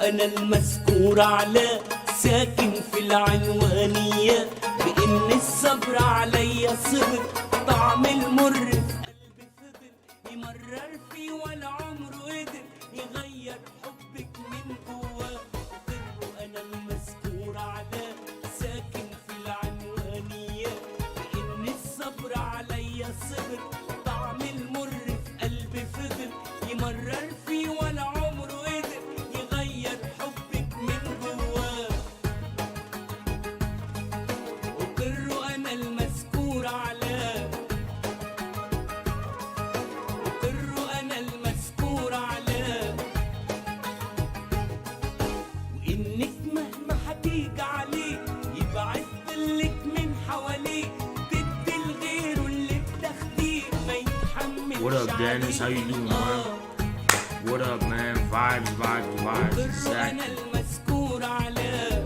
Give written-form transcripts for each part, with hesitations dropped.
أنا المذكور على ساكن في العنوانية بإن الصبر عليا صبر طعم المر في قلبي فضل يمرر فيه ولا عمره قدر يغير حبك من جواه. أنا المذكور على ساكن في العنوانية بإن الصبر عليا صبر طعم المر في قلبي فضل يمرر فيه ولا عمره قدر يغير حبك من جواه. أقر أنا المذكور على أقر أنا المذكور على وإنك مهما هتيجي عليه يبعد ظلك من حواليه تدي لغيره اللي بتاخديه ما يتحملش. What up, Dennis? How you doing, man? What up, man? Vibes, vibes, vibes. أنا Exactly. المذكور على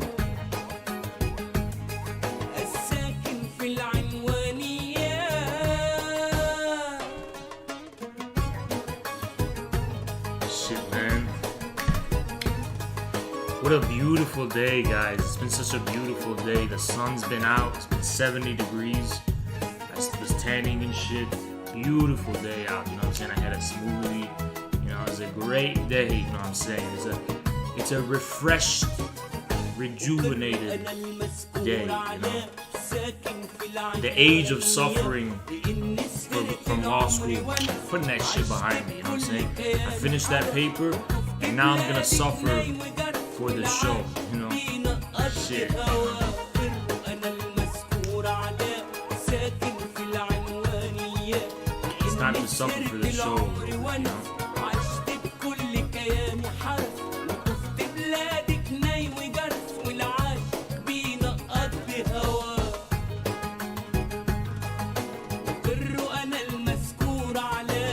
الساكن في العنوانية. Shit, man. What a beautiful day, guys. It's been such a beautiful day. The sun's been out. It's been 70 degrees. I was tanning and shit. Beautiful day out, you know what I'm saying? I had a smoothie. You know, it was a great day, you know what I'm saying? It's a refreshed, rejuvenated day, you know? The age of suffering from law school, putting that shit behind me, you know what I'm saying? I finished that paper, and now I'm gonna suffer for this show, you know? Shit. It's time to suffer for this show, you know? عشت بكل كياني حرف وطفت بلادك ناي وجرف والعاش بينا قضي هواه. أقر أنا المذكور على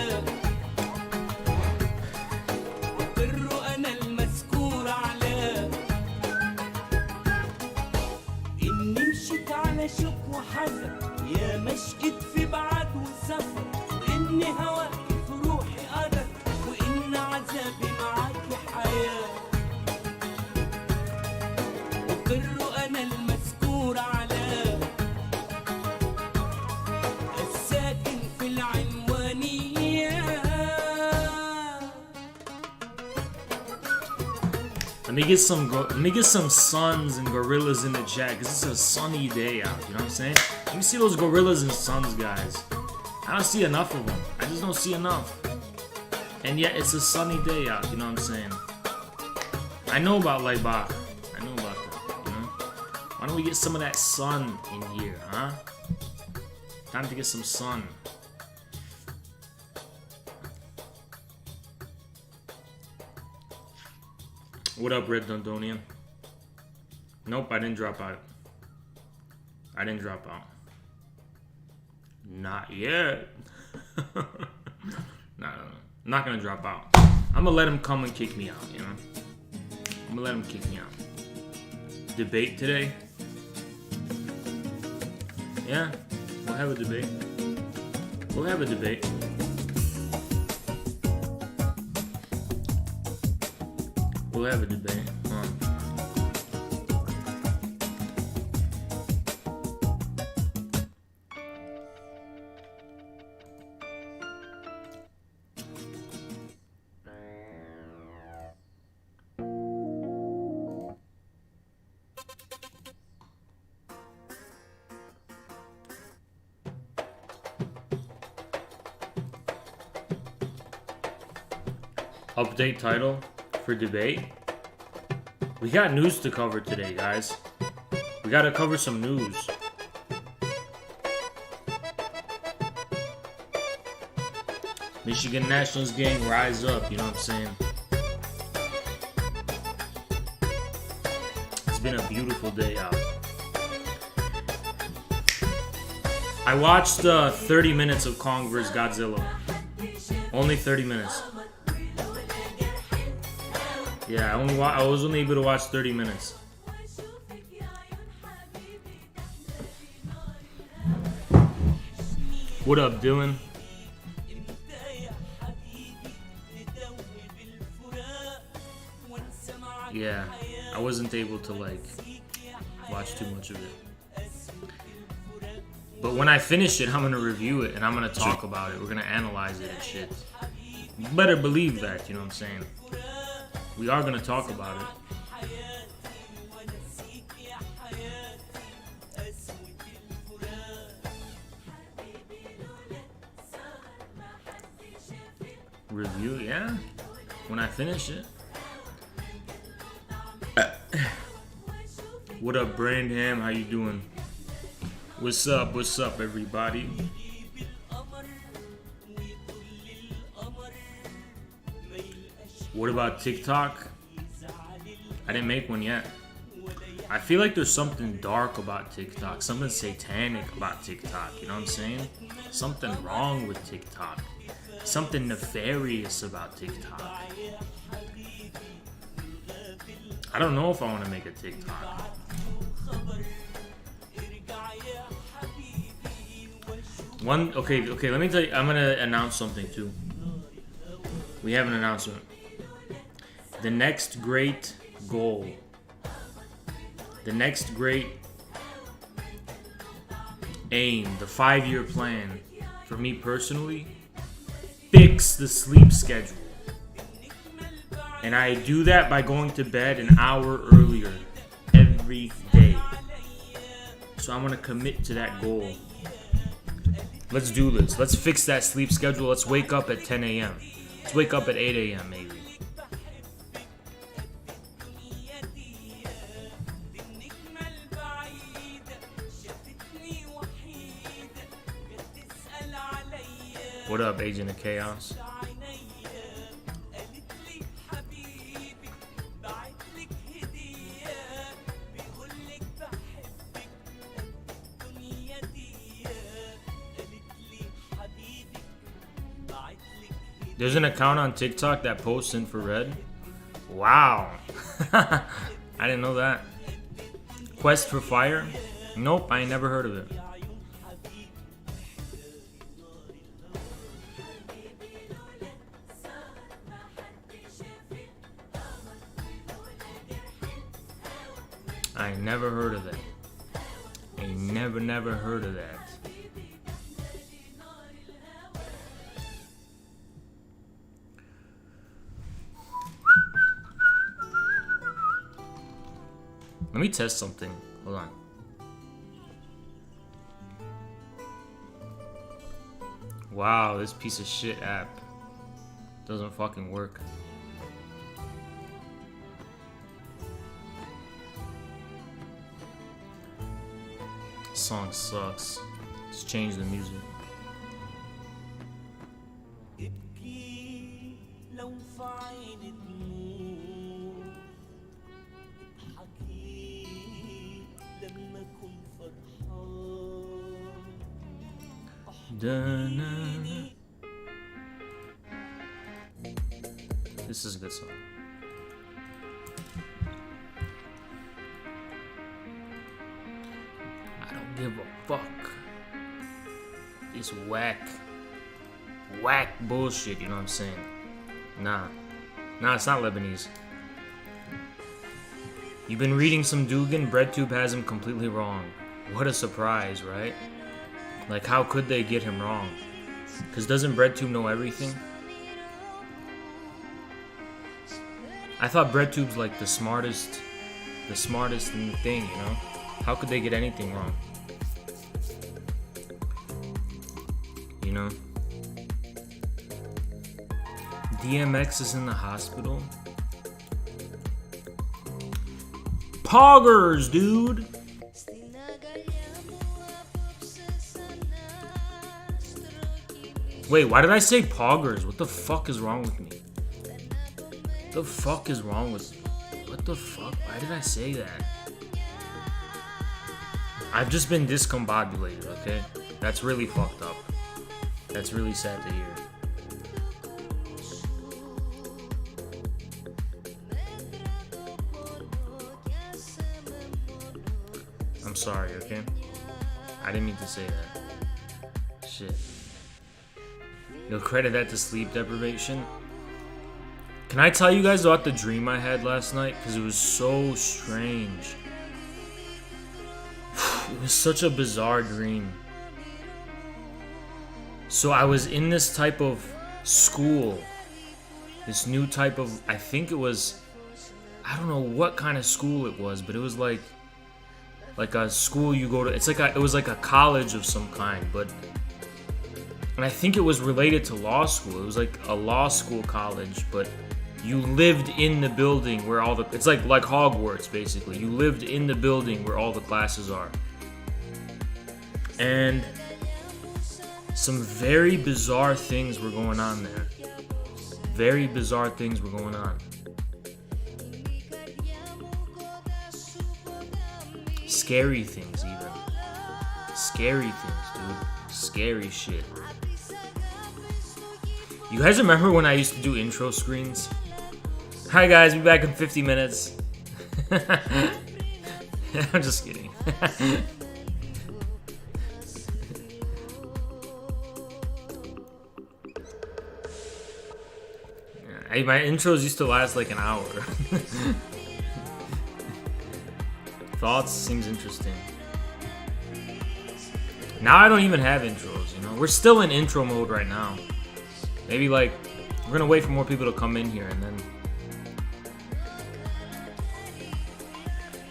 أقر أنا المذكور على إني مشيت على شوك وحزن يا مشيت في بعد وسفر وإن هواك في روحي قدر وإن عذابي معاك حياة. أقر أنا المذكور على الساكن في العنوانية. Let me get some suns and gorillas in the chat because it's a sunny day out, you know what I'm saying? Let me see those gorillas and suns, guys. I don't see enough of them. I just don't see enough. And yet it's a sunny day out, you know what I'm saying? I know about Laibach. I know about that, you know? Why don't we get some of that sun in here, huh? Time to get some sun. What up, Red Dundonian? Nope, I didn't drop out. I didn't drop out. Not yet. No. I'm not gonna drop out. I'm gonna let him come and kick me out, you know? I'm gonna let him kick me out. Debate today? Yeah, we'll have a debate. We'll have a debate. We'll have a debate. Update title for debate. We got news to cover today, guys. We gotta cover some news. Michigan Nationals gang, rise up, you know what I'm saying? It's been a beautiful day out. I watched 30 minutes of Kong vs. Godzilla. Only 30 minutes. Yeah, I was only able to watch 30 minutes. What up, Dylan? yeah, I wasn't able to like watch too much of it. But when I finish it, I'm gonna review it and I'm gonna talk about it. We're gonna analyze it and shit. You better believe that, you know what I'm saying? We are gonna talk about it. Review, yeah. When I finish it. What up, Brandham? How you doing? What's up? What's up, everybody? What about TikTok? I didn't make one yet. I feel like there's something dark about TikTok, something satanic about TikTok, you know what I'm saying? Something wrong with TikTok. Something nefarious about TikTok. I don't know if I want to make a TikTok. Okay, let me tell you, I'm gonna announce something too. We have an announcement. The next great goal, the next great aim, the 5-year plan for me personally, fix the sleep schedule. And I do that by going to bed an hour earlier every day. So I'm gonna commit to that goal. Let's do this. Let's fix that sleep schedule. Let's wake up at 10 a.m. Let's wake up at 8 a.m. maybe. What up, Agent of Chaos? There's an account on TikTok that posts infrared. Wow. I didn't know that. Quest for Fire? Nope, I ain't never heard of it. I ain't never heard of that. Ain't never heard of that. Let me test something. Hold on. Wow, this piece of shit app doesn't fucking work. This song sucks. Let's change the music. This is a good song. I don't give a fuck. This whack bullshit, you know what I'm saying? Nah, it's not Lebanese. You've been reading some Dugan, BreadTube has him completely wrong. What a surprise, right? Like, how could they get him wrong? Because doesn't BreadTube know everything? I thought BreadTube's like the smartest in the thing, you know? How could they get anything wrong? You know? DMX is in the hospital. Poggers, dude! Wait, why did I say poggers? What the fuck is wrong with me? What the fuck is wrong with me? What the fuck? Why did I say that? I've just been discombobulated, okay? That's really fucked up. That's really sad to hear. I'm sorry, okay? I didn't mean to say that. Shit. You'll credit that to sleep deprivation? Can I tell you guys about the dream I had last night? Because it was so strange. It was such a bizarre dream. So I was in this type of school. This new type of, I think it was, I don't know what kind of school it was, but it was like a school you go to. It's like it was like a college of some kind, and I think it was related to law school. It was like a law school college, but you lived in the building where all the, it's like Hogwarts basically. You lived in the building where all the classes are. And some very bizarre things were going on there. Very bizarre things were going on. Scary things even. Scary things, dude. Scary shit. You guys remember when I used to do intro screens? Hi guys, be back in 50 minutes. I'm just kidding. My intros used to last like an hour. Thoughts seems interesting. Now I don't even have intros, you know? We're still in intro mode right now. Maybe like, we're gonna wait for more people to come in here and then...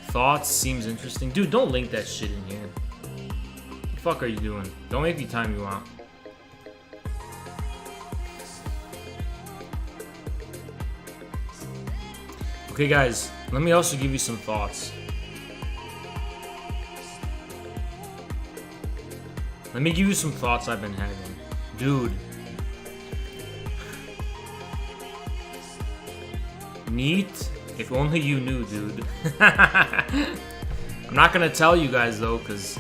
Thoughts seems interesting. Dude, don't link that shit in here. What the fuck are you doing? Don't make me time you out. Okay guys, let me also give you some thoughts. Let me give you some thoughts I've been having. Dude. Neat? If only you knew, dude. I'm not gonna tell you guys though, cause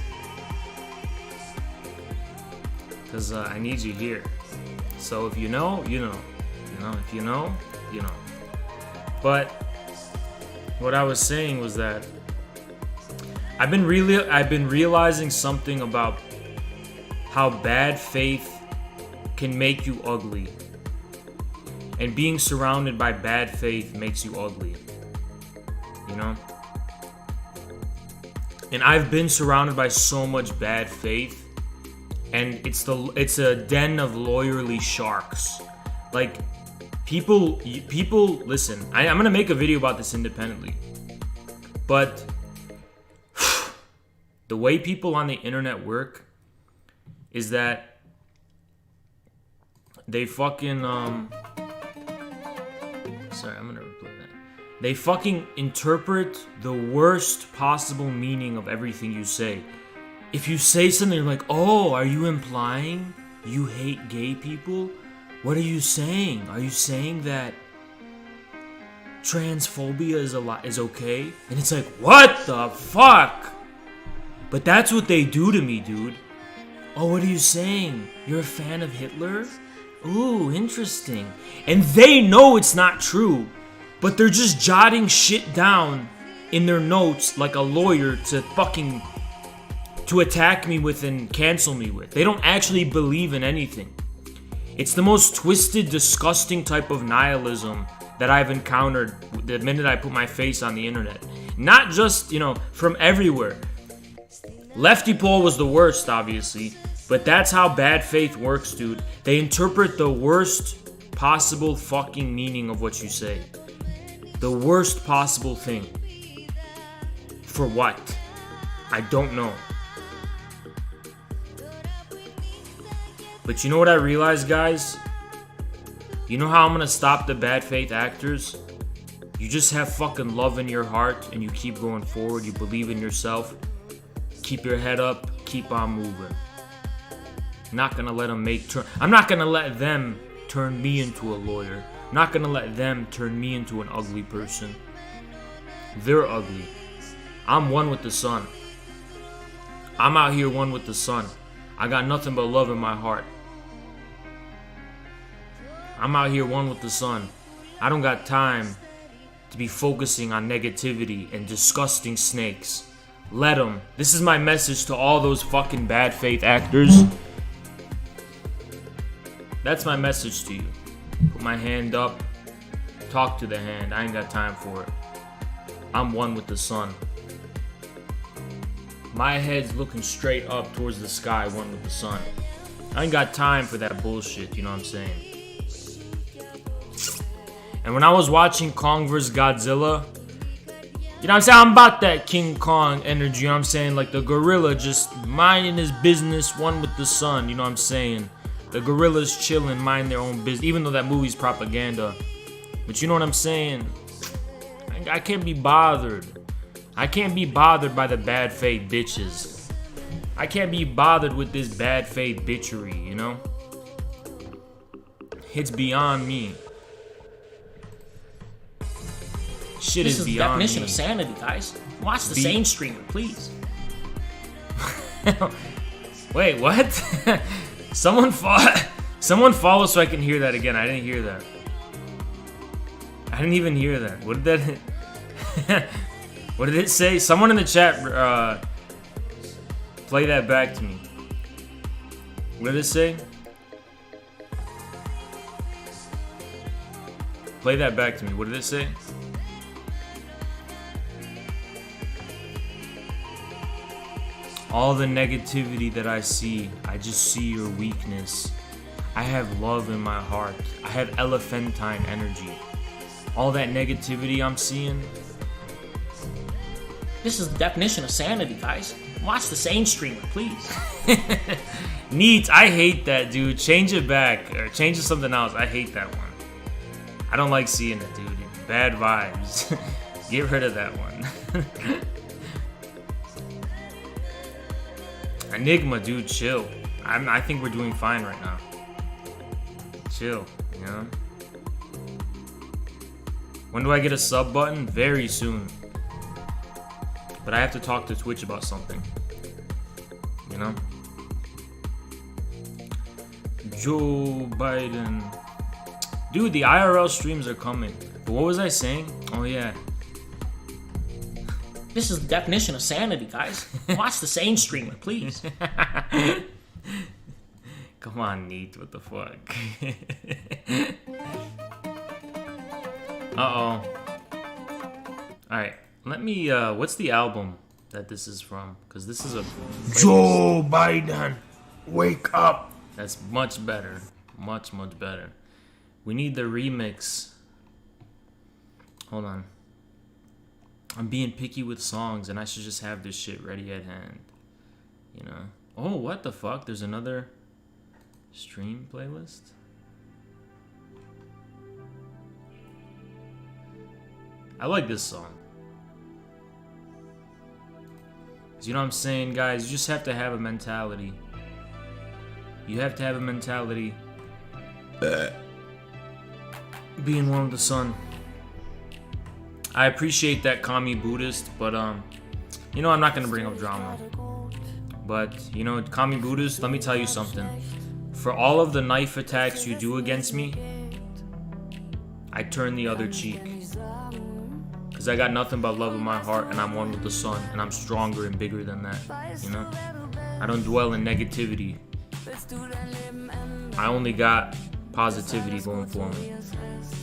I need you here. So if you know, you know. You know, if you know, you know. But what I was saying was that I've been realizing something about how bad faith can make you ugly. And being surrounded by bad faith makes you ugly. You know? And I've been surrounded by so much bad faith, and it's a den of lawyerly sharks. Like, people listen, I'm gonna make a video about this independently, but the way people on the internet work is that they fucking sorry, I'm gonna replay that. They fucking interpret the worst possible meaning of everything you say. If you say something, you're like, oh, are you implying you hate gay people? What are you saying? Are you saying that transphobia is okay? And it's like, what the fuck? But that's what they do to me, dude. Oh, what are you saying? You're a fan of Hitler? Ooh, interesting. And they know it's not true, but they're just jotting shit down in their notes like a lawyer to attack me with and cancel me with. They don't actually believe in anything. It's the most twisted, disgusting type of nihilism that I've encountered the minute I put my face on the internet. Not just, you know, from everywhere. Lefty Pole was the worst, obviously, but that's how bad faith works, dude. They interpret the worst possible fucking meaning of what you say. The worst possible thing. For what? I don't know. But you know what I realized, guys? You know how I'm gonna stop the bad faith actors? You just have fucking love in your heart and you keep going forward. You believe in yourself. Keep your head up. Keep on moving. I'm not gonna let them I'm not gonna let them turn me into a lawyer. I'm not gonna let them turn me into an ugly person. They're ugly. I'm one with the sun. I'm out here one with the sun. I got nothing but love in my heart. I'm out here one with the sun. I don't got time to be focusing on negativity and disgusting snakes. Let them. This is my message to all those fucking bad faith actors. That's my message to you. Put my hand up. Talk to the hand. I ain't got time for it. I'm one with the sun. My head's looking straight up towards the sky, one with the sun. I ain't got time for that bullshit, you know what I'm saying? And when I was watching Kong vs. Godzilla, you know what I'm saying? I'm about that King Kong energy, you know what I'm saying? Like the gorilla just minding his business, one with the sun, you know what I'm saying? The gorillas chilling, mind their own business, even though that movie's propaganda. But you know what I'm saying? I can't be bothered. I can't be bothered by the bad faith bitches. I can't be bothered with this bad faith bitchery, you know? It's beyond me. Shit is beyond me. This is the definition of sanity, guys. Watch the same streamer, please. Wait, what? Someone follow so I can hear that again. I didn't hear that. I didn't even hear that. What did that... What did it say? Someone in the chat, play that back to me. What did it say? Play that back to me. What did it say? All the negativity that I see, I just see your weakness. I have love in my heart. I have elephantine energy. All that negativity I'm seeing. This is the definition of sanity, guys. Watch the same streamer, please. Neat. I hate that, dude. Change it back. Or change it to something else. I hate that one. I don't like seeing it, dude. Bad vibes. Get rid of that one. Enigma, dude, chill. I think we're doing fine right now. Chill, you know? When do I get a sub button? Very soon. But I have to talk to Twitch about something. You know? Joe Biden. Dude, the IRL streams are coming. But what was I saying? Oh, yeah. This is the definition of sanity, guys. Watch the same streamer, please. Come on, Neat. What the fuck? Uh-oh. Alright. Let me, what's the album that this is from? Because this is a... Joe Biden, wake up. That's much better. Much, much better. We need the remix. Hold on. I'm being picky with songs, and I should just have this shit ready at hand. You know? Oh, what the fuck? There's another stream playlist? I like this song. You know what I'm saying, guys? You just have to have a mentality. You have to have a mentality. Being one with the sun. I appreciate that, commie Buddhist, but you know, I'm not gonna bring up drama. But you know, commie Buddhist, let me tell you something. For all of the knife attacks you do against me, I turn the other cheek. Because I got nothing but love in my heart, and I'm one with the sun, and I'm stronger and bigger than that, you know? I don't dwell in negativity. I only got positivity going for me.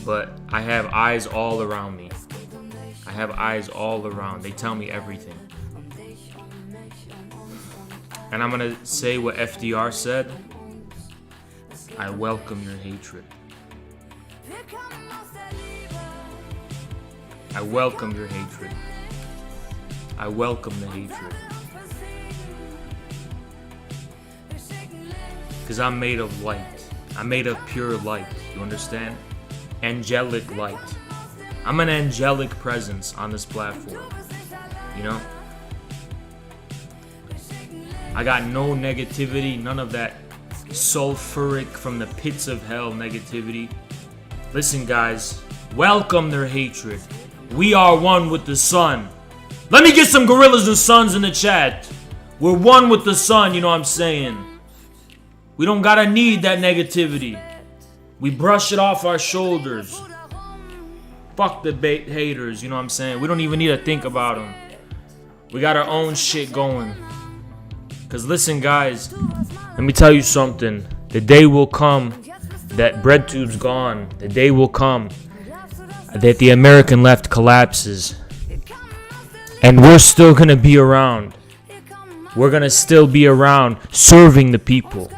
But I have eyes all around me. I have eyes all around. They tell me everything. And I'm gonna say what FDR said. I welcome your hatred. I welcome your hatred. I welcome the hatred. Because I'm made of light. I'm made of pure light. You understand? Angelic light. I'm an angelic presence on this platform. You know? I got no negativity. None of that sulfuric from the pits of hell negativity. Listen, guys. Welcome their hatred. We are one with the sun. Let me get some gorillas and suns in the chat. We're one with the sun, you know what I'm saying? We don't gotta need that negativity. We brush it off our shoulders. Fuck the haters, you know what I'm saying? We don't even need to think about them. We got our own shit going. Cause listen, guys, let me tell you something. The day will come that BreadTube's gone. The day will come. that the American left collapses. And we're still going to be around. We're going to still be around serving the people.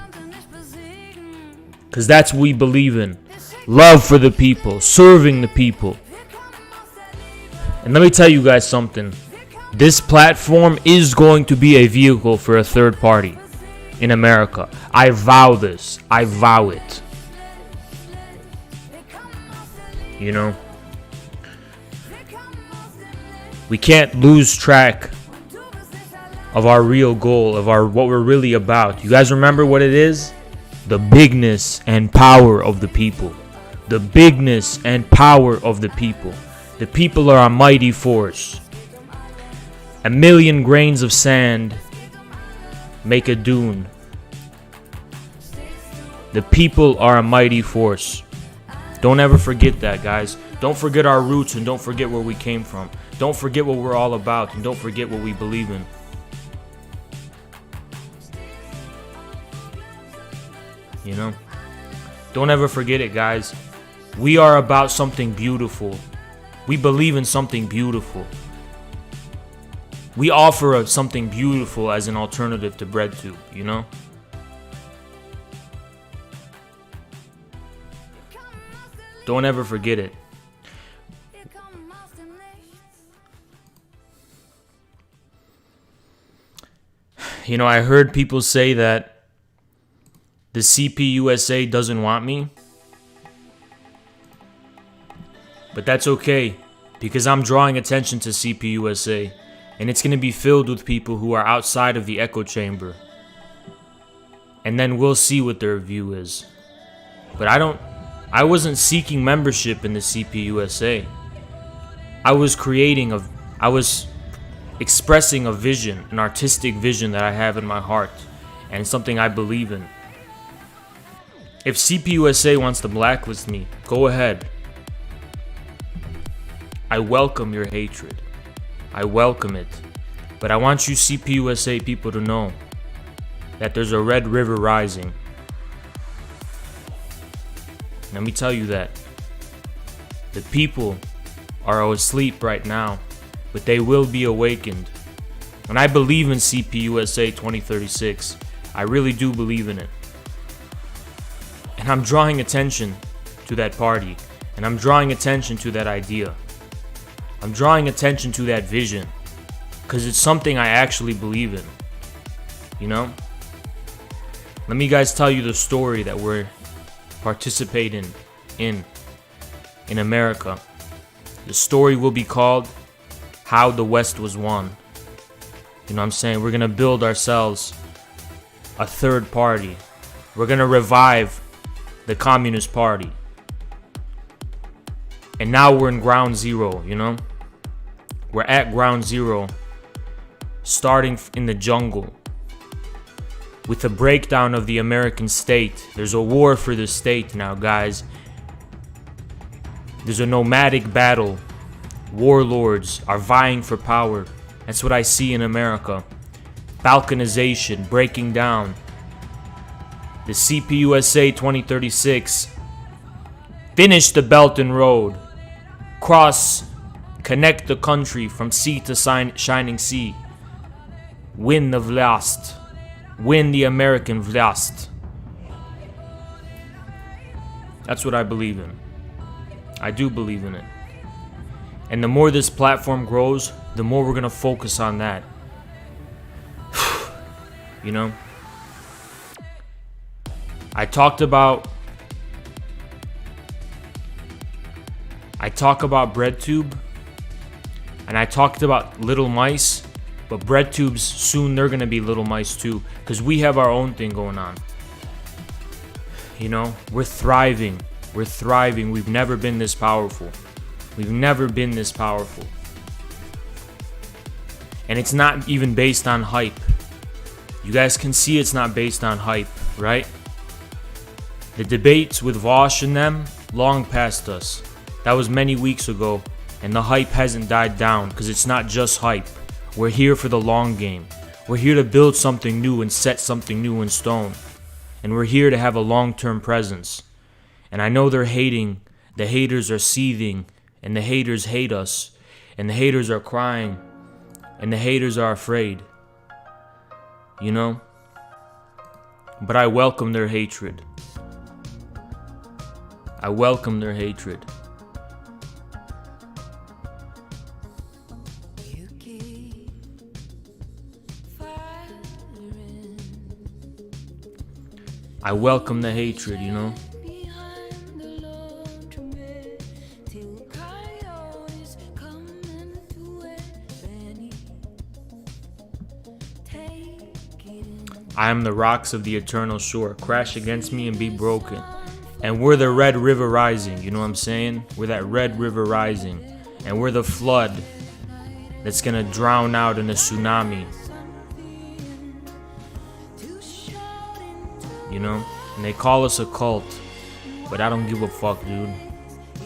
Because that's what we believe in. Love for the people. Serving the people. And let me tell you guys something. This platform is going to be a vehicle for a third party in America. I vow this. I vow it. You know? We can't lose track of our real goal, of what we're really about. You guys remember what it is? The bigness and power of the people. The bigness and power of the people. The people are a mighty force. 1,000,000 grains of sand make a dune. The people are a mighty force. Don't ever forget that, guys. Don't forget our roots and don't forget where we came from. Don't forget what we're all about and don't forget what we believe in. You know? Don't ever forget it, guys. We are about something beautiful. We believe in something beautiful. We offer something beautiful as an alternative to BreadTube, you know? Don't ever forget it. You know, I heard people say that the CPUSA doesn't want me. But that's okay, because I'm drawing attention to CPUSA, and it's going to be filled with people who are outside of the echo chamber. And then we'll see what their view is. But I wasn't seeking membership in the CPUSA. I was expressing a vision, an artistic vision that I have in my heart, and something I believe in. If CPUSA wants to blacklist me, go ahead. I welcome your hatred. I welcome it. But I want you CPUSA people to know that there's a red river rising. Let me tell you that. The people are asleep right now, but they will be awakened. And I believe in CPUSA 2036. I really do believe in it. And I'm drawing attention to that party. And I'm drawing attention to that idea. I'm drawing attention to that vision. Because it's something I actually believe in. You know? Let me guys tell you the story that we're participating in America. The story will be called How the West Was Won. You know what I'm saying? We're going to build ourselves a third party. We're going to revive the Communist Party. And now we're in ground zero, you know? We're at ground zero, starting in the jungle. With the breakdown of the American state. There's a war for the state now, guys. There's a nomadic battle. Warlords are vying for power. That's what I see in America. Balkanization, breaking down. The CPUSA 2036. Finish the Belt and Road. Connect the country from sea to shining sea. Win the Vlast. Win the American Vlast. That's what I believe in. I do believe in it. And the more this platform grows, the more we're going to focus on that. You know? I talk about BreadTube. And I talked about Little Mice. But BreadTubes, soon they're going to be Little Mice too. Because we have our own thing going on. You know, we're thriving. We're thriving. We've never been this powerful. We've never been this powerful. And it's not even based on hype. You guys can see it's not based on hype, right? The debates with Vosh and them, long past us. That was many weeks ago. And the hype hasn't died down. Because it's not just hype. We're here for the long game. We're here to build something new and set something new in stone. And we're here to have a long-term presence. And I know they're hating. The haters are seething And the haters hate us. And the haters are crying. And the haters are afraid. You know? But I welcome their hatred. I welcome their hatred. I welcome the hatred, you know? I am the rocks of the eternal shore. Crash against me and be broken. And we're the red river rising, you know what I'm saying? We're that red river rising. And we're the flood that's gonna drown out in a tsunami. You know? And they call us a cult. But I don't give a fuck, dude.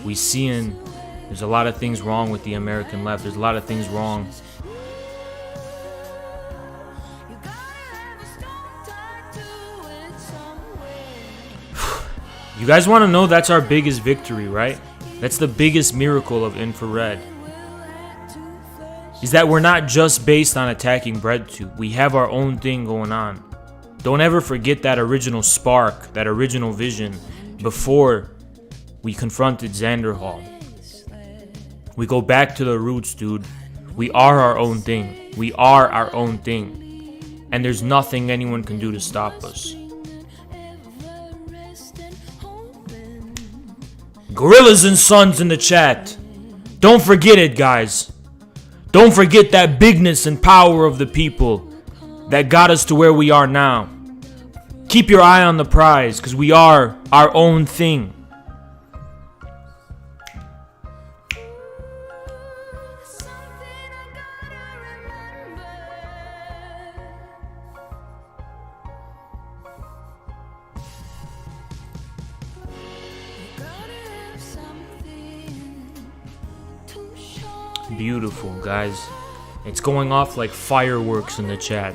We seeing there's a lot of things wrong with the American left. There's a lot of things wrong. You guys want to know that's our biggest victory, right? That's the biggest miracle of infrared. Is that we're not just based on attacking BreadTube. We have our own thing going on. Don't ever forget that original spark, that original vision before we confronted Xanderhall. We go back to the roots, dude. We are our own thing. We are our own thing. And there's nothing anyone can do to stop us. Gorillas and Sons in the chat. Don't forget it, guys. Don't forget that bigness and power of the people that got us to where we are now. Keep your eye on the prize, because we are our own thing. Beautiful, guys. It's going off like fireworks in the chat.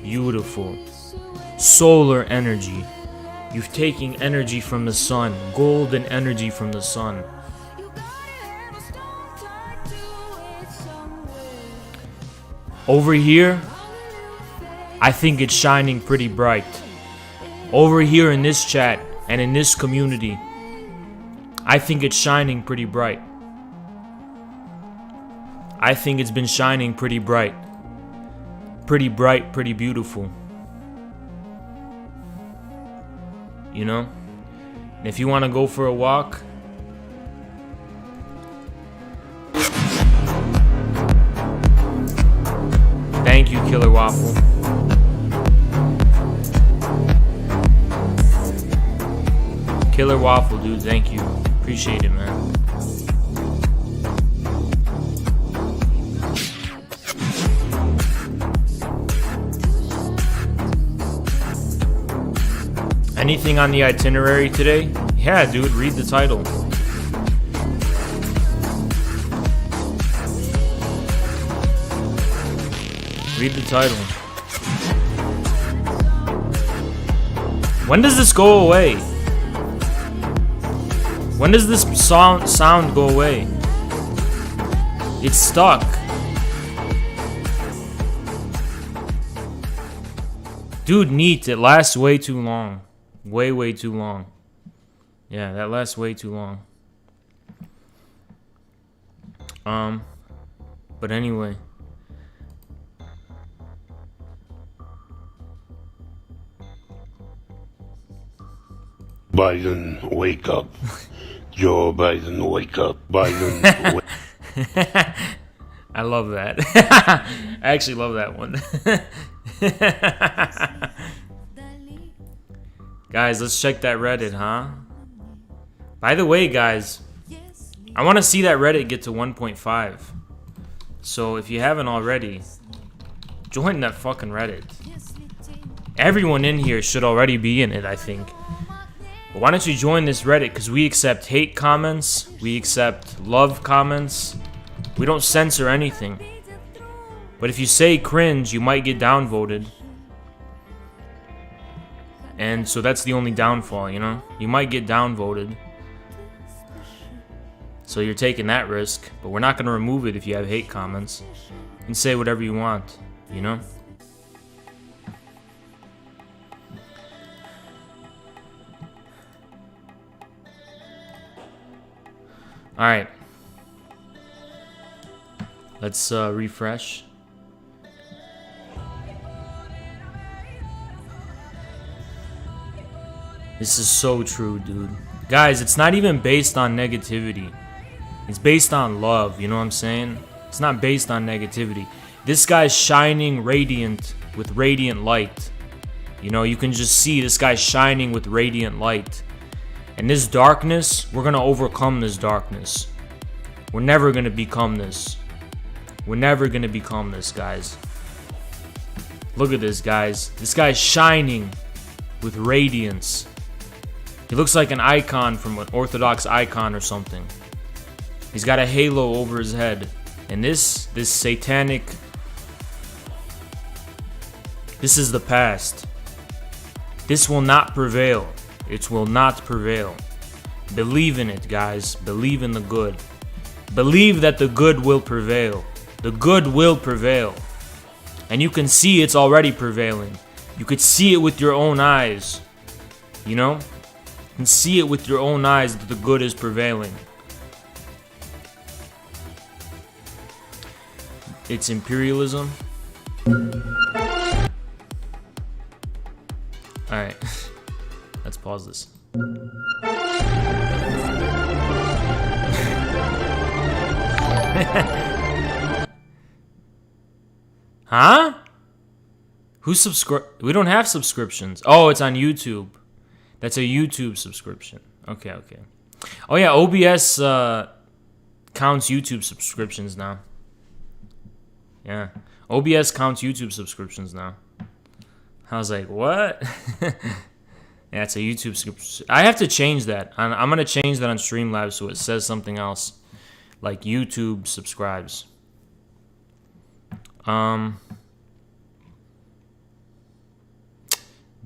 Beautiful. Solar energy. You've taken energy from the sun. Golden energy from the sun. Over here, I think it's shining pretty bright. Over here in this chat and in this community, I think it's shining pretty bright. I think it's been shining pretty bright. Pretty bright, pretty beautiful. You know? And if you want to go for a walk, thank you, Killer Waffle. Killer Waffle, dude, thank you. Appreciate it, man. Anything on the itinerary today? Yeah, dude, read the title. Read the title. When does this go away? When does this sound go away? It's stuck. Dude, neat. It lasts way too long. Way too long. Yeah, that lasts way too long. But anyway. Biden, wake up. Joe Biden, wake up. Biden, wake I love that. I actually love that one. Guys, let's check that Reddit, huh? By the way, guys, I want to see that Reddit get to 1.5. So if you haven't already, join that fucking Reddit. Everyone in here should already be in it, I think. But why don't you join this Reddit? Because we accept hate comments. We accept love comments. We don't censor anything. But if you say cringe, you might get downvoted. And so that's the only downfall, you know? You might get downvoted. So you're taking that risk, but we're not going to remove it if you have hate comments. You can say whatever you want, you know? Alright. Let's refresh. This is so true, dude. Guys, it's not even based on negativity. It's based on love, you know what I'm saying? It's not based on negativity. This guy's shining radiant with radiant light. You know, you can just see this guy's shining with radiant light. And this darkness, we're going to overcome this darkness. We're never going to become this. We're never going to become this, guys. Look at this, guys. This guy's shining with radiance. He looks like an icon from an Orthodox icon or something. He's got a halo over his head. And this satanic... This is the past. This will not prevail. It will not prevail. Believe in it, guys. Believe in the good. Believe that the good will prevail. The good will prevail. And you can see it's already prevailing. You could see it with your own eyes. You know? You can see it with your own eyes that the good is prevailing. It's imperialism. Alright. Let's pause this. Huh? Who subscribe? We don't have subscriptions. Oh, it's on YouTube. That's a YouTube subscription. Okay, okay. Oh yeah, OBS counts YouTube subscriptions now. Yeah. OBS counts YouTube subscriptions now. I was like, what? Yeah, it's a YouTube subscription. I have to change that. I'm going to change that on Streamlabs so it says something else. Like YouTube subscribes. The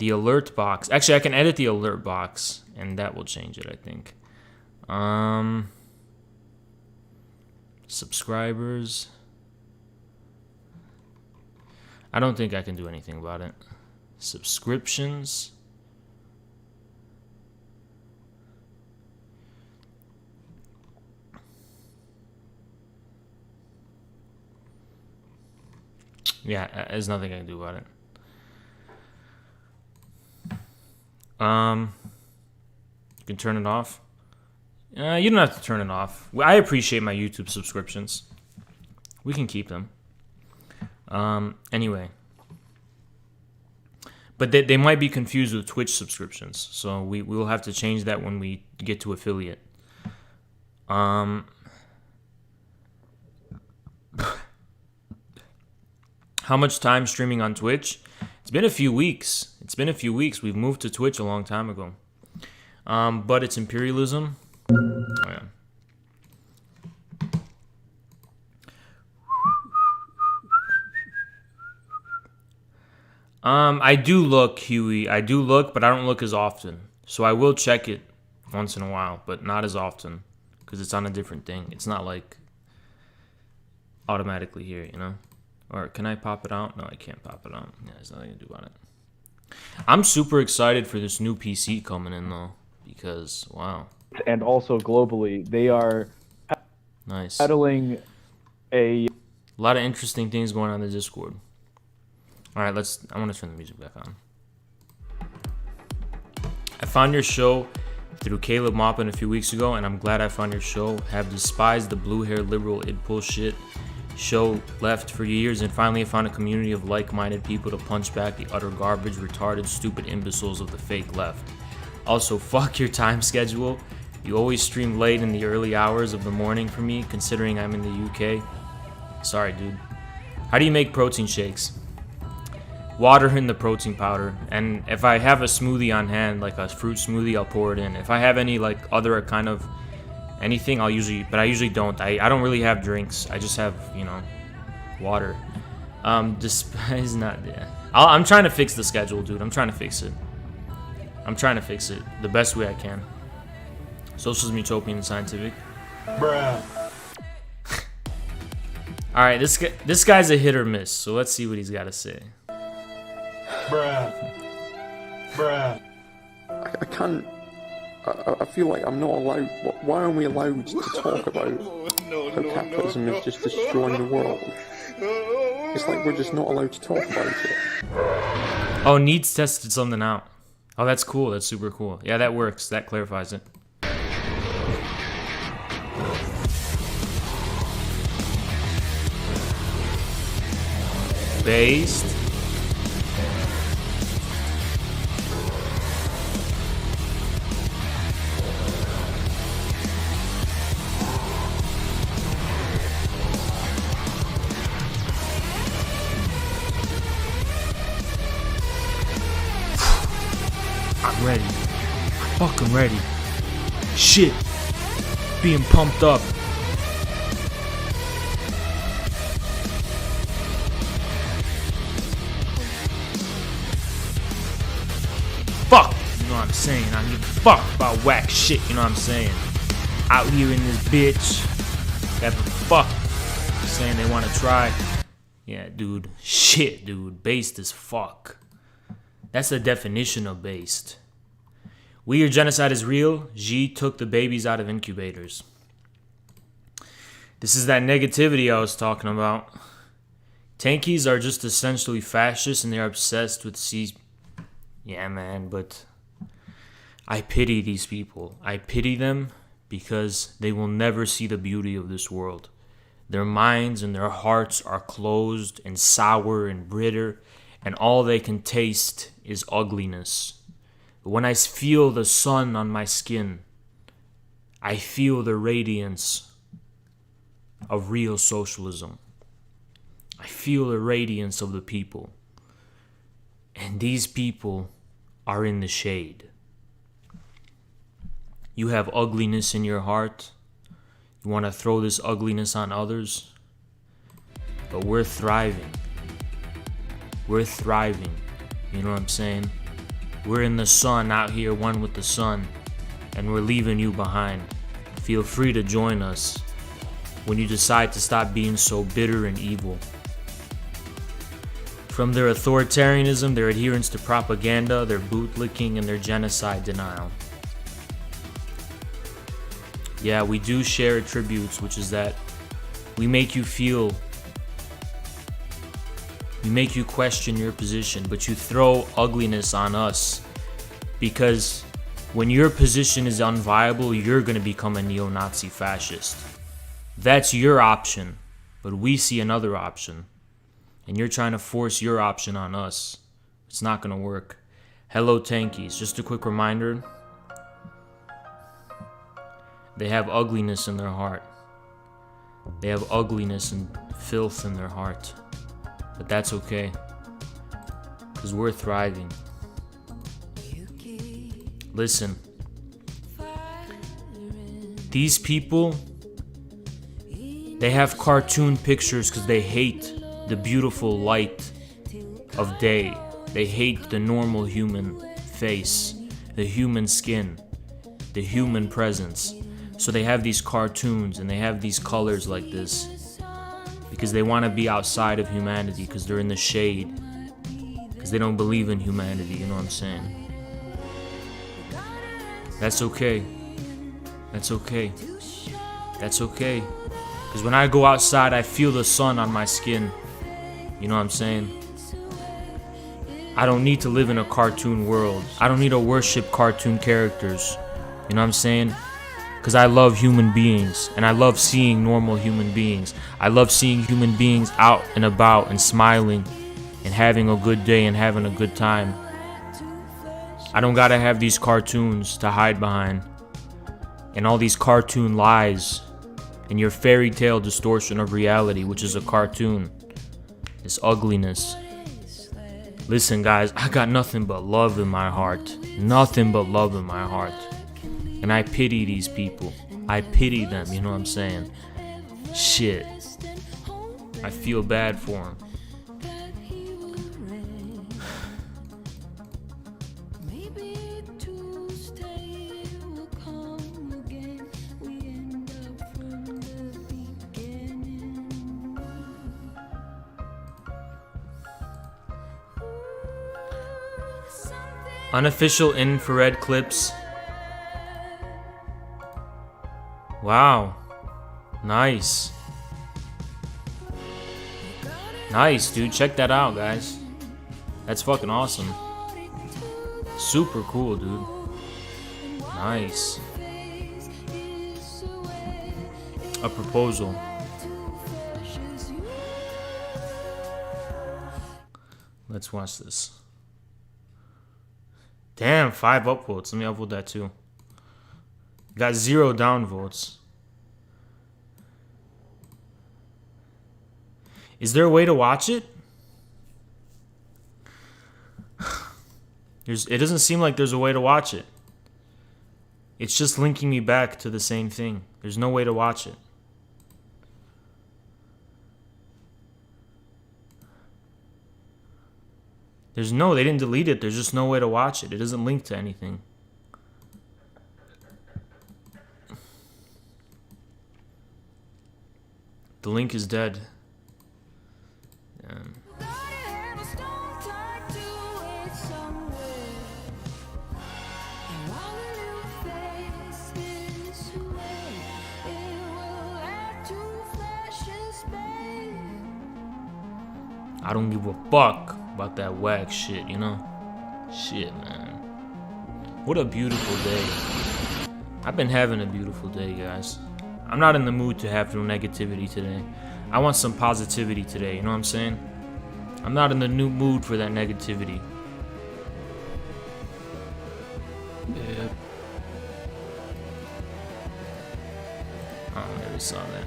alert box. Actually, I can edit the alert box, and that will change it, I think. Subscribers. I don't think I can do anything about it. Subscriptions. Yeah, there's nothing I can do about it. You can turn it off. You don't have to turn it off. I appreciate my YouTube subscriptions. We can keep them. Anyway. But they might be confused with Twitch subscriptions. So we will have to change that when we get to affiliate. How much time streaming on Twitch? It's been a few weeks. We've moved to Twitch a long time ago. But it's imperialism. Oh, yeah. I do look, Huey. I do look, but I don't look as often. So I will check it once in a while, but not as often. Because it's on a different thing. It's not like automatically here, you know? Or can I pop it out? No, I can't pop it out. Yeah, there's nothing to do about it. I'm super excited for this new PC coming in, though. Because, wow. And also globally, they are peddling a lot of interesting things going on in the Discord. Alright, I want to turn the music back on. I found your show through Caleb Maupin a few weeks ago, and I'm glad I found your show. Have despised the blue-haired liberal id bullshit show left for years, and finally I found a community of like-minded people to punch back the utter garbage, retarded, stupid imbeciles of the fake left. Also, fuck your time schedule. You always stream late in the early hours of the morning for me, considering I'm in the UK. Sorry, dude. How do you make protein shakes? Water in the protein powder, and if I have a smoothie on hand, like a fruit smoothie, I'll pour it in. If I have any like other kind of anything, I usually don't. I don't really have drinks. I just have, you know, water. Despise not. Yeah. I'm trying to fix the schedule, dude. I'm trying to fix it. I'm trying to fix it the best way I can. Socialism, utopian, and scientific. Bruh. All right, this guy's a hit or miss. So let's see what he's got to say. Bruh. Bruh. I can't. I feel like I'm not allowed. Why aren't we allowed to talk about how capitalism is just destroying the world? It's like we're just not allowed to talk about it. Oh, Needs tested something out. Oh, that's cool. That's super cool. Yeah, that works. That clarifies it. Based. I'm ready. I'm fucking ready. Shit. Being pumped up. Fuck. You know what I'm saying? I don't give a fuck about whack shit. You know what I'm saying? Out here in this bitch. That fuck. Saying they want to try. Yeah, dude. Shit, dude. Based as fuck. That's the definition of based. We Hear Genocide is Real. Xi took the babies out of incubators. This is that negativity I was talking about. Tankies are just essentially fascists and they're obsessed with Yeah, man, but I pity these people. I pity them because they will never see the beauty of this world. Their minds and their hearts are closed and sour and bitter, and all they can taste is ugliness. But when I feel the sun on my skin, I feel the radiance of real socialism. I feel the radiance of the people. And these people are in the shade. You have ugliness in your heart. You want to throw this ugliness on others. But we're thriving. We're thriving. You know what I'm saying? We're in the sun out here, one with the sun. And we're leaving you behind. Feel free to join us when you decide to stop being so bitter and evil. From their authoritarianism, their adherence to propaganda, their bootlicking, and their genocide denial. Yeah, we do share attributes, which is that we make you feel, we make you question your position, but you throw ugliness on us because when your position is unviable, you're going to become a neo-Nazi fascist. That's your option, but we see another option. And you're trying to force your option on us. It's not going to work. Hello, Tankies. Just a quick reminder. They have ugliness in their heart. They have ugliness and filth in their heart. But that's okay. Because we're thriving. Listen. These people, they have cartoon pictures because they hate the beautiful light of day. They hate the normal human face, the human skin, the human presence. So they have these cartoons and they have these colors like this because they want to be outside of humanity because they're in the shade, because they don't believe in humanity, you know what I'm saying? That's okay. That's okay. That's okay. Because when I go outside, I feel the sun on my skin. You know what I'm saying? I don't need to live in a cartoon world. I don't need to worship cartoon characters. You know what I'm saying? Because I love human beings. And I love seeing normal human beings. I love seeing human beings out and about and smiling and having a good day and having a good time. I don't gotta have these cartoons to hide behind. And all these cartoon lies. And your fairy tale distortion of reality, which is a cartoon. This ugliness. Listen, guys, I got nothing but love in my heart. Nothing but love in my heart. And I pity these people. I pity them, you know what I'm saying? Shit. I feel bad for them. Unofficial infrared clips. Wow. Nice. Nice, dude. Check that out, guys. That's fucking awesome. Super cool, dude. Nice. A proposal. Let's watch this. Damn, 5 upvotes. Let me upvote that too. Got 0 downvotes. Is there a way to watch it? It doesn't seem like there's a way to watch it. It's just linking me back to the same thing. There's no way to watch it. They didn't delete it. There's just no way to watch it. It doesn't link to anything. The link is dead. Damn. I don't give a fuck about that whack shit, you know? Shit, man. What a beautiful day. I've been having a beautiful day, guys. I'm not in the mood to have no negativity today. I want some positivity today, you know what I'm saying? I'm not in the new mood for that negativity. Yep. Oh, I never saw that.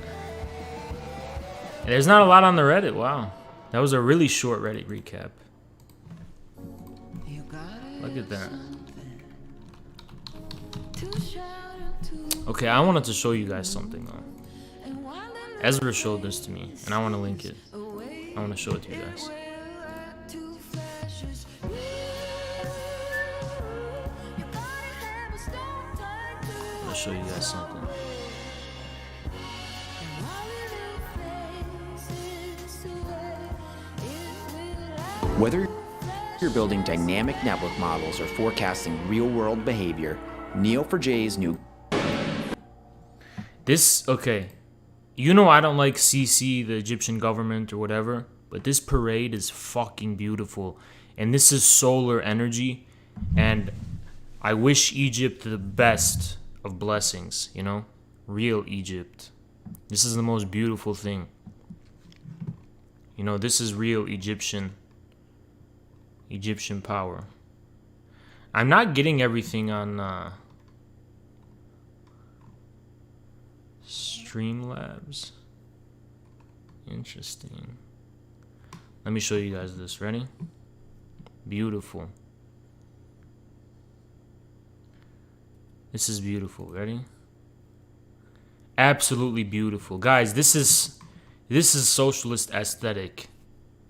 And there's not a lot on the Reddit, wow. That was a really short Reddit recap. Look at that. Okay, I wanted to show you guys something though. Ezra showed this to me, and I want to link it. I want to show it to you guys. I'll show you guys something. Whether you're building dynamic network models or forecasting real-world behavior, Neo4j's new... This, okay. You know I don't like CC, the Egyptian government or whatever, but this parade is fucking beautiful. And this is solar energy, and I wish Egypt the best of blessings, you know? Real Egypt. This is the most beautiful thing. You know, this is real Egyptian power. I'm not getting everything on Streamlabs. Interesting. Let me show you guys this. Ready? Beautiful. This is beautiful. Ready? Absolutely beautiful. Guys, this is socialist aesthetic.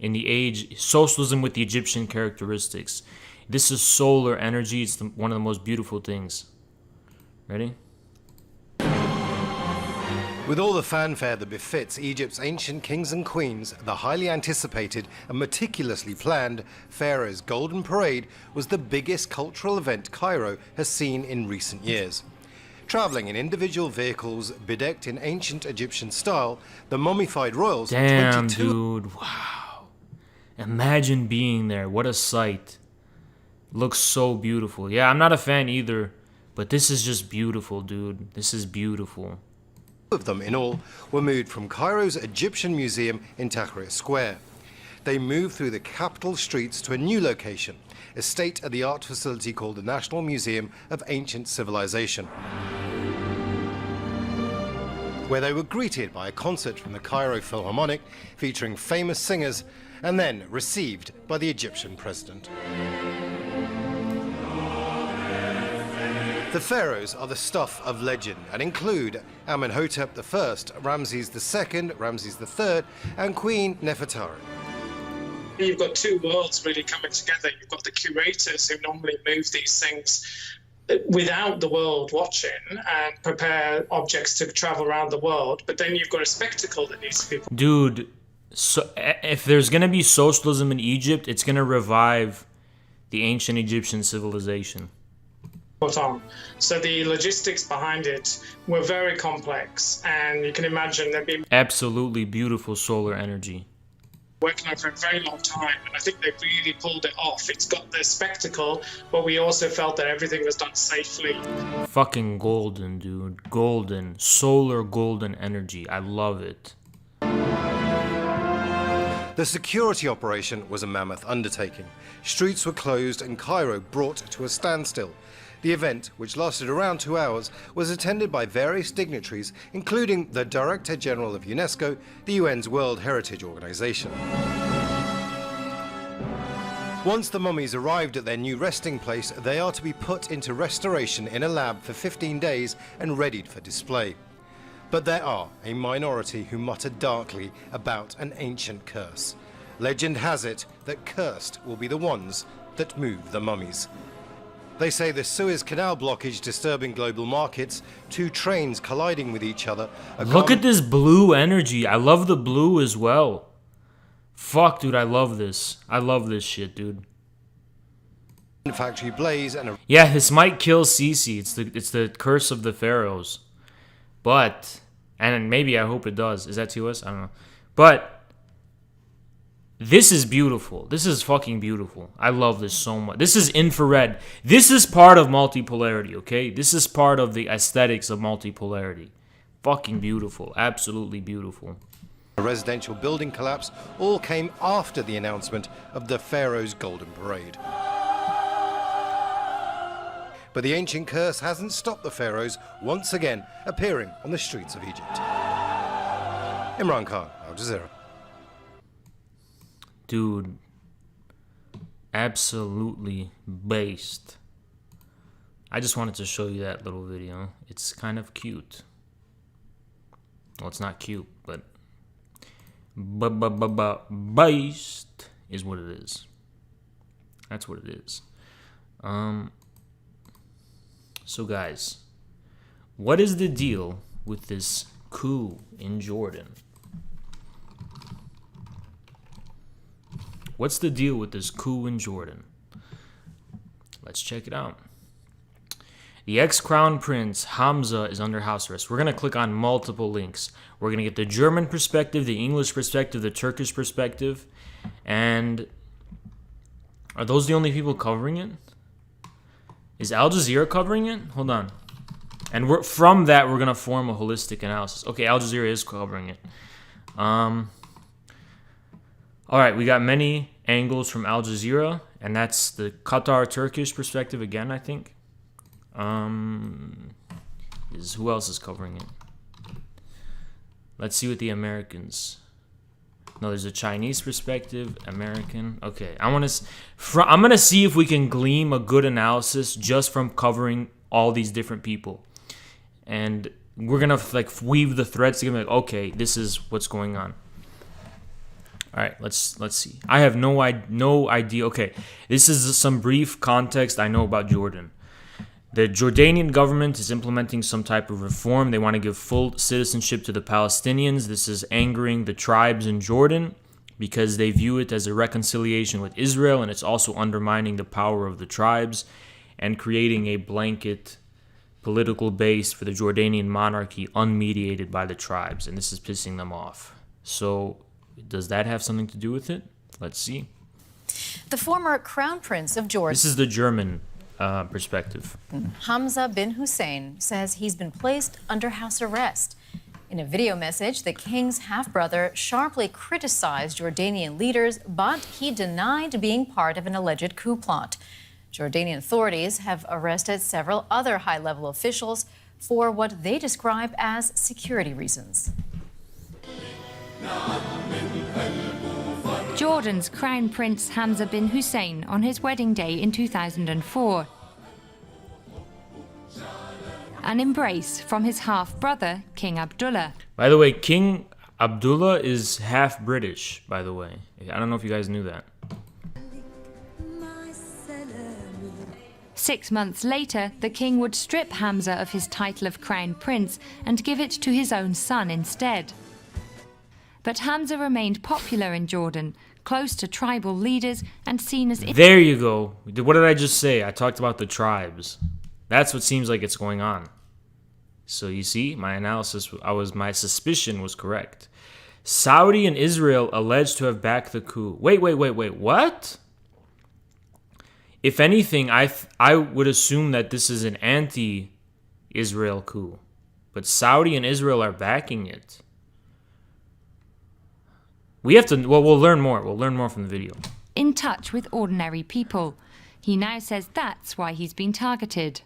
In the age, socialism with the Egyptian characteristics. This is solar energy. It's one of the most beautiful things. Ready? With all the fanfare that befits Egypt's ancient kings and queens, the highly anticipated and meticulously planned Pharaoh's Golden Parade was the biggest cultural event Cairo has seen in recent years. Traveling in individual vehicles bedecked in ancient Egyptian style, the mummified royals... Damn, dude. Wow. Imagine being there. What a sight. Looks so beautiful. Yeah, I'm not a fan either, but this is just beautiful, dude. This is beautiful. Of them in all were moved from Cairo's Egyptian Museum in Tahrir Square. They moved through the capital streets to a new location, a state-of-the-art facility called the National Museum of Ancient Civilization, where they were greeted by a concert from the Cairo Philharmonic featuring famous singers and then received by the Egyptian president. The pharaohs are the stuff of legend and include Amenhotep I, Ramses II, Ramses III, and Queen Nefertari. You've got two worlds really coming together. You've got the curators who normally move these things without the world watching and prepare objects to travel around the world, but then you've got a spectacle that needs to be... Dude, so if there's going to be socialism in Egypt, it's going to revive the ancient Egyptian civilization. On. So the logistics behind it were very complex, and you can imagine there'd be absolutely beautiful solar energy. Working on for a very long time, and I think they really pulled it off. It's got the spectacle, but we also felt that everything was done safely. Fucking golden, dude. Golden. Solar golden energy. I love it. The security operation was a mammoth undertaking. Streets were closed and Cairo brought to a standstill. The event, which lasted around 2 hours, was attended by various dignitaries, including the Director General of UNESCO, the UN's World Heritage Organization. Once the mummies arrived at their new resting place, they are to be put into restoration in a lab for 15 days and readied for display. But there are a minority who mutter darkly about an ancient curse. Legend has it that cursed will be the ones that move the mummies. They say the Suez Canal blockage disturbing global markets, 2 trains colliding with each other. Look at this blue energy. I love the blue as well. Fuck, dude, I love this. I love this shit, dude. Factory blaze and yeah, this might kill Sisi. It's the curse of the pharaohs. But, and maybe I hope it does. Is that to us? I don't know. But this is beautiful. This is fucking beautiful. I love this so much. This is infrared. This is part of multipolarity, okay? This is part of the aesthetics of multipolarity. Fucking beautiful. Absolutely beautiful. A residential building collapse all came after the announcement of the Pharaoh's Golden Parade. But the ancient curse hasn't stopped the pharaohs once again appearing on the streets of Egypt. Imran Khan, Al Jazeera. Dude, absolutely based. I just wanted to show you that little video. It's kind of cute. Well, it's not cute, but based is what it is. That's what it is. So guys, what is the deal with this coup in Jordan? What's the deal with this coup in Jordan? Let's check it out. The ex-crown prince Hamza is under house arrest. We're going to click on multiple links. We're going to get the German perspective, the English perspective, the Turkish perspective. And are those the only people covering it? Is Al Jazeera covering it? Hold on. And from that, we're going to form a holistic analysis. Okay, Al Jazeera is covering it. All right, we got many angles from Al Jazeera, and that's the Qatar Turkish perspective again, I think. Who else is covering it? Let's see what the Americans. No, there's a Chinese perspective, American. Okay, I'm gonna see if we can glean a good analysis just from covering all these different people, and we're gonna like weave the threads together. Like, okay, this is what's going on. All right, let's see. I have no idea. Okay, this is some brief context I know about Jordan. The Jordanian government is implementing some type of reform. They want to give full citizenship to the Palestinians. This is angering the tribes in Jordan because they view it as a reconciliation with Israel, and it's also undermining the power of the tribes and creating a blanket political base for the Jordanian monarchy unmediated by the tribes, and this is pissing them off. So does that have something to do with it? Let's see. The former crown prince of Jordan. This is the German perspective. Hamza bin Hussein says he's been placed under house arrest. In a video message, the king's half-brother sharply criticized Jordanian leaders, but he denied being part of an alleged coup plot. Jordanian authorities have arrested several other high-level officials for what they describe as security reasons. Jordan's Crown Prince Hamza bin Hussein on his wedding day in 2004. An embrace from his half-brother, King Abdullah. By the way, King Abdullah is half British, by the way. I don't know if you guys knew that. 6 months later, the king would strip Hamza of his title of Crown Prince and give it to his own son instead. But Hamza remained popular in Jordan, close to tribal leaders and seen as... There you go. What did I just say? I talked about the tribes. That's what seems like it's going on. So you see, my analysis, my suspicion was correct. Saudi and Israel alleged to have backed the coup. Wait, what? If anything, I would assume that this is an anti-Israel coup. But Saudi and Israel are backing it. We have to, well, we'll learn more. We'll learn more from the video. In touch with ordinary people. He now says that's why he's been targeted.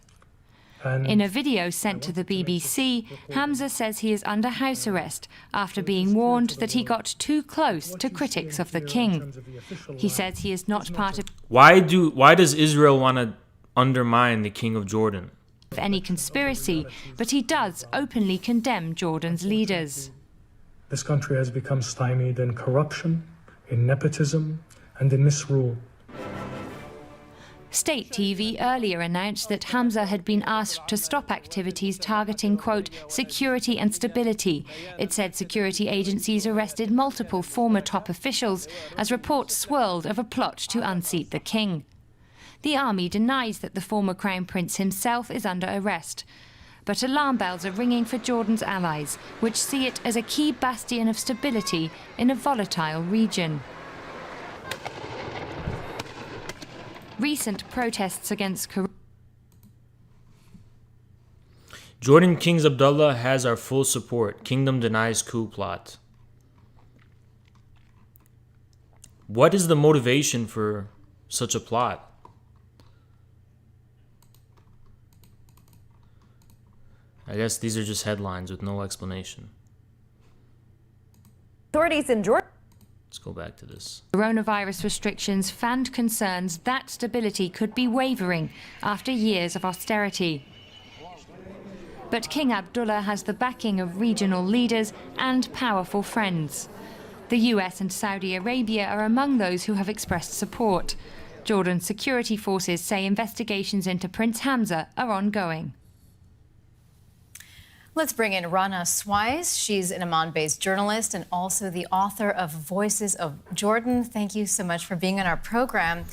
In a video sent to the BBC, Hamza says he is under house arrest after being warned that he got too close to critics of the king. He says he is not part of... Why does Israel want to undermine the king of Jordan? ...any conspiracy, but he does openly condemn Jordan's leaders. This country has become stymied in corruption, in nepotism, and in misrule. State TV earlier announced that Hamza had been asked to stop activities targeting, quote, security and stability. It said security agencies arrested multiple former top officials as reports swirled of a plot to unseat the king. The army denies that the former crown prince himself is under arrest. But alarm bells are ringing for Jordan's allies, which see it as a key bastion of stability in a volatile region. Recent protests against corruption. Jordan King Abdullah has our full support. Kingdom denies coup plot. What is the motivation for such a plot? I guess these are just headlines with no explanation. Authorities in Jordan. Let's go back to this. Coronavirus restrictions fanned concerns that stability could be wavering after years of austerity. But King Abdullah has the backing of regional leaders and powerful friends. The US and Saudi Arabia are among those who have expressed support. Jordan's security forces say investigations into Prince Hamza are ongoing. Let's bring in Rana Swise. She's an Amman-based journalist and also the author of Voices of Jordan. Thank you so much for being on our program.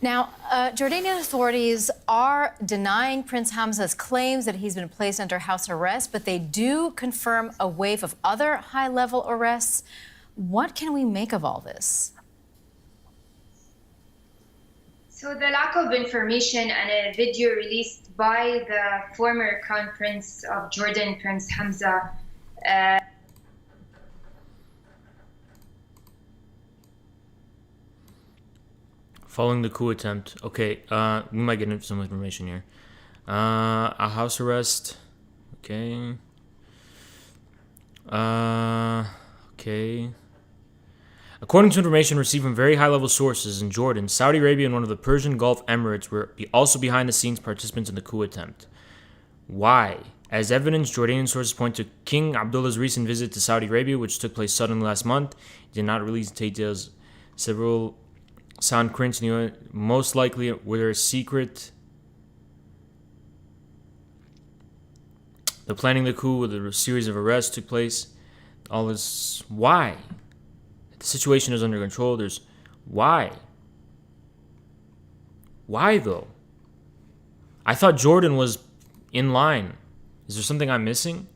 Now, Jordanian authorities are denying Prince Hamza's claims that he's been placed under house arrest, but they do confirm a wave of other high-level arrests. What can we make of all this? So the lack of information and a video released by the former Crown Prince of Jordan, Prince Hamza, following the coup attempt. Okay, we might get into some information here. A house arrest. Okay. Okay. According to information received from very high-level sources in Jordan, Saudi Arabia and one of the Persian Gulf Emirates were also behind-the-scenes participants in the coup attempt. Why? As evidence, Jordanian sources point to King Abdullah's recent visit to Saudi Arabia, which took place suddenly last month. He did not release details. Several sound cringe, most likely were a secret. The planning of the coup with a series of arrests took place. All this. Why? The situation is under control. There's why? Why though? I thought Jordan was in line. Is there something I'm missing?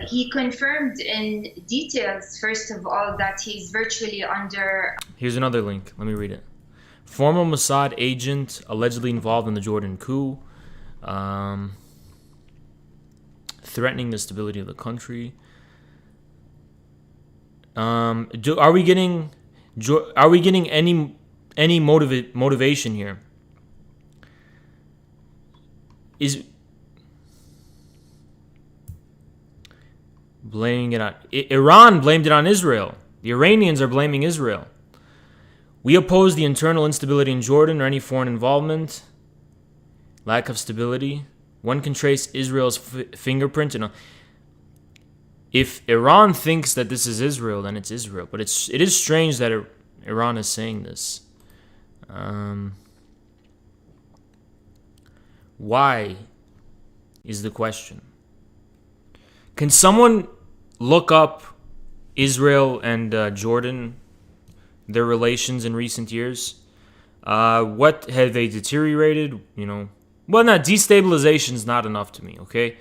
he confirmed in details, first of all, that he's virtually under... Here's another link. Let me read it. Former Mossad agent allegedly involved in the Jordan coup. Threatening the stability of the country. Are we getting any motivation here? Is blaming it on Iran blamed it on Israel. The Iranians are blaming Israel. We oppose the internal instability in Jordan or any foreign involvement. Lack of stability. One can trace Israel's fingerprint. If Iran thinks that this is Israel, then it's Israel. But it is strange that Iran is saying this. Why is the question? Can someone look up Israel and Jordan, their relations in recent years. What have they deteriorated? You know, well, not destabilization is not enough to me. Okay,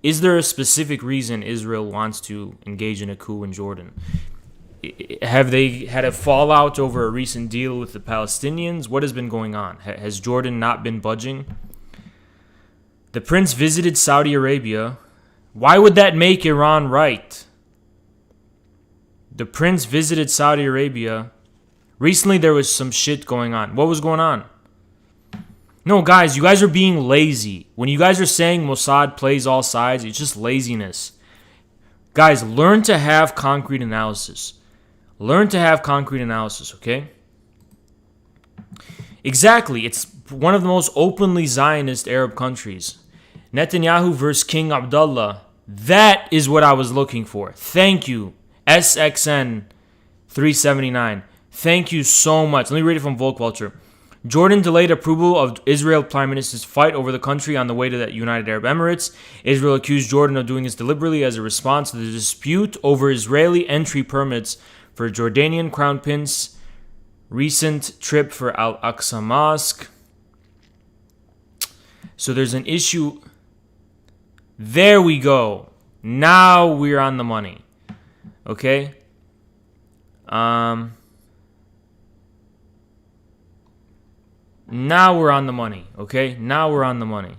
is there a specific reason Israel wants to engage in a coup in Jordan? Have they had a fallout over a recent deal with the Palestinians? What has been going on? Has Jordan not been budging? The prince visited Saudi Arabia. Why would that make Iran right? The prince visited Saudi Arabia. Recently, there was some shit going on. What was going on? No, guys, you guys are being lazy. When you guys are saying Mossad plays all sides, it's just laziness. Guys, learn to have concrete analysis. Learn to have concrete analysis, okay? Exactly. It's one of the most openly Zionist Arab countries. Netanyahu versus King Abdullah. That is what I was looking for. Thank you. SXN 379. Thank you so much. Let me read it from Volculture. Jordan delayed approval of Israel Prime Minister's fight over the country on the way to the United Arab Emirates. Israel accused Jordan of doing this deliberately as a response to the dispute over Israeli entry permits for Jordanian Crown Prince recent trip for Al-Aqsa Mosque. So there's an issue. There we go. Now we're on the money. Okay? Now we're on the money. Okay? Now we're on the money.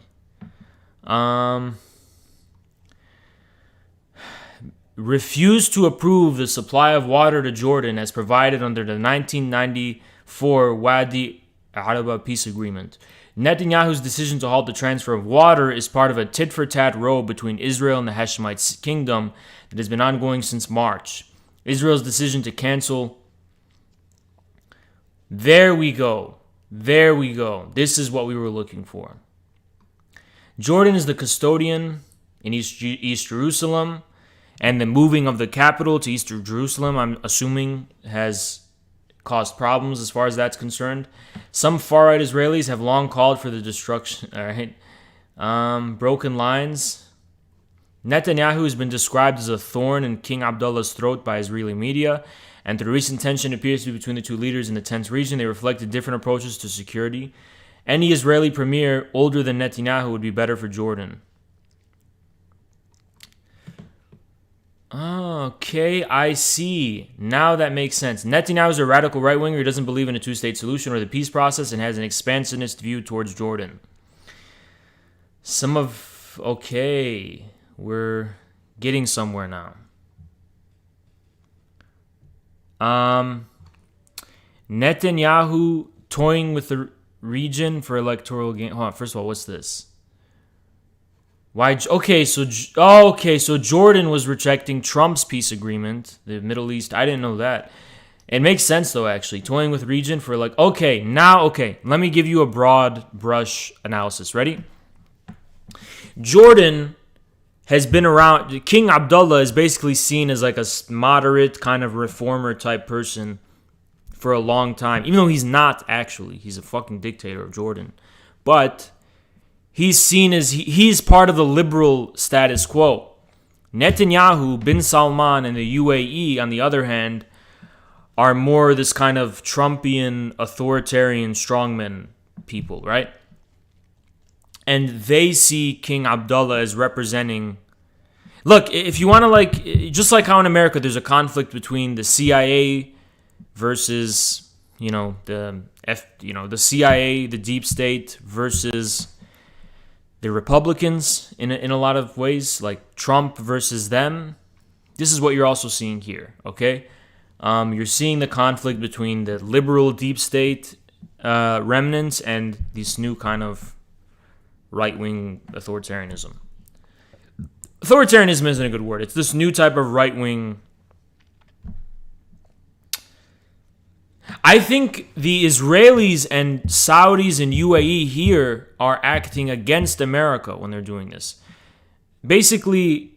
Refused to approve the supply of water to Jordan as provided under the 1994 Wadi Araba peace agreement. Netanyahu's decision to halt the transfer of water is part of a tit-for-tat row between Israel and the Hashemite kingdom that has been ongoing since March. Israel's decision to cancel. There we go. There we go. This is what we were looking for. Jordan is the custodian in East Jerusalem, and the moving of the capital to East Jerusalem, I'm assuming, has caused problems as far as that's concerned. Some far-right Israelis have long called for the destruction. All right. Broken lines. Netanyahu has been described as a thorn in King Abdullah's throat by Israeli media, and the recent tension appears to be between the two leaders in the tense region. They reflected different approaches to security. Any Israeli premier older than Netanyahu would be better for Jordan. Okay, I see. Now that makes sense. Netanyahu is a radical right-winger who doesn't believe in a two-state solution or the peace process and has an expansionist view towards Jordan. Okay, we're getting somewhere now. Netanyahu toying with the region for electoral gain. Hold on, first of all, what's this? Why? Okay, so Jordan was rejecting Trump's peace agreement, the Middle East. I didn't know that. It makes sense though, actually. Toying with region for okay. Let me give you a broad brush analysis. Ready? Jordan has been around. King Abdullah is basically seen as like a moderate kind of reformer type person for a long time, even though he's not actually. He's a fucking dictator of Jordan, but he's seen as he's part of the liberal status quo. Netanyahu, bin Salman, and the UAE, on the other hand, are more this kind of Trumpian, authoritarian strongman people, right? And they see King Abdullah as representing. Look, if you want to just like how in America there's a conflict between the CIA versus, the CIA, the deep state versus the Republicans in a lot of ways, like Trump versus them. This is what you're also seeing here, okay? You're seeing the conflict between the liberal deep state remnants and this new kind of right-wing authoritarianism. Authoritarianism isn't a good word. It's this new type of right-wing. I think the Israelis and Saudis and UAE here are acting against America when they're doing this. Basically,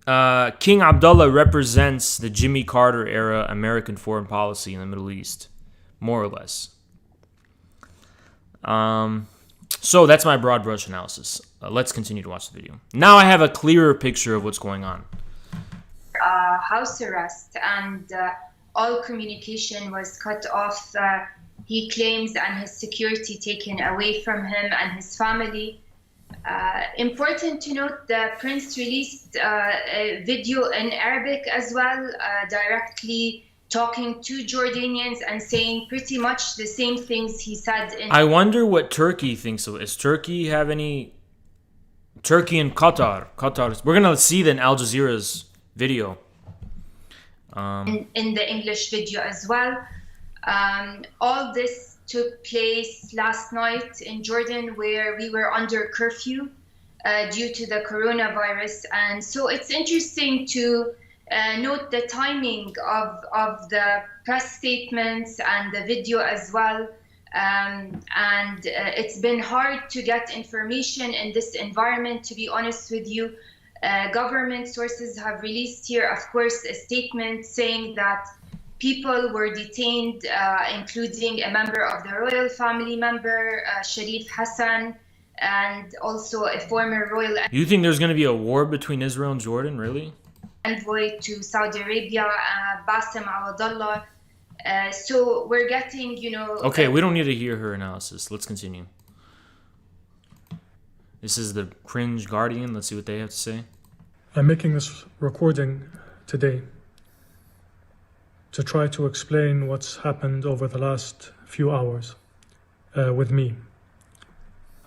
King Abdullah represents the Jimmy Carter era American foreign policy in the Middle East, more or less. So that's my broad brush analysis. Let's continue to watch the video. Now I have a clearer picture of what's going on. How house arrest, and all communication was cut off, he claims, and his security taken away from him and his family. Important to note, the prince released a video in Arabic as well, directly talking to Jordanians and saying pretty much the same things he said in... I wonder what Turkey thinks of it. Does Turkey have any... Turkey and Qatar. We're going to see the Al Jazeera's video. In the English video as well. All this took place last night in Jordan, where we were under curfew due to the coronavirus. And so it's interesting to note the timing of the press statements and the video as well. It's been hard to get information in this environment, to be honest with you. Government sources have released here, of course, a statement saying that people were detained, including a member of the royal family member, Sharif Hassan, and also a former royal... You think there's going to be a war between Israel and Jordan, really? ...envoy to Saudi Arabia, Bassem Awadallah. So we're getting, you know... Okay, we don't need to hear her analysis. Let's continue. This is the Cringe Guardian. Let's see what they have to say. I'm making this recording today to try to explain what's happened over the last few hours with me.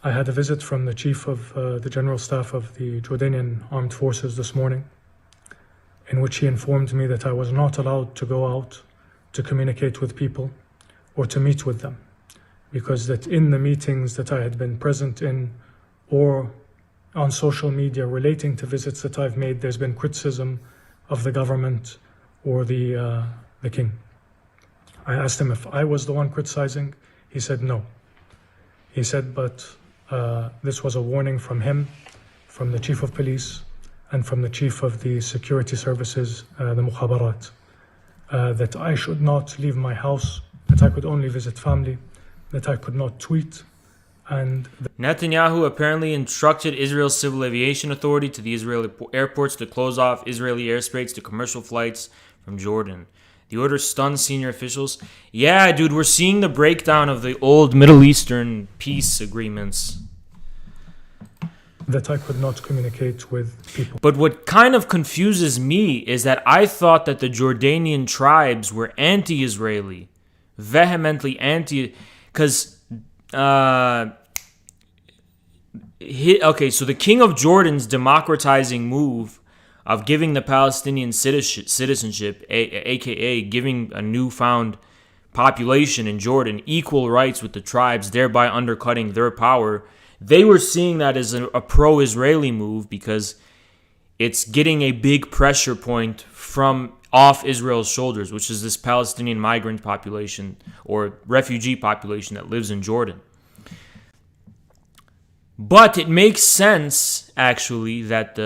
I had a visit from the chief of the general staff of the Jordanian Armed Forces this morning, in which he informed me that I was not allowed to go out to communicate with people or to meet with them, because that in the meetings that I had been present in or on social media relating to visits that I've made, there's been criticism of the government or the king. I asked him if I was the one criticizing. He said no. He said, but this was a warning from him, from the chief of police, and from the chief of the security services, the Mukhabarat, that I should not leave my house, that I could only visit family, that I could not tweet. And Netanyahu apparently instructed Israel's Civil Aviation Authority to the Israeli airports to close off Israeli airspace to commercial flights from Jordan. The order stunned senior officials. Yeah, dude, we're seeing the breakdown of the old Middle Eastern peace agreements. That I could not communicate with people. But what kind of confuses me is that I thought that the Jordanian tribes were anti-Israeli. Vehemently anti... Because... Okay, so the King of Jordan's democratizing move of giving the Palestinian citizenship, aka giving a newfound population in Jordan equal rights with the tribes, thereby undercutting their power, they were seeing that as a pro-Israeli move because it's getting a big pressure point from off Israel's shoulders, which is this Palestinian migrant population or refugee population that lives in Jordan. But it makes sense, actually, that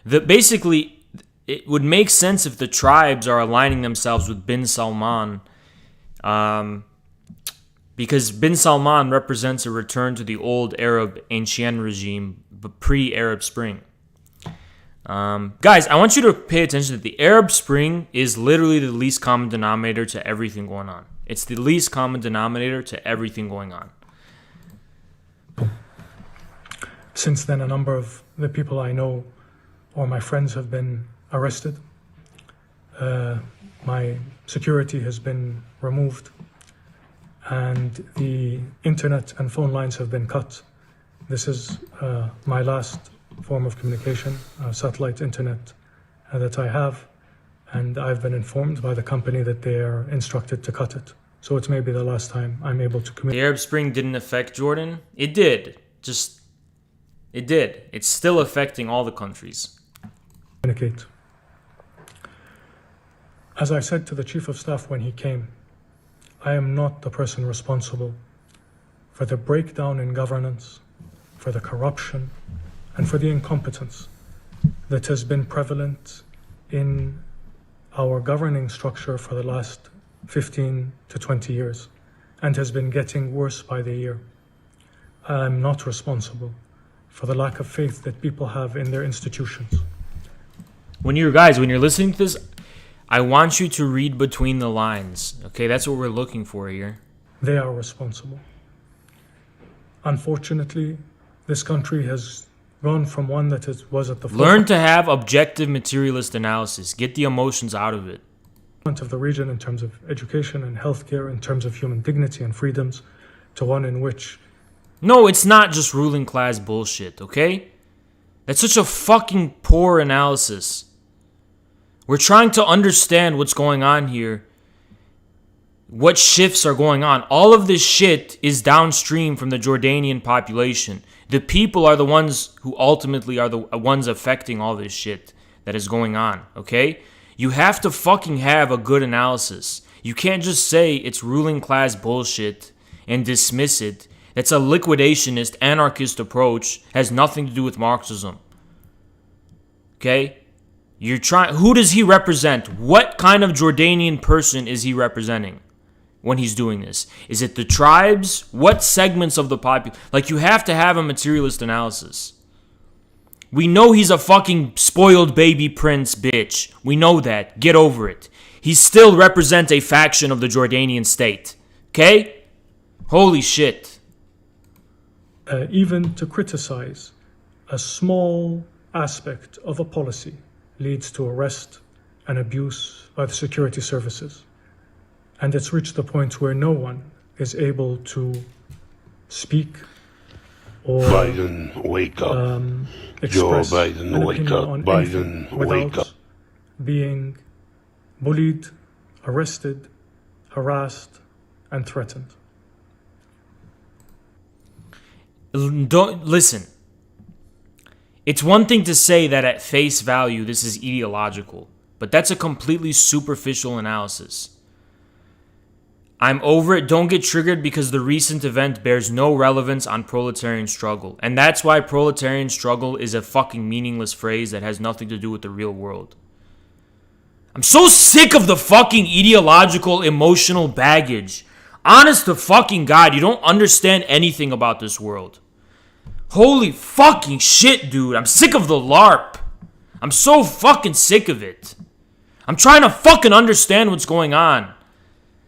basically it would make sense if the tribes are aligning themselves with bin Salman, because bin Salman represents a return to the old Arab ancien regime, pre-Arab Spring. Guys, I want you to pay attention that the Arab Spring is literally the least common denominator to everything going on. It's the least common denominator to everything going on. Since then, a number of the people I know or my friends have been arrested. My security has been removed, and the internet and phone lines have been cut. This is my last form of communication, satellite internet that I have, and I've been informed by the company that they are instructed to cut it. So it's maybe the last time I'm able to communicate. The Arab Spring didn't affect Jordan? It did. It did. It's still affecting all the countries. Communicate. As I said to the Chief of Staff when he came, I am not the person responsible for the breakdown in governance, for the corruption, and for the incompetence that has been prevalent in our governing structure for the last 15 to 20 years and has been getting worse by the year. I am not responsible for the lack of faith that people have in their institutions. When you're listening to this, I want you to read between the lines. Okay, that's what we're looking for here. They are responsible. Unfortunately, this country has gone from one that was at the Learn to have objective materialist analysis. Get the emotions out of it. Of the region in terms of education and healthcare, in terms of human dignity and freedoms, to one in which... No, it's not just ruling class bullshit, okay? That's such a fucking poor analysis. We're trying to understand what's going on here. What shifts are going on. All of this shit is downstream from the Jordanian population. The people are the ones who ultimately are the ones affecting all this shit that is going on, okay? You have to fucking have a good analysis. You can't just say it's ruling class bullshit and dismiss it. That's a liquidationist, anarchist approach. Has nothing to do with Marxism. Okay? You're trying. Who does he represent? What kind of Jordanian person is he representing when he's doing this? Is it the tribes? What segments of the population? Like, you have to have a materialist analysis. We know he's a fucking spoiled baby prince bitch. We know that. Get over it. He still represents a faction of the Jordanian state. Okay? Holy shit. Even to criticize a small aspect of a policy leads to arrest and abuse by the security services. And it's reached the point where no one is able to speak or Biden, wake up. Joe express Biden, an wake opinion up. on Biden, anything wake without up. being bullied, arrested, harassed, and threatened. Don't listen. It's one thing to say that at face value this is ideological, but that's a completely superficial analysis. I'm over it. Don't get triggered because the recent event bears no relevance on proletarian struggle. And that's why proletarian struggle is a fucking meaningless phrase that has nothing to do with the real world. I'm so sick of the fucking ideological, emotional baggage. Honest to fucking God, you don't understand anything about this world. Holy fucking shit, dude. I'm sick of the LARP. I'm so fucking sick of it. I'm trying to fucking understand what's going on.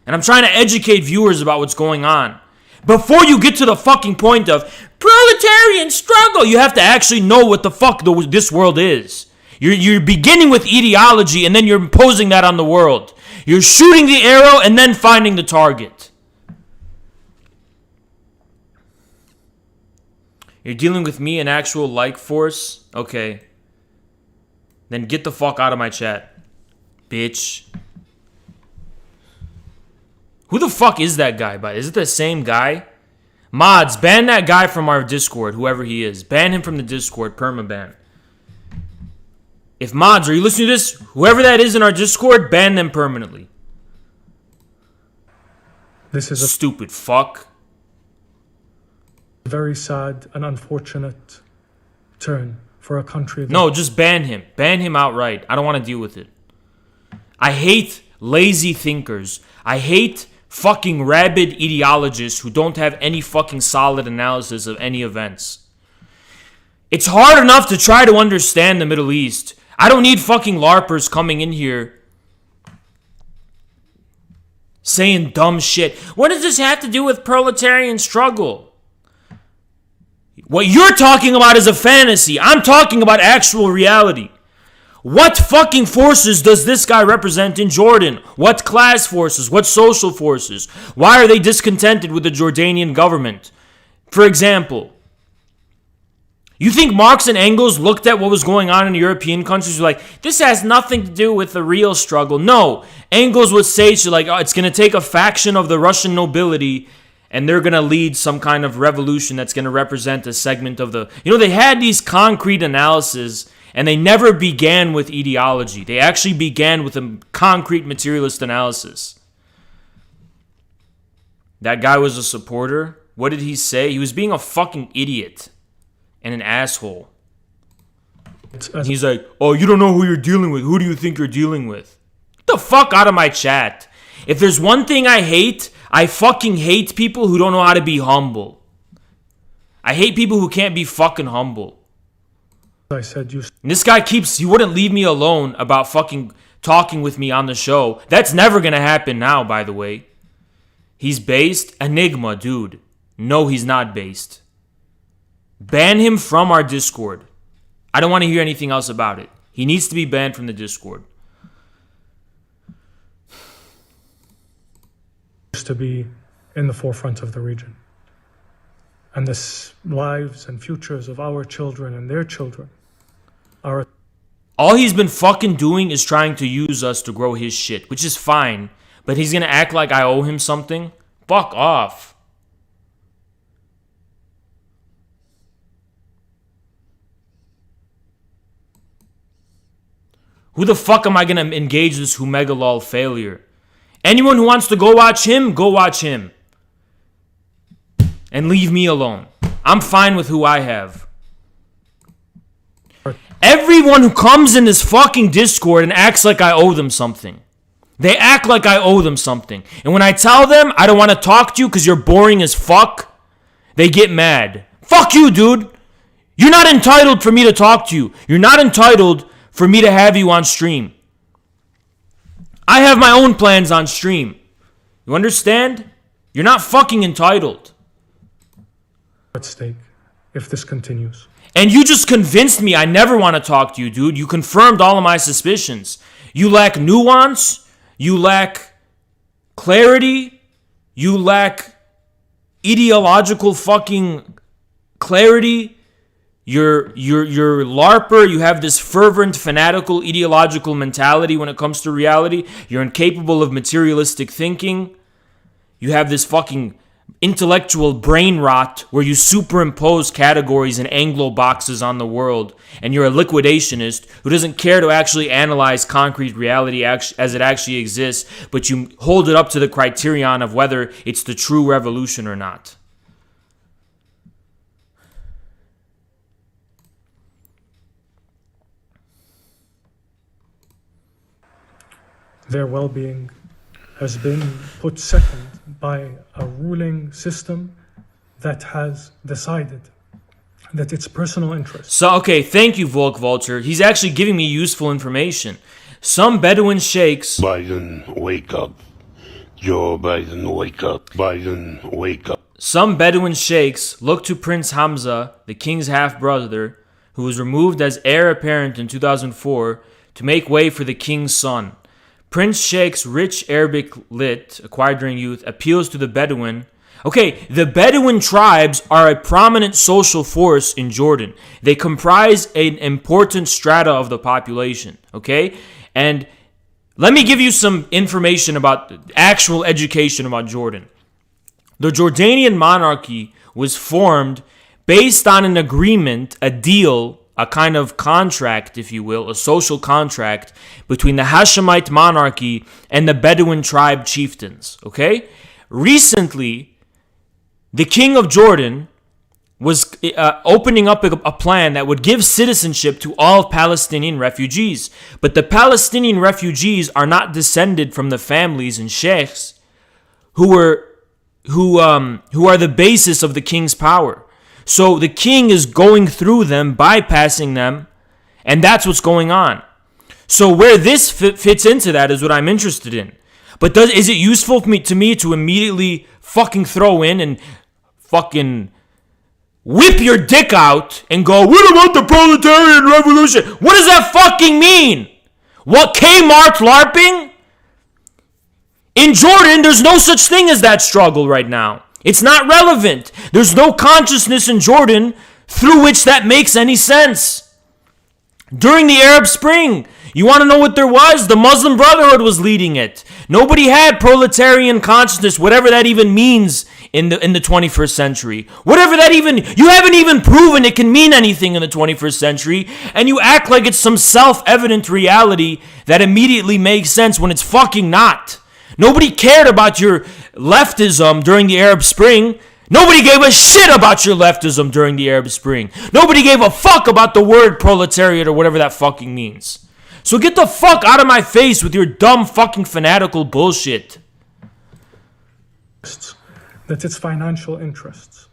And I'm trying to educate viewers about what's going on. Before you get to the fucking point of proletarian struggle, you have to actually know what the fuck this world is. You're beginning with ideology and then you're imposing that on the world. You're shooting the arrow and then finding the target. You're dealing with me, an actual like force? Okay. Then get the fuck out of my chat, bitch. Who the fuck is that guy, by? Is it the same guy? Mods, ban that guy from our Discord, whoever he is. Ban him from the Discord, permaban. If mods, are you listening to this? Whoever that is in our Discord, ban them permanently. This is a stupid fuck. Very sad and unfortunate turn for a country that... No, just ban him. Ban him outright. I don't want to deal with it. I hate lazy thinkers. I hate fucking rabid ideologists who don't have any fucking solid analysis of any events. It's hard enough to try to understand the Middle East. I don't need fucking LARPers coming in here saying dumb shit. What does this have to do with proletarian struggle? What you're talking about is a fantasy. I'm talking about actual reality. What fucking forces does this guy represent in Jordan? What class forces? What social forces? Why are they discontented with the Jordanian government? For example, you think Marx and Engels looked at what was going on in European countries and were like, this has nothing to do with the real struggle? No. Engels would say, like, oh, it's going to take a faction of the Russian nobility and they're going to lead some kind of revolution that's going to represent a segment of the... You know, they had these concrete analyses and they never began with ideology. They actually began with a concrete materialist analysis. That guy was a supporter. What did he say? He was being a fucking idiot and an asshole. He's like, oh, you don't know who you're dealing with. Who do you think you're dealing with? Get the fuck out of my chat. If there's one thing I hate, I fucking hate people who don't know how to be humble. I hate people who can't be fucking humble. I said you... And this guy he wouldn't leave me alone about fucking talking with me on the show. That's never going to happen now, by the way. He's based. Enigma, dude. No, he's not based. Ban him from our Discord. I don't want to hear anything else about it. He needs to be banned from the Discord. To be in the forefront of the region. And the lives and futures of our children and their children are... All he's been fucking doing is trying to use us to grow his shit, which is fine. But he's gonna act like I owe him something? Fuck off. Who the fuck am I gonna engage this Humegalol failure? Anyone who wants to go watch him, go watch him. And leave me alone. I'm fine with who I have. Everyone who comes in this fucking Discord and acts like I owe them something. They act like I owe them something. And when I tell them I don't want to talk to you because you're boring as fuck, they get mad. Fuck you, dude. You're not entitled for me to talk to you. You're not entitled for me to have you on stream. I have my own plans on stream. You understand? You're not fucking entitled. At stake if this continues. And you just convinced me I never want to talk to you, dude. You confirmed all of my suspicions. You lack nuance. You lack clarity. You lack ideological fucking clarity. You're LARPer. You have this fervent, fanatical, ideological mentality when it comes to reality. You're incapable of materialistic thinking. You have this fucking intellectual brain rot where you superimpose categories and Anglo boxes on the world. And you're a liquidationist who doesn't care to actually analyze concrete reality as it actually exists, but you hold it up to the criterion of whether it's the true revolution or not. Their well-being has been put second by a ruling system that has decided that its personal interests... So, okay, thank you, Volk Vulture. He's actually giving me useful information. Some Bedouin sheikhs... Biden, wake up. Joe Biden, wake up. Biden, wake up. Some Bedouin sheikhs look to Prince Hamza, the king's half-brother, who was removed as heir apparent in 2004, to make way for the king's son. Prince Sheikh's rich Arabic lit, acquired during youth, appeals to the Bedouin. Okay, the Bedouin tribes are a prominent social force in Jordan. They comprise an important strata of the population, okay? And let me give you some information about actual education about Jordan. The Jordanian monarchy was formed based on an agreement, a deal, a kind of contract, if you will, a social contract between the Hashemite monarchy and the Bedouin tribe chieftains, okay? Recently, the king of Jordan was opening up a plan that would give citizenship to all Palestinian refugees. But the Palestinian refugees are not descended from the families and sheikhs who are the basis of the king's power. So the king is going through them, bypassing them, and that's what's going on. So where this fits into that is what I'm interested in. But is it useful to me to immediately fucking throw in and fucking whip your dick out and go, what about the proletarian revolution? What does that fucking mean? What, Kmart LARPing? In Jordan, there's no such thing as that struggle right now. It's not relevant. There's no consciousness in Jordan through which that makes any sense. During the Arab Spring, you want to know what there was? The Muslim Brotherhood was leading it. Nobody had proletarian consciousness, whatever that even means in the 21st century. Whatever that even, you haven't even proven it can mean anything in the 21st century, and you act like it's some self-evident reality that immediately makes sense when it's fucking not. Nobody cared about your leftism during the Arab Spring. Nobody gave a shit about your leftism during the Arab Spring. Nobody gave a fuck about the word proletariat or whatever that fucking means. So get the fuck out of my face with your dumb fucking fanatical bullshit. That its financial interests,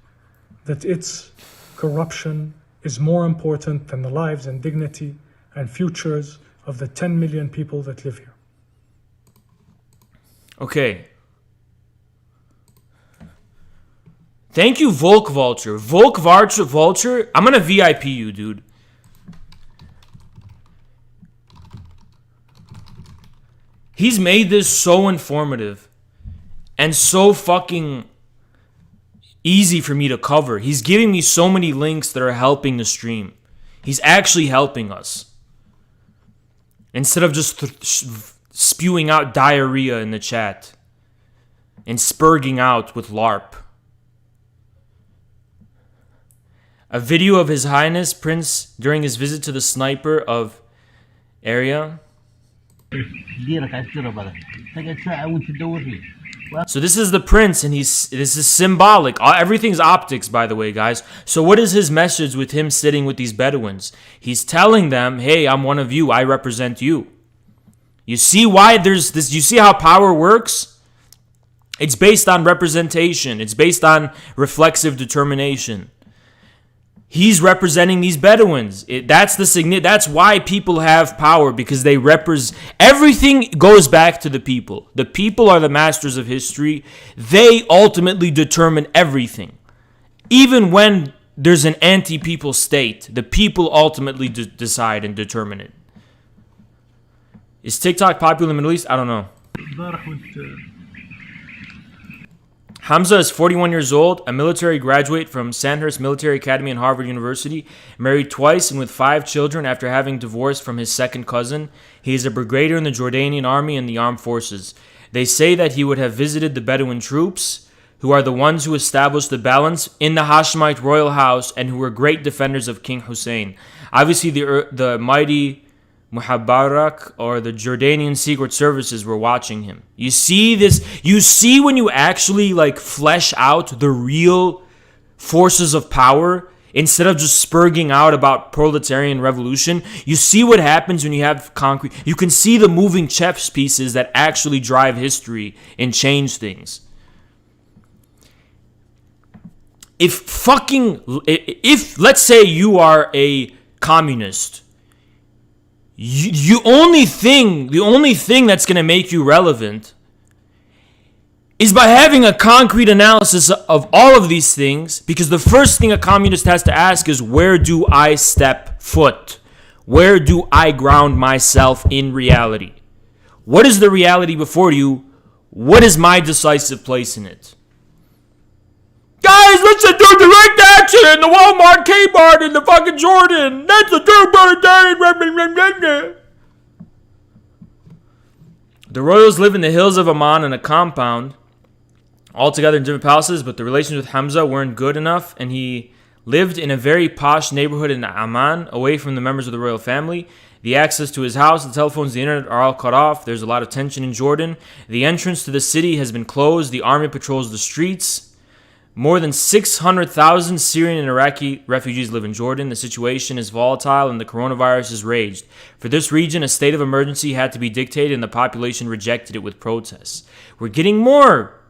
that its corruption is more important than the lives and dignity and futures of the 10 million people that live here. Okay. Thank you, Volk Vulture. Volk Vulture, I'm gonna VIP you, dude. He's made this so informative and so fucking easy for me to cover. He's giving me so many links that are helping the stream. He's actually helping us. Instead of just spewing out diarrhea in the chat and spurging out with LARP. A video of His Highness Prince during his visit to the sniper of area. So this is the prince, and this is symbolic. Everything's optics, by the way, guys. So what is his message with him sitting with these Bedouins? He's telling them, hey, I'm one of you. I represent you. You see why there's this? You see how power works? It's based on representation. It's based on reflexive determination. He's representing these Bedouins. That's why people have power, because they represent. Everything goes back to the people. The people are the masters of history. They ultimately determine everything. Even when there's an anti-people state, the people ultimately decide and determine it. Is TikTok popular in the Middle East? I don't know. Hamza is 41 years old, a military graduate from Sandhurst Military Academy and Harvard University, married twice and with 5 children after having divorced from his second cousin. He is a brigadier in the Jordanian army and the armed forces. They say that he would have visited the Bedouin troops, who are the ones who established the balance in the Hashemite royal house and who were great defenders of King Hussein. Obviously, the mighty Muhabbarak or the Jordanian secret services were watching him. You see this? You see when you actually flesh out the real forces of power instead of just spurging out about proletarian revolution. You see what happens when you have concrete. You can see the moving chess pieces that actually drive history and change things. If let's say you are a communist, the only thing that's going to make you relevant is by having a concrete analysis of all of these things, because the first thing a communist has to ask is, where do I step foot? Where do I ground myself in reality? What is the reality before you? What is my decisive place in it? Guys, let's do direct action in the Walmart Kmart in the fucking Jordan. That's a proletarian. The royals live in the hills of Amman in a compound, all together in different palaces, but the relations with Hamza weren't good enough, and he lived in a very posh neighborhood in Amman, away from the members of the royal family. The access to his house, the telephones, the internet are all cut off. There's a lot of tension in Jordan. The entrance to the city has been closed. The army patrols the streets. More than 600,000 Syrian and Iraqi refugees live in Jordan. The situation is volatile and the coronavirus is raged. For this region, a state of emergency had to be dictated and the population rejected it with protests. We're getting more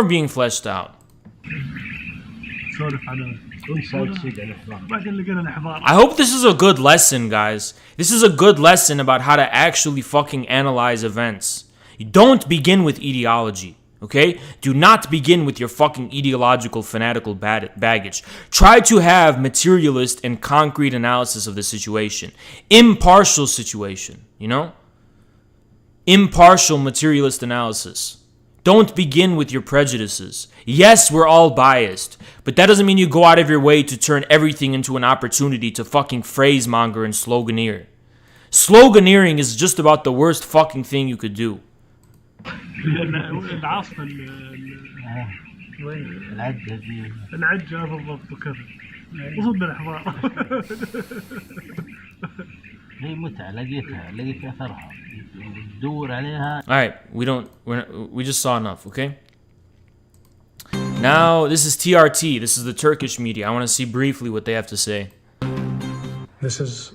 being fleshed out. I hope this is a good lesson, guys. This is a good lesson about how to actually fucking analyze events. You don't begin with ideology. Okay? Do not begin with your fucking ideological, fanatical baggage. Try to have materialist and concrete analysis of the situation. Impartial situation, you know? Impartial materialist analysis. Don't begin with your prejudices. Yes, we're all biased, but that doesn't mean you go out of your way to turn everything into an opportunity to fucking phrasemonger and sloganeer. Sloganeering is just about the worst fucking thing you could do. العاصفة العجة بالضبط وكذا وصد الحمار هي متعة لقيت أثرها تدور عليها. Alright, we just saw enough, okay? Now, this is TRT. This is the Turkish media. I want to see briefly what they have to say. This is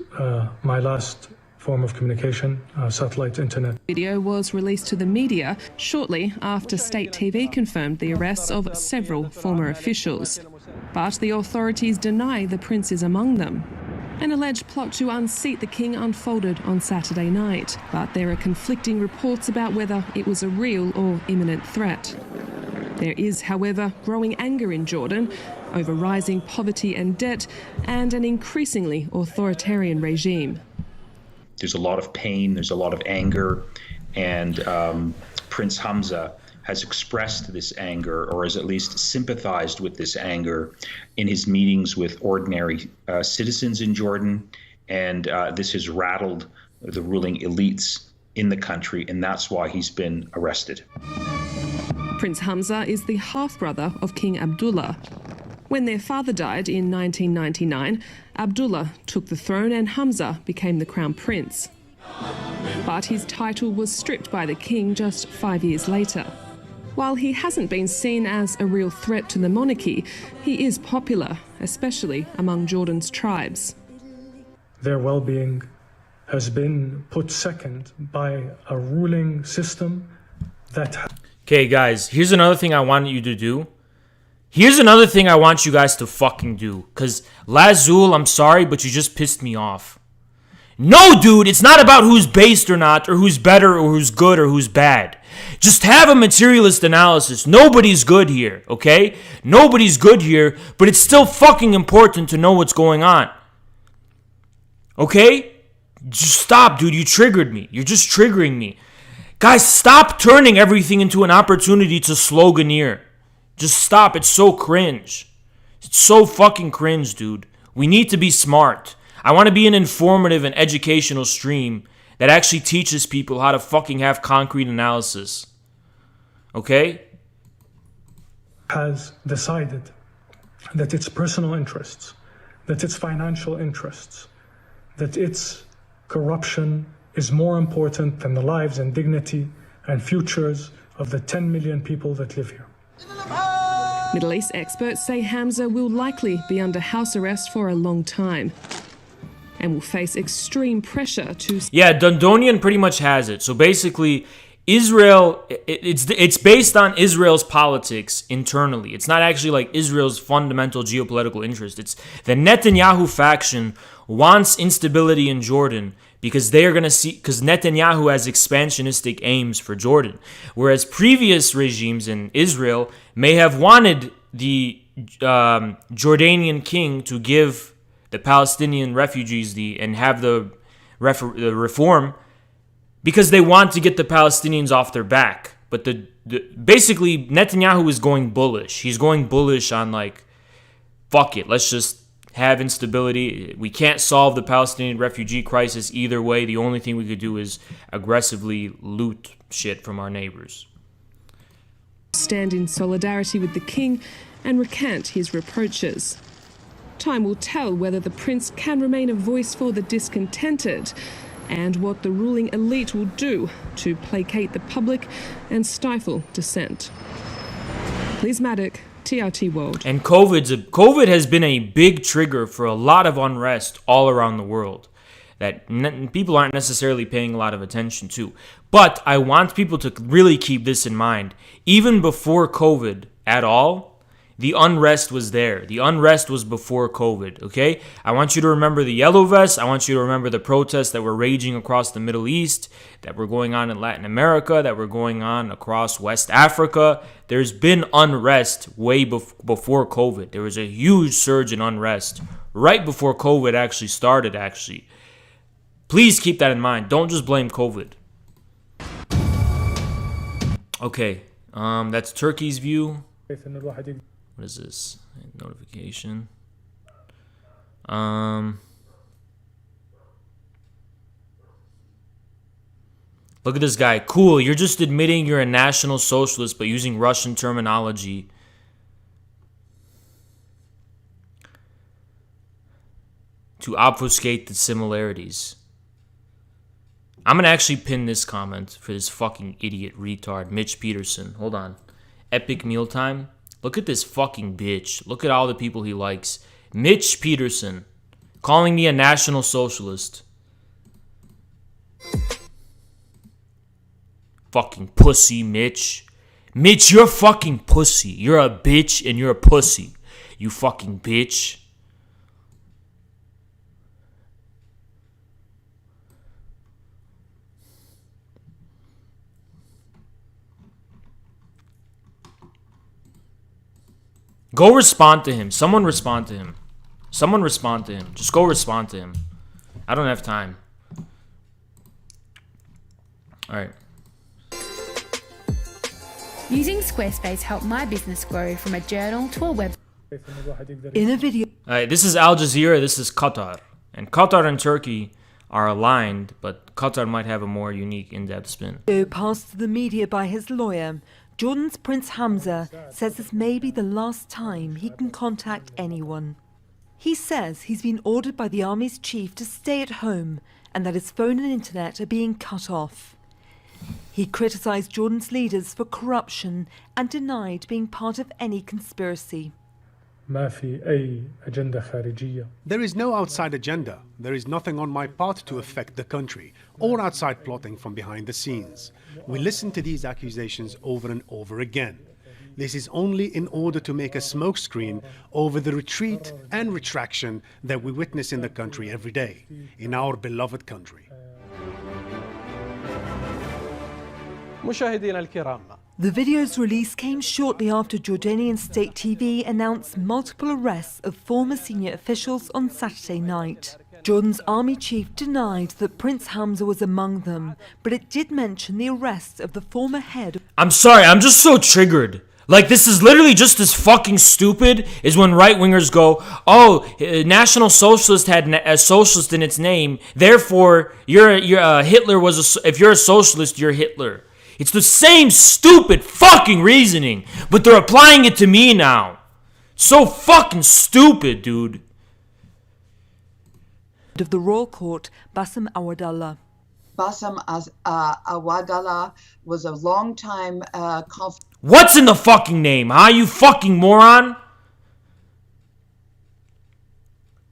my last form of communication, satellite internet. Video was released to the media shortly after state TV confirmed the arrests of several former officials. But the authorities deny the prince is among them. An alleged plot to unseat the king unfolded on Saturday night, but there are conflicting reports about whether it was a real or imminent threat. There is, however, growing anger in Jordan over rising poverty and debt and an increasingly authoritarian regime. There's a lot of pain, there's a lot of anger, and Prince Hamza has expressed this anger, or has at least sympathized with this anger in his meetings with ordinary citizens in Jordan, and this has rattled the ruling elites in the country, and that's why he's been arrested. Prince Hamza is the half-brother of King Abdullah. When their father died in 1999, Abdullah took the throne and Hamza became the crown prince. But his title was stripped by the king just 5 years later. While he hasn't been seen as a real threat to the monarchy, he is popular, especially among Jordan's tribes. Their well-being has been put second by a ruling system that... Okay, guys, here's another thing I want you to do. Here's another thing I want you guys to fucking do. Because, Lazul, I'm sorry, but you just pissed me off. No, dude, it's not about who's based or not, or who's better, or who's good, or who's bad. Just have a materialist analysis. Nobody's good here, okay? Nobody's good here, but it's still fucking important to know what's going on. Okay? Just stop, dude. You triggered me. You're just triggering me. Guys, stop turning everything into an opportunity to sloganeer. Just stop. It's so cringe. It's so fucking cringe, dude. We need to be smart. I want to be an informative and educational stream that actually teaches people how to fucking have concrete analysis. Okay? Has decided that its personal interests, that its financial interests, that its corruption is more important than the lives and dignity and futures of the 10 million people that live here. Middle East experts say Hamza will likely be under house arrest for a long time and will face extreme pressure to... Yeah, Dundonian pretty much has it. So basically, Israel, it's based on Israel's politics internally. It's not actually like Israel's fundamental geopolitical interest. It's the Netanyahu faction wants instability in Jordan because they are going to see, because Netanyahu has expansionistic aims for Jordan. Whereas previous regimes in Israel may have wanted the Jordanian king to give the Palestinian refugees and have the reform because they want to get the Palestinians off their back. But basically Netanyahu is going bullish. He's going bullish on like, fuck it, let's just have instability. We can't solve the Palestinian refugee crisis either way. The only thing we could do is aggressively loot shit from our neighbors. Stand in solidarity with the king and recant his reproaches. Time will tell whether the prince can remain a voice for the discontented and what the ruling elite will do to placate the public and stifle dissent. Liz Maddock, TRT World. And COVID has been a big trigger for a lot of unrest all around the world that people aren't necessarily paying a lot of attention to. But I want people to really keep this in mind. Even before COVID at all, the unrest was there. The unrest was before COVID, okay? I want you to remember the yellow vests. I want you to remember the protests that were raging across the Middle East, that were going on in Latin America, that were going on across West Africa. There's been unrest way before COVID. There was a huge surge in unrest right before COVID actually started, actually. Please keep that in mind. Don't just blame COVID. Okay, that's Turkey's view. What is this? Notification. Look at this guy. Cool, you're just admitting you're a national socialist but using Russian terminology. To obfuscate the similarities. I'm going to actually pin this comment for this fucking idiot retard, Mitch Peterson. Hold on. Epic Mealtime. Look at this fucking bitch. Look at all the people he likes. Mitch Peterson. Calling me a national socialist. Fucking pussy, Mitch. Mitch, you're a fucking pussy. You're a bitch and you're a pussy. You fucking bitch. Go respond to him. Someone respond to him. Someone respond to him. Just go respond to him. I don't have time. Alright. Using Squarespace helped my business grow from a journal to a web. In a video. Alright, this is Al Jazeera, this is Qatar. And Qatar and Turkey are aligned, but Qatar might have a more unique, in-depth spin. Passed to the media by his lawyer, Jordan's Prince Hamza says this may be the last time he can contact anyone. He says he's been ordered by the army's chief to stay at home and that his phone and internet are being cut off. He criticised Jordan's leaders for corruption and denied being part of any conspiracy. There is no outside agenda. There is nothing on my part to affect the country or outside plotting from behind the scenes. We listen to these accusations over and over again. This is only in order to make a smokescreen over the retreat and retraction that we witness in the country every day, in our beloved country. The video's release came shortly after Jordanian state TV announced multiple arrests of former senior officials on Saturday night. Jordan's army chief denied that Prince Hamza was among them, but it did mention the arrest of the former head. I'm sorry, I'm just so triggered. Like, this is literally just as fucking stupid as when right-wingers go, oh, National Socialist had a socialist in its name, therefore, Hitler was if you're a socialist, you're Hitler. It's the same stupid fucking reasoning, but they're applying it to me now. So fucking stupid, dude. Of the royal court, Bassem Awadallah. Bassem Awadallah was a long-time What's in the fucking name, huh, you fucking moron?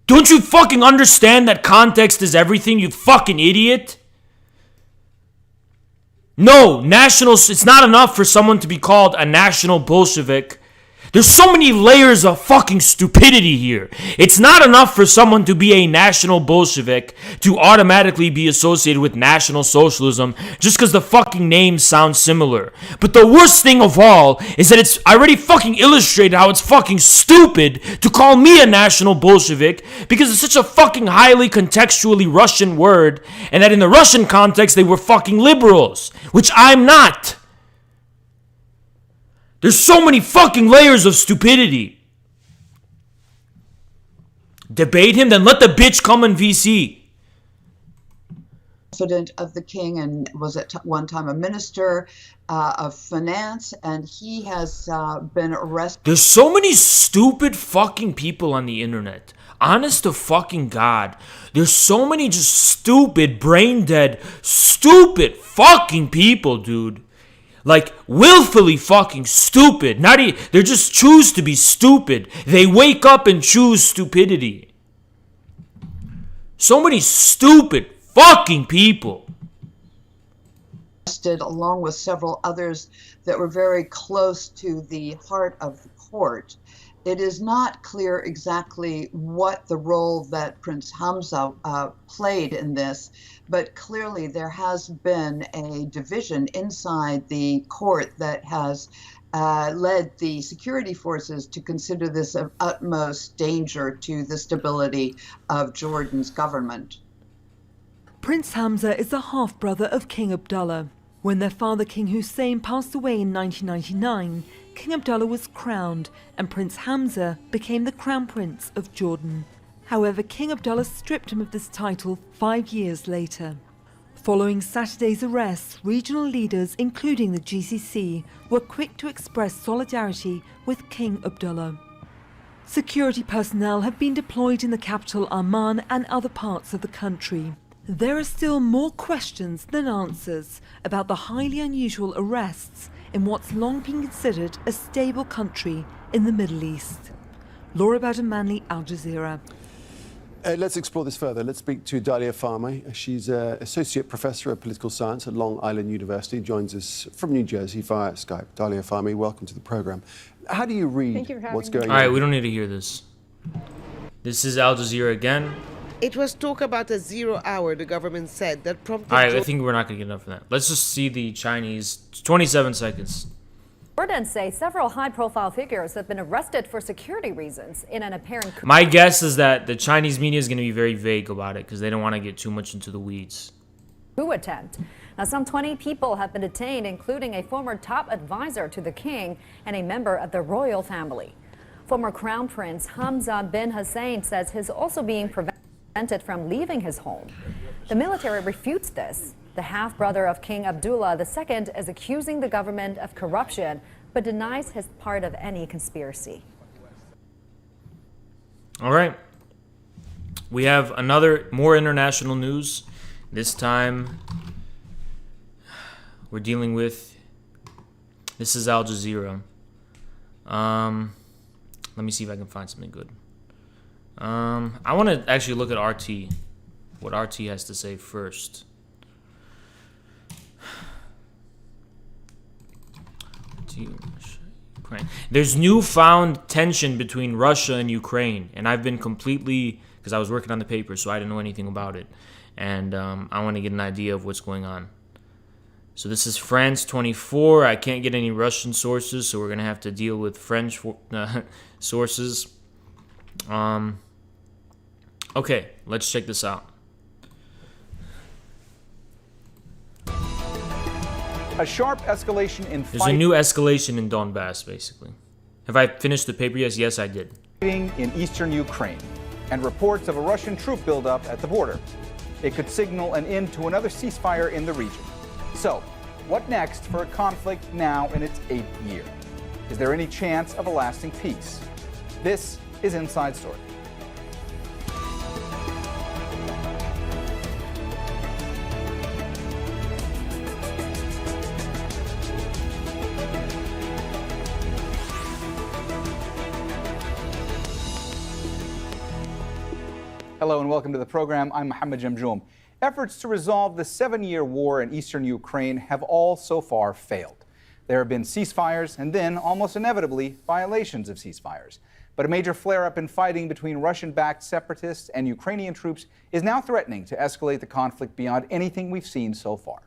Don't you fucking understand that context is everything, you fucking idiot? No, it's not enough for someone to be called a national Bolshevik. There's so many layers of fucking stupidity here. It's not enough for someone to be a national Bolshevik to automatically be associated with National Socialism just because the fucking names sound similar. But the worst thing of all is that I already fucking illustrated how it's fucking stupid to call me a national Bolshevik because it's such a fucking highly contextually Russian word, and that in the Russian context they were fucking liberals, which I'm not. There's so many fucking layers of stupidity. Debate him, then let the bitch come in VC. Confidant of the king and was at one time a minister of finance, and he has been arrested. There's so many stupid fucking people on the internet. Honest to fucking God. There's so many just stupid, brain dead, stupid fucking people, dude. Like, willfully fucking stupid. They just choose to be stupid. They wake up and choose stupidity. So many stupid fucking people. Along with several others that were very close to the heart of the court. It is not clear exactly what the role that Prince Hamza played in this, but clearly there has been a division inside the court that has led the security forces to consider this of utmost danger to the stability of Jordan's government. Prince Hamza is the half-brother of King Abdullah. When their father, King Hussein, passed away in 1999, King Abdullah was crowned and Prince Hamza became the Crown Prince of Jordan. However, King Abdullah stripped him of this title 5 years later. Following Saturday's arrests, regional leaders, including the GCC, were quick to express solidarity with King Abdullah. Security personnel have been deployed in the capital Amman and other parts of the country. There are still more questions than answers about the highly unusual arrests in what's long been considered a stable country in the Middle East. Laura Bowden-Manley, Al Jazeera. Let's explore this further. Let's speak to Dalia Fahmy. She's an Associate Professor of Political Science at Long Island University, joins us from New Jersey via Skype. Dalia Fahmy, welcome to the programme. How do you read what's going on? All right, we don't need to hear this. This is Al Jazeera again. It was talk about a 0 hour, the government said, that prompted... All right, I think we're not going to get enough of that. Let's just see the Chinese. 27 seconds. And say several high-profile figures have been arrested for security reasons in an apparent coup. My guess is that the Chinese media is going to be very vague about it because they don't want to get too much into the weeds. Attempt. Now, some 20 people have been detained, including a former top advisor to the king and a member of the royal family. Former Crown Prince Hamza bin Hussein says he's also being prevented from leaving his home. The military refutes this. The half-brother of King Abdullah II is accusing the government of corruption, but denies his part of any conspiracy. All right. We have more international news. This time, we're dealing with, this is Al Jazeera. Let me see if I can find something good. I want to actually look at RT, what RT has to say first. Ukraine. There's newfound tension between Russia and Ukraine, and I've been completely, because I was working on the paper, so I didn't know anything about it, and I want to get an idea of what's going on. So this is France 24. I can't get any Russian sources, so we're gonna have to deal with French sources. Okay, let's check this out. A sharp escalation in There's a new escalation in Donbass, basically. Have I finished the paper? Yes, I did. Fighting in eastern Ukraine, and reports of a Russian troop buildup at the border. It could signal an end to another ceasefire in the region. So, what next for a conflict now in its 8th year? Is there any chance of a lasting peace? This is Inside Story. Hello and welcome to the program. I'm Mohammed Jamjoom. Efforts to resolve the 7-year war in eastern Ukraine have all so far failed. There have been ceasefires and then, almost inevitably, violations of ceasefires. But a major flare-up in fighting between Russian-backed separatists and Ukrainian troops is now threatening to escalate the conflict beyond anything we've seen so far.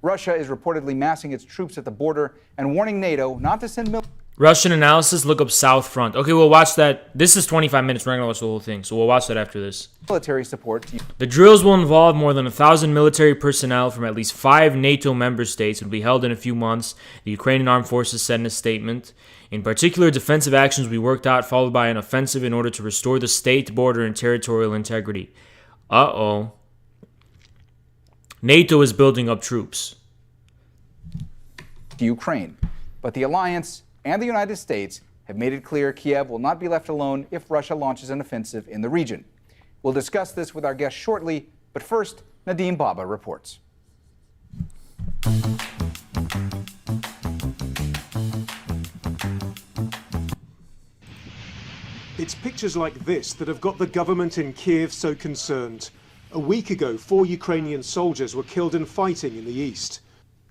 Russia is reportedly massing its troops at the border and warning NATO not to send military. Russian analysis, look up South Front. Okay, we'll watch that. This is 25 minutes. We're not going to watch the whole thing, so we'll watch that after this. Military support. The drills will involve more than 1,000 military personnel from at least 5 NATO member states and will be held in a few months, the Ukrainian Armed Forces said in a statement. In particular, defensive actions will be worked out, followed by an offensive in order to restore the state, border, and territorial integrity. Uh-oh. NATO is building up troops. Ukraine, but the alliance and the United States have made it clear Kiev will not be left alone if Russia launches an offensive in the region. We'll discuss this with our guest shortly, but first, Nadim Baba reports. It's pictures like this that have got the government in Kiev so concerned. A week ago, 4 Ukrainian soldiers were killed in fighting in the east.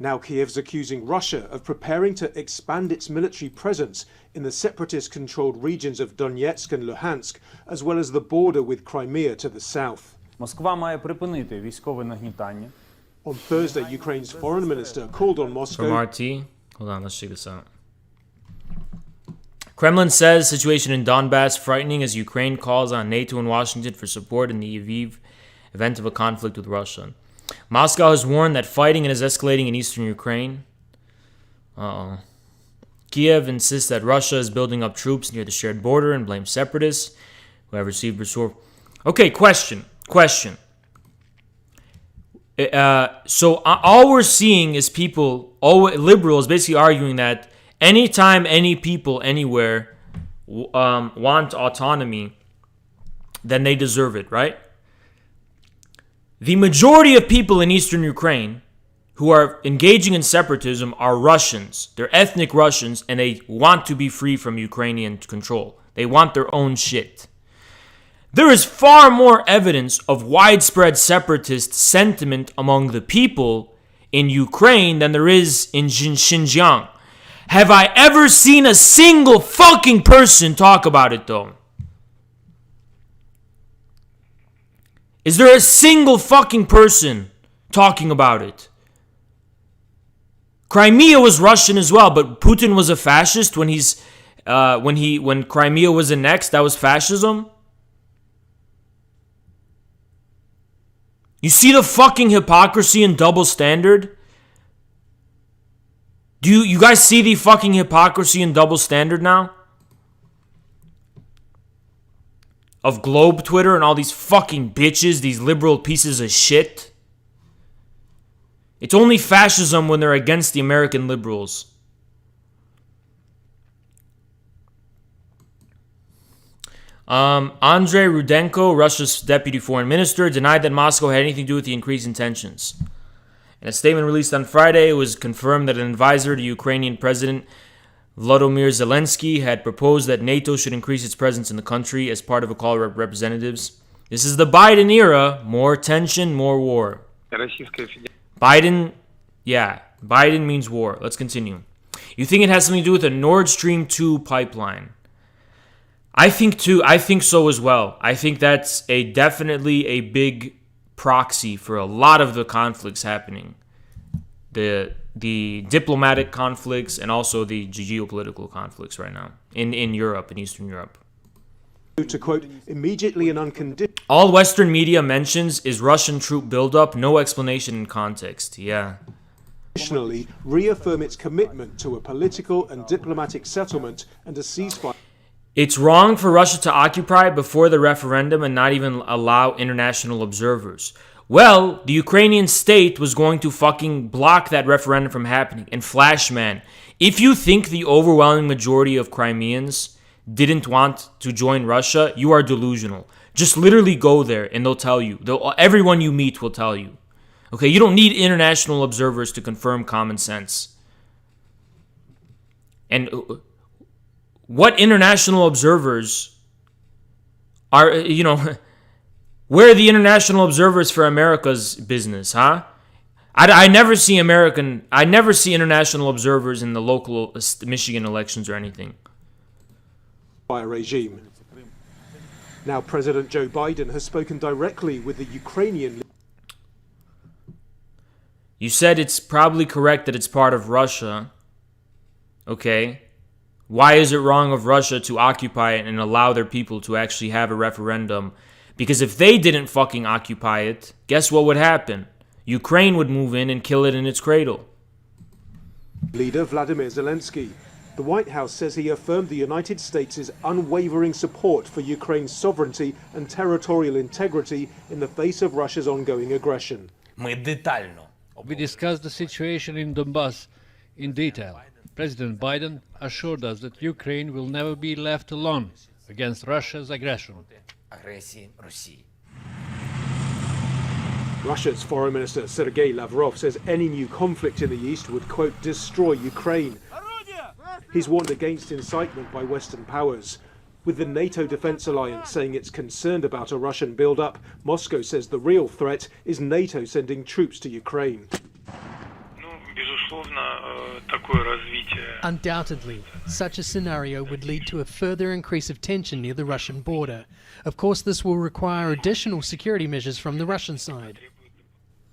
Now Kiev's accusing Russia of preparing to expand its military presence in the separatist-controlled regions of Donetsk and Luhansk, as well as the border with Crimea to the south. Москва має припинити військове нагнітання. On Thursday, Ukraine's foreign minister called on Moscow. From RT. Hold on, let's check this out. Kremlin says situation in Donbass frightening as Ukraine calls on NATO and Washington for support in the event of a conflict with Russia. Moscow has warned that fighting is escalating in eastern Ukraine. Kiev insists that Russia is building up troops near the shared border and blames separatists who have received resources. Okay, question. So all we're seeing is people, liberals basically arguing that anytime any people anywhere want autonomy, then they deserve it, right? The majority of people in eastern Ukraine who are engaging in separatism are Russians. They're ethnic Russians, and they want to be free from Ukrainian control. They want their own shit. There is far more evidence of widespread separatist sentiment among the people in Ukraine than there is in Xinjiang. Have I ever seen a single fucking person talk about it, though? Is there a single fucking person talking about it? Crimea was Russian as well, but Putin was a fascist when when Crimea was annexed. That was fascism. You see the fucking hypocrisy and double standard? Do you guys see the fucking hypocrisy and double standard now? Of Globe Twitter and all these fucking bitches, these liberal pieces of shit. It's only fascism when they're against the American liberals. Andrei Rudenko, Russia's deputy foreign minister, denied that Moscow had anything to do with the increased in tensions. In a statement released on Friday, it was confirmed that an advisor to Ukrainian President Volodymyr Zelensky had proposed that NATO should increase its presence in the country as part of a call to representatives. This is the Biden era. More tension, more war. Biden means war. Let's continue. You think it has something to do with the Nord Stream 2 pipeline? I think so as well. I think that's definitely a big proxy for a lot of the conflicts happening. The diplomatic conflicts and also the geopolitical conflicts right now in Europe, in Eastern Europe. To quote, immediately and unconditionally. All Western media mentions is Russian troop buildup, no explanation in context. Yeah. Additionally, reaffirm its commitment to a political and diplomatic settlement and a ceasefire. It's wrong for Russia to occupy before the referendum and not even allow international observers. Well, the Ukrainian state was going to fucking block that referendum from happening. And Flashman, if you think the overwhelming majority of Crimeans didn't want to join Russia, you are delusional. Just literally go there and they'll tell you. Everyone you meet will tell you. Okay, you don't need international observers to confirm common sense. And what international observers are, where are the international observers for America's business, huh? I never see international observers in the local Michigan elections or anything. By a regime. Now, President Joe Biden has spoken directly with the Ukrainian. You said it's probably correct that it's part of Russia. Okay. Why is it wrong of Russia to occupy it and allow their people to actually have a referendum? Because if they didn't fucking occupy it, guess what would happen? Ukraine would move in and kill it in its cradle. Leader Vladimir Zelensky. The White House says he affirmed the United States' unwavering support for Ukraine's sovereignty and territorial integrity in the face of Russia's ongoing aggression. We discussed the situation in Donbass in detail. President Biden assured us that Ukraine will never be left alone against Russia's aggression. Russia's Foreign Minister Sergei Lavrov says any new conflict in the East would, quote, destroy Ukraine. He's warned against incitement by Western powers. With the NATO Defense Alliance saying it's concerned about a Russian build-up, Moscow says the real threat is NATO sending troops to Ukraine. Undoubtedly, such a scenario would lead to a further increase of tension near the Russian border. Of course, this will require additional security measures from the Russian side.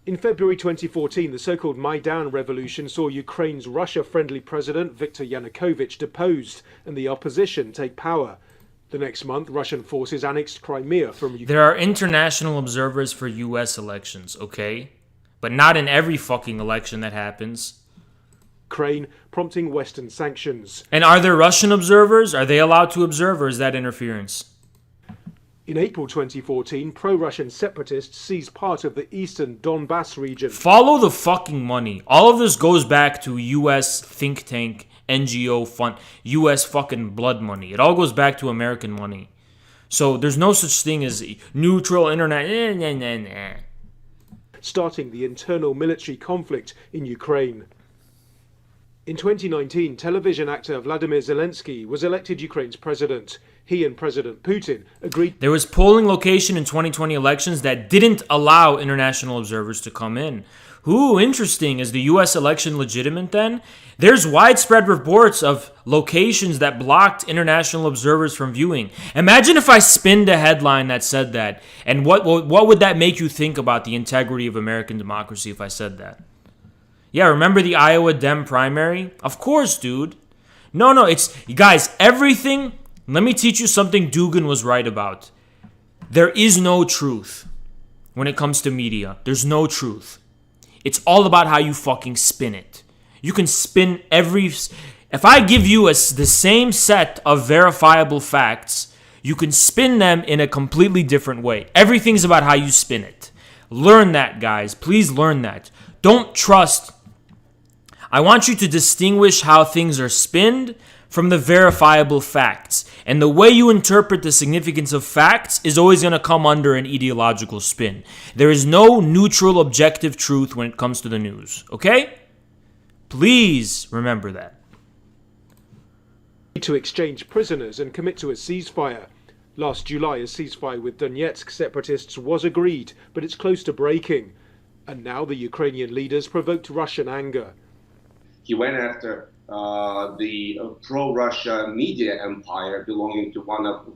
In February 2014, the so-called Maidan revolution saw Ukraine's Russia-friendly president Viktor Yanukovych deposed and the opposition take power. The next month, Russian forces annexed Crimea from Ukraine. There are international observers for US elections, okay? But not in every fucking election that happens. Ukraine, prompting Western sanctions. And are there Russian observers? Are they allowed to observe, or is that interference? In April 2014, pro-Russian separatists seized part of the eastern Donbass region. Follow the fucking money. All of this goes back to US think tank, NGO fund, US fucking blood money. It all goes back to American money. So there's no such thing as neutral internet. Starting the internal military conflict in Ukraine. In 2019, television actor Vladimir Zelensky was elected Ukraine's president. He and President Putin agreed. There was polling location in 2020 elections that didn't allow international observers to come in. Ooh, interesting. Is the US election legitimate then? There's widespread reports of locations that blocked international observers from viewing. Imagine if I spinned a headline that said that. And what would that make you think about the integrity of American democracy if I said that? Yeah, remember the Iowa Dem primary? Of course, dude. No, it's... Guys, everything... Let me teach you something Dugin was right about. There is no truth when it comes to media. There's no truth. It's all about how you fucking spin it. You can spin every... If I give you the same set of verifiable facts, you can spin them in a completely different way. Everything's about how you spin it. Learn that, guys. Please learn that. Don't trust... I want you to distinguish how things are spinned from the verifiable facts. And the way you interpret the significance of facts is always going to come under an ideological spin. There is no neutral, objective truth when it comes to the news. Okay? Please remember that. To exchange prisoners and commit to a ceasefire. Last July, a ceasefire with Donetsk separatists was agreed, but it's close to breaking. And now the Ukrainian leaders provoked Russian anger. He went after the pro-Russia media empire belonging to one of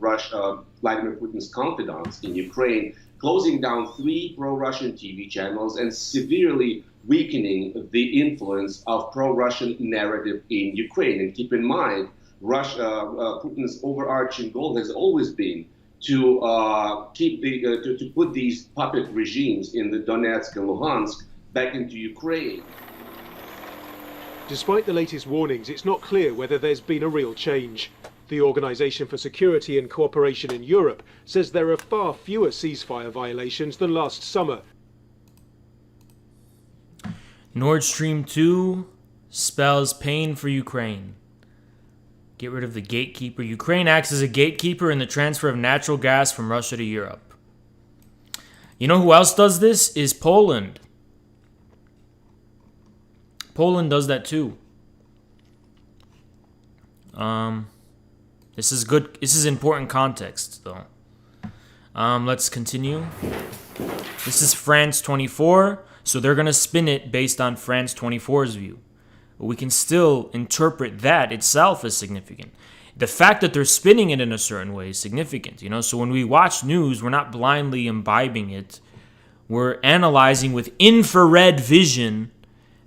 Vladimir Putin's confidants in Ukraine, closing down 3 pro-Russian TV channels and severely weakening the influence of pro-Russian narrative in Ukraine. And keep in mind, Putin's overarching goal has always been to to put these puppet regimes in the Donetsk and Luhansk back into Ukraine. Despite the latest warnings, it's not clear whether there's been a real change. The Organization for Security and Cooperation in Europe says there are far fewer ceasefire violations than last summer. Nord Stream 2 spells pain for Ukraine. Get rid of the gatekeeper. Ukraine acts as a gatekeeper in the transfer of natural gas from Russia to Europe. You know who else does this? Is Poland. Poland does that too. This is good. This is important context, though. Let's continue. This is France 24, so they're gonna spin it based on France 24's view. But we can still interpret that itself as significant. The fact that they're spinning it in a certain way is significant, you know. So when we watch news, we're not blindly imbibing it. We're analyzing with infrared vision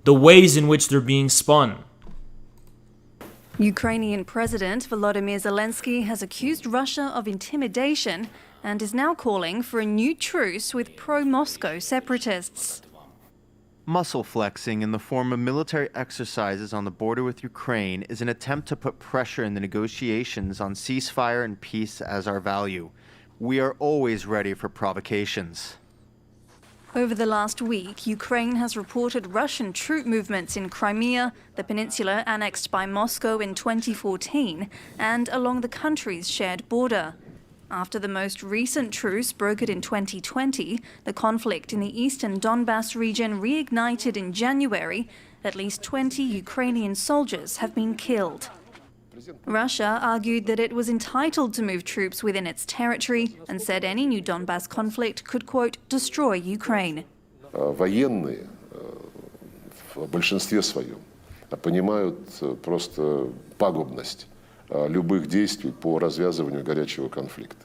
the ways in which they're being spun. Ukrainian President Volodymyr Zelensky has accused Russia of intimidation and is now calling for a new truce with pro-Moscow separatists. Muscle flexing in the form of military exercises on the border with Ukraine is an attempt to put pressure in the negotiations on ceasefire and peace as our value. We are always ready for provocations. Over the last week, Ukraine has reported Russian troop movements in Crimea, the peninsula annexed by Moscow in 2014, and along the country's shared border. After the most recent truce brokered in 2020, the conflict in the eastern Donbas region reignited in January. At least 20 Ukrainian soldiers have been killed. Russia argued that it was entitled to move troops within its territory and said any new Donbas conflict could, quote, destroy Ukraine. Военные в большинстве своем понимают просто пагубность любых действий по развязыванию горячего конфликта.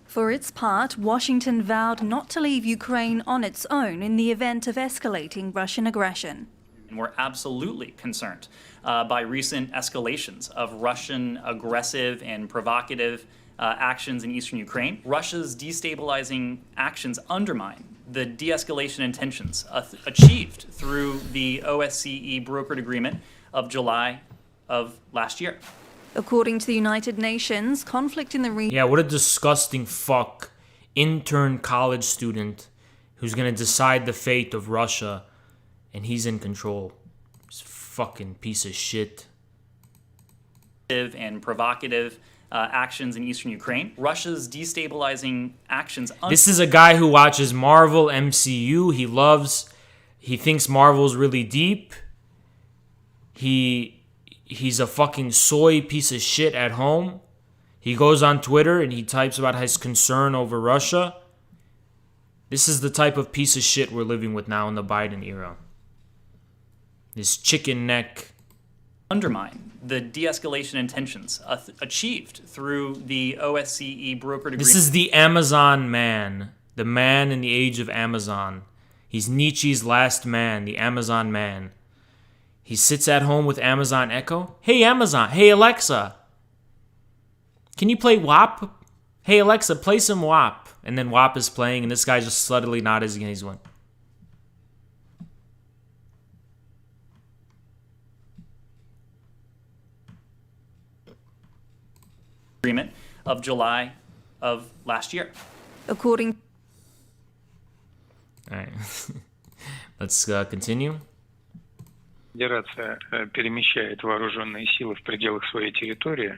For its part, Washington vowed not to leave Ukraine on its own in the event of escalating Russian aggression. And we're absolutely concerned by recent escalations of Russian aggressive and provocative actions in eastern Ukraine. Russia's destabilizing actions undermine the de-escalation intentions achieved through the OSCE brokered agreement of July of last year. According to the United Nations, conflict in the region... Yeah, what a disgusting fuck intern college student who's gonna decide the fate of Russia, and he's in control. This fucking piece of shit. And provocative actions in eastern Ukraine. Russia's destabilizing actions... This is a guy who watches Marvel, MCU. He thinks Marvel's really deep. He's a fucking soy piece of shit at home. He goes on Twitter and he types about his concern over Russia. This is the type of piece of shit we're living with now in the Biden era. This chicken neck. Undermine the de-escalation intentions achieved through the OSCE brokered agreement. This is the Amazon man. The man in the age of Amazon. He's Nietzsche's last man, the Amazon man. He sits at home with Amazon Echo. Hey Amazon, hey Alexa, can you play WAP? Hey Alexa, play some WAP. And then WAP is playing and this guy just subtly nodding his one. Agreement of July of last year. According. All right. Let's continue. Федерация перемещает вооруженные силы в пределах своей территории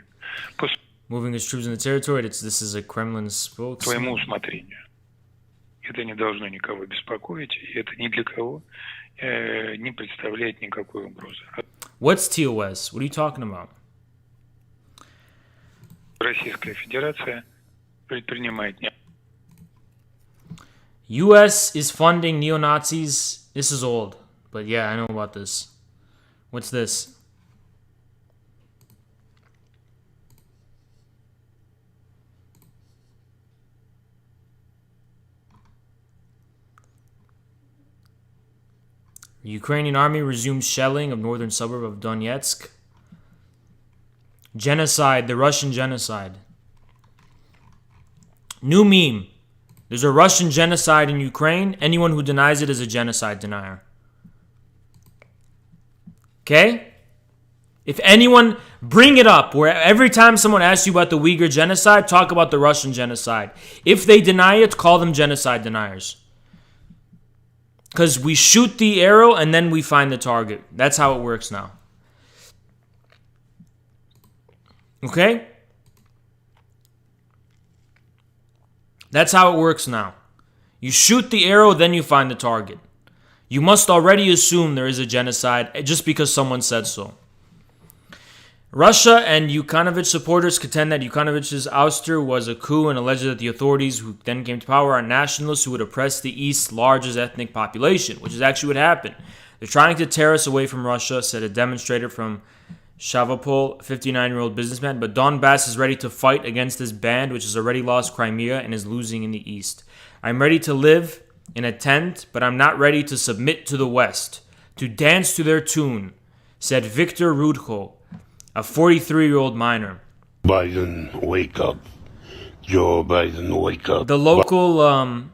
по Moving his troops in the territory. This is a Kremlin spokesman. своему усмотрению. Это не должно никого беспокоить, и это ни для кого не представляет никакой угрозы. What's TOS? What are you talking about? Российская Федерация предпринимает U.S. is funding neo-Nazis. This is old, but yeah, I know about this. What's this? The Ukrainian army resumes shelling of northern suburb of Donetsk. Genocide, the Russian genocide. New meme. There's a Russian genocide in Ukraine. Anyone who denies it is a genocide denier. Okay? If anyone, bring it up. Where every time someone asks you about the Uyghur genocide, talk about the Russian genocide. If they deny it, call them genocide deniers. Because we shoot the arrow and then we find the target. That's how it works now. Okay? That's how it works now. You shoot the arrow, then you find the target. You must already assume there is a genocide just because someone said so. Russia and Yukhanovich supporters contend that Yukhanovich's ouster was a coup and allege that the authorities who then came to power are nationalists who would oppress the East's largest ethnic population, which is actually what happened. They're trying to tear us away from Russia, said a demonstrator from Shavapol, 59-year-old businessman, but Donbass is ready to fight against this band, which has already lost Crimea and is losing in the East. I'm ready to live in a tent, but I'm not ready to submit to the West, to dance to their tune, said Viktor Rudko, a 43-year-old miner. Biden, wake up. Joe Biden, wake up. The local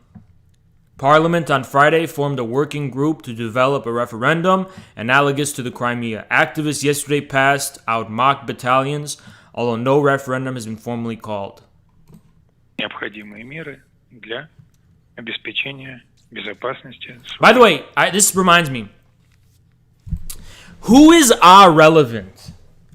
parliament on Friday formed a working group to develop a referendum analogous to the Crimea. Activists yesterday passed out mock battalions, although no referendum has been formally called. Необходимые меры для обеспечения безопасности. By the way, this reminds me. Who is relevant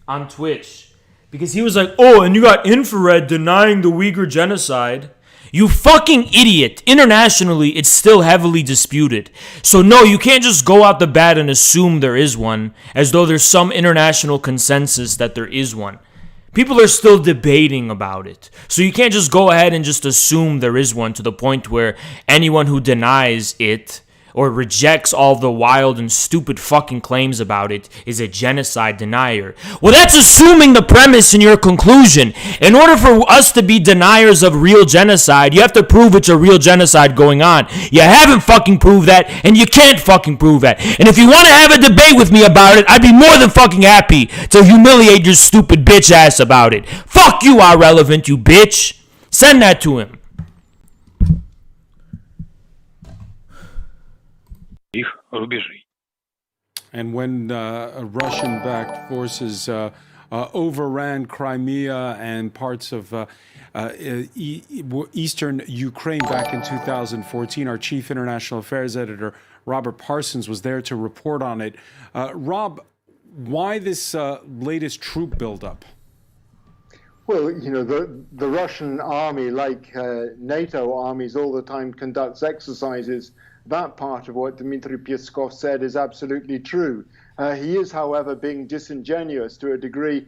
on Twitch? Because he was like, oh, and you got Infrared denying the Uyghur genocide. You fucking idiot. Internationally, it's still heavily disputed. So no, you can't just go out the bat and assume there is one, as though there's some international consensus that there is one. People are still debating about it. So you can't just go ahead and just assume there is one to the point where anyone who denies it or rejects all the wild and stupid fucking claims about it is a genocide denier. Well, that's assuming the premise in your conclusion. In order for us to be deniers of real genocide, you have to prove it's a real genocide going on. You haven't fucking proved that, and you can't fucking prove that. And if you want to have a debate with me about it, I'd be more than fucking happy to humiliate your stupid bitch ass about it. Fuck you, irrelevant, you bitch. Send that to him. And when Russian-backed forces overran Crimea and parts of eastern Ukraine back in 2014, our chief international affairs editor, Robert Parsons, was there to report on it. Rob, why this latest troop buildup? Well, you know, the Russian army, like NATO armies all the time, conducts exercises. That part of what Dmitry Peskov said is absolutely true. He is, however, being disingenuous to a degree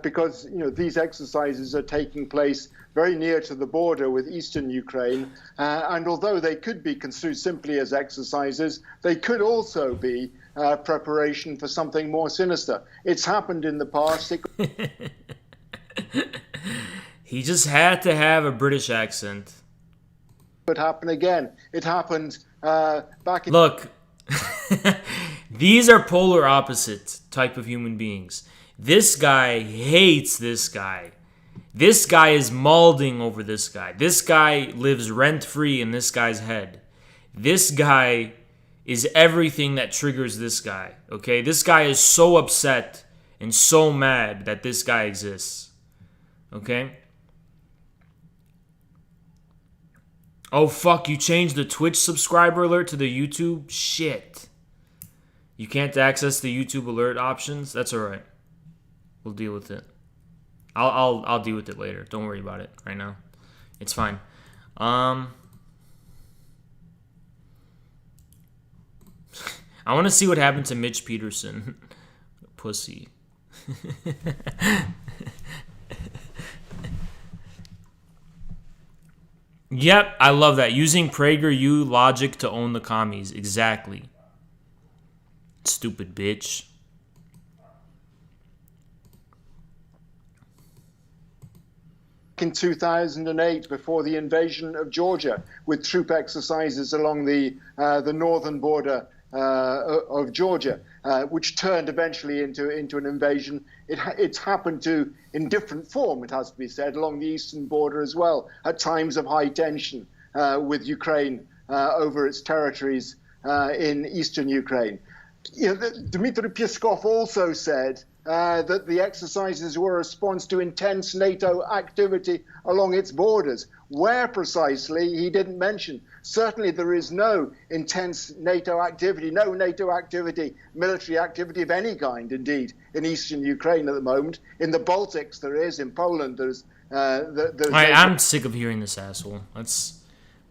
because, you know, these exercises are taking place very near to the border with eastern Ukraine. And although they could be construed simply as exercises, they could also be preparation for something more sinister. It's happened in the past. He just had to have a British accent. Could happen again. It happened back in... Look, These are polar opposite type of human beings. This guy hates this guy. This guy is molding over this guy. This guy lives rent-free in this guy's head. This guy is everything that triggers this guy, okay? This guy is so upset and so mad that this guy exists, okay? Oh, fuck, you changed the Twitch subscriber alert to the YouTube? Shit. You can't access the YouTube alert options? That's alright. We'll deal with it. I'll deal with it later. Don't worry about it right now. It's fine. I want to see what happened to Mitch Peterson. Pussy. Yep, I love that. Using PragerU logic to own the commies. Exactly. Stupid bitch. In 2008, before the invasion of Georgia, with troop exercises along the northern border of Georgia, which turned eventually into an invasion. It's happened in different form, it has to be said, along the eastern border as well, at times of high tension with Ukraine over its territories in eastern Ukraine. You know, Dmitry Peskov also said that the exercises were a response to intense NATO activity along its borders. Where precisely, he didn't mention. Certainly there is no intense NATO activity, no NATO activity, military activity of any kind, indeed, in eastern Ukraine at the moment. In the Baltics there is, in Poland there's... I'm sick of hearing this asshole. Let's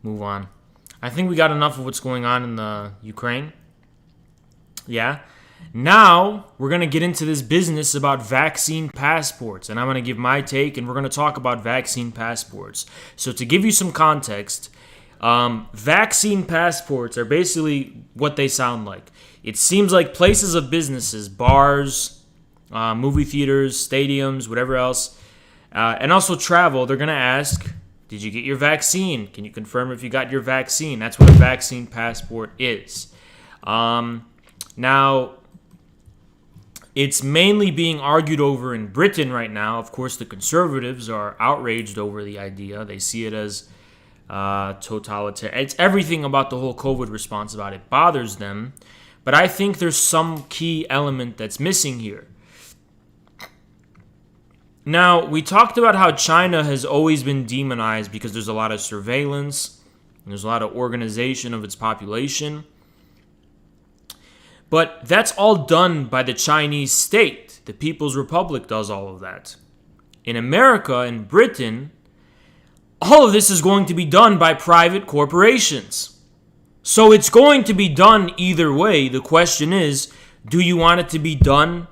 move on. I think we got enough of what's going on in the Ukraine. Yeah. Now, we're going to get into this business about vaccine passports, and I'm going to give my take, and we're going to talk about vaccine passports. So to give you some context, vaccine passports are basically what they sound like. It seems like places of businesses, bars, movie theaters, stadiums, whatever else, and also travel, they're going to ask, did you get your vaccine? Can you confirm if you got your vaccine? That's what a vaccine passport is. Now, it's mainly being argued over in Britain right now. Of course, the conservatives are outraged over the idea. They see it as totalitarian. It's everything about the whole COVID response about it bothers them. But I think there's some key element that's missing here. Now, we talked about how China has always been demonized because there's a lot of surveillance, and there's a lot of organization of its population. But that's all done by the Chinese state. The People's Republic does all of that. In America and Britain, all of this is going to be done by private corporations. So it's going to be done either way. The question is, do you want it to be done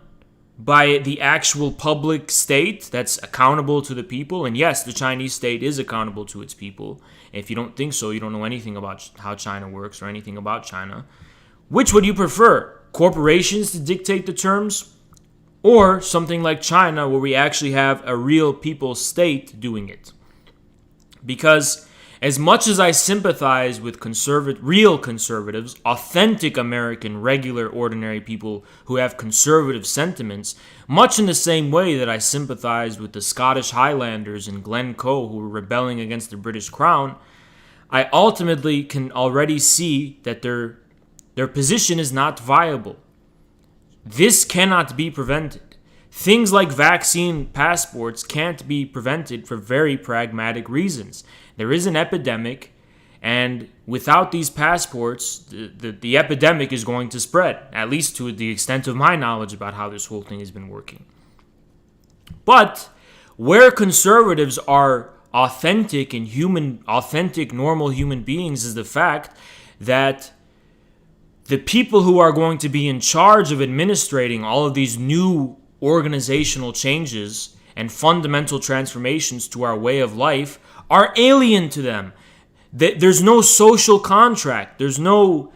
by the actual public state that's accountable to the people? And yes, the Chinese state is accountable to its people. If you don't think so, you don't know anything about how China works or anything about China. Which would you prefer? Corporations to dictate the terms, or something like China where we actually have a real people state doing it? Because as much as I sympathize with real conservatives, authentic American, regular, ordinary people who have conservative sentiments, much in the same way that I sympathize with the Scottish Highlanders in Glencoe who were rebelling against the British Crown, I ultimately can already see that their position is not viable. This cannot be prevented. Things like vaccine passports can't be prevented for very pragmatic reasons. There is an epidemic, and without these passports, the epidemic is going to spread, at least to the extent of my knowledge about how this whole thing has been working. But where conservatives are authentic and normal human beings is the fact that the people who are going to be in charge of administrating all of these new organizational changes and fundamental transformations to our way of life are alien to them. There's no social contract. There's no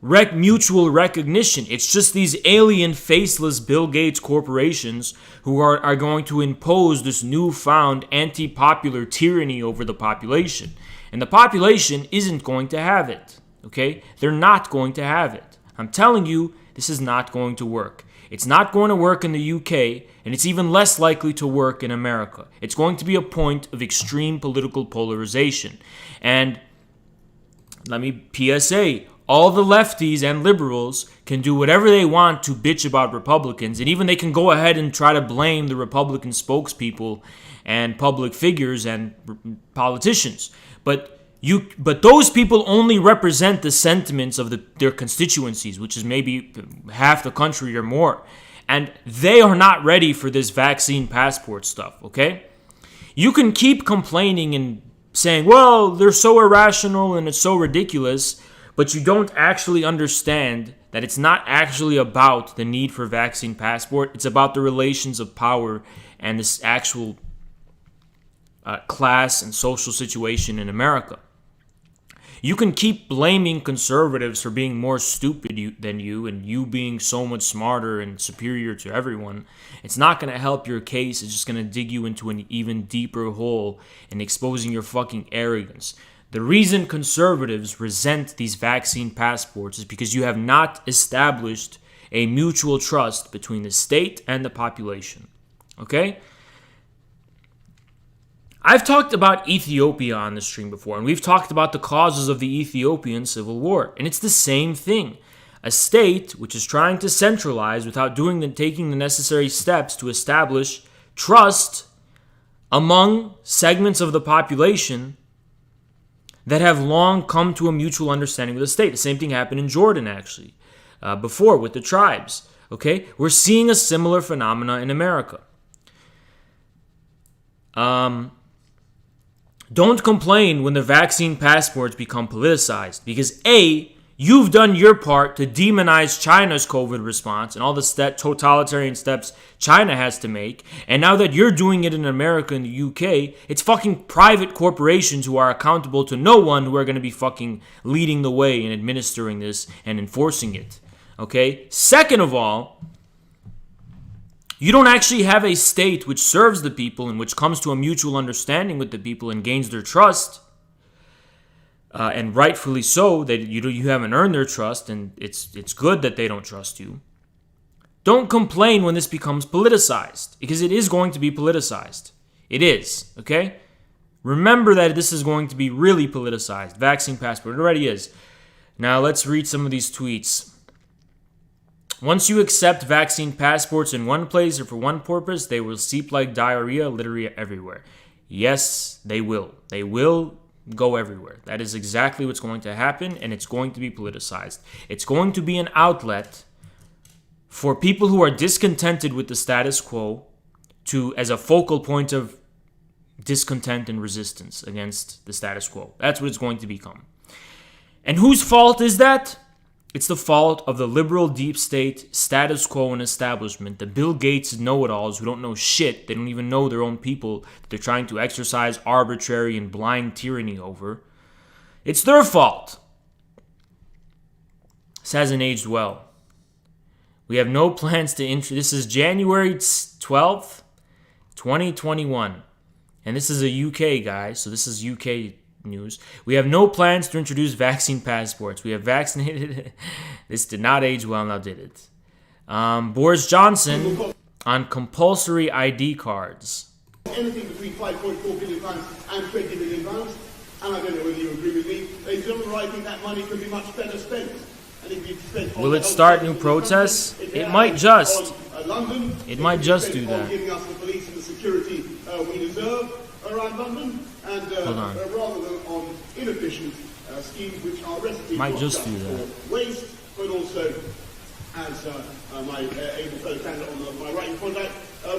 mutual recognition. It's just these alien, faceless Bill Gates corporations who are going to impose this newfound anti-popular tyranny over the population. And the population isn't going to have it. Okay? They're not going to have it. I'm telling you, this is not going to work. It's not going to work in the UK, and it's even less likely to work in America. It's going to be a point of extreme political polarization. And let me PSA, all the lefties and liberals can do whatever they want to bitch about Republicans, and even they can go ahead and try to blame the Republican spokespeople and public figures and politicians. But those people only represent the sentiments of their constituencies, which is maybe half the country or more. And they are not ready for this vaccine passport stuff, okay? You can keep complaining and saying, well, they're so irrational and it's so ridiculous, but you don't actually understand that it's not actually about the need for vaccine passport. It's about the relations of power and this actual class and social situation in America. You can keep blaming conservatives for being more stupid than you and you being so much smarter and superior to everyone. It's not going to help your case. It's just going to dig you into an even deeper hole and exposing your fucking arrogance. The reason conservatives resent these vaccine passports is because you have not established a mutual trust between the state and the population. Okay? I've talked about Ethiopia on the stream before, and we've talked about the causes of the Ethiopian civil war, and it's the same thing. A state which is trying to centralize without taking the necessary steps to establish trust among segments of the population that have long come to a mutual understanding with the state. The same thing happened in Jordan, actually, before with the tribes. Okay, we're seeing a similar phenomena in America. Don't complain when the vaccine passports become politicized, because A, you've done your part to demonize China's COVID response and all the totalitarian steps China has to make, and now that you're doing it in America and the UK, it's fucking private corporations who are accountable to no one who are going to be fucking leading the way in administering this and enforcing it. Okay? Second of all, you don't actually have a state which serves the people and which comes to a mutual understanding with the people and gains their trust, and rightfully so. That you haven't earned their trust, and it's good that they don't trust you. Don't complain when this becomes politicized, because it is going to be politicized. It is, okay? Remember that this is going to be really politicized. Vaccine passport, it already is. Now let's read some of these tweets. Once you accept vaccine passports in one place or for one purpose, they will seep like diarrhea literally everywhere. Yes, they will. They will go everywhere. That is exactly what's going to happen, and it's going to be politicized. It's going to be an outlet for people who are discontented with the status quo as a focal point of discontent and resistance against the status quo. That's what it's going to become. And whose fault is that? It's the fault of the liberal deep state, status quo, and establishment, the Bill Gates know-it-alls who don't know shit. They don't even know their own people that they're trying to exercise arbitrary and blind tyranny over. It's their fault. This hasn't aged well. We have no plans to this is January 12th, 2021. And this is a UK guy, so this is UK news. We have no plans to introduce vaccine passports. We have vaccinated. This did not age well, now did it. Boris Johnson on compulsory ID cards. Anything between £5.4 billion and £20 million, and I don't know whether you agree with me, ladies and gentlemen, I think that money could be much better spent. Will it start new protests? It might just. It might just do that. Giving us the police and the security we deserve around London, and rather than on inefficient schemes which are recipes might just do that. for waste, but also, as my able fellow candidate on my right in contact,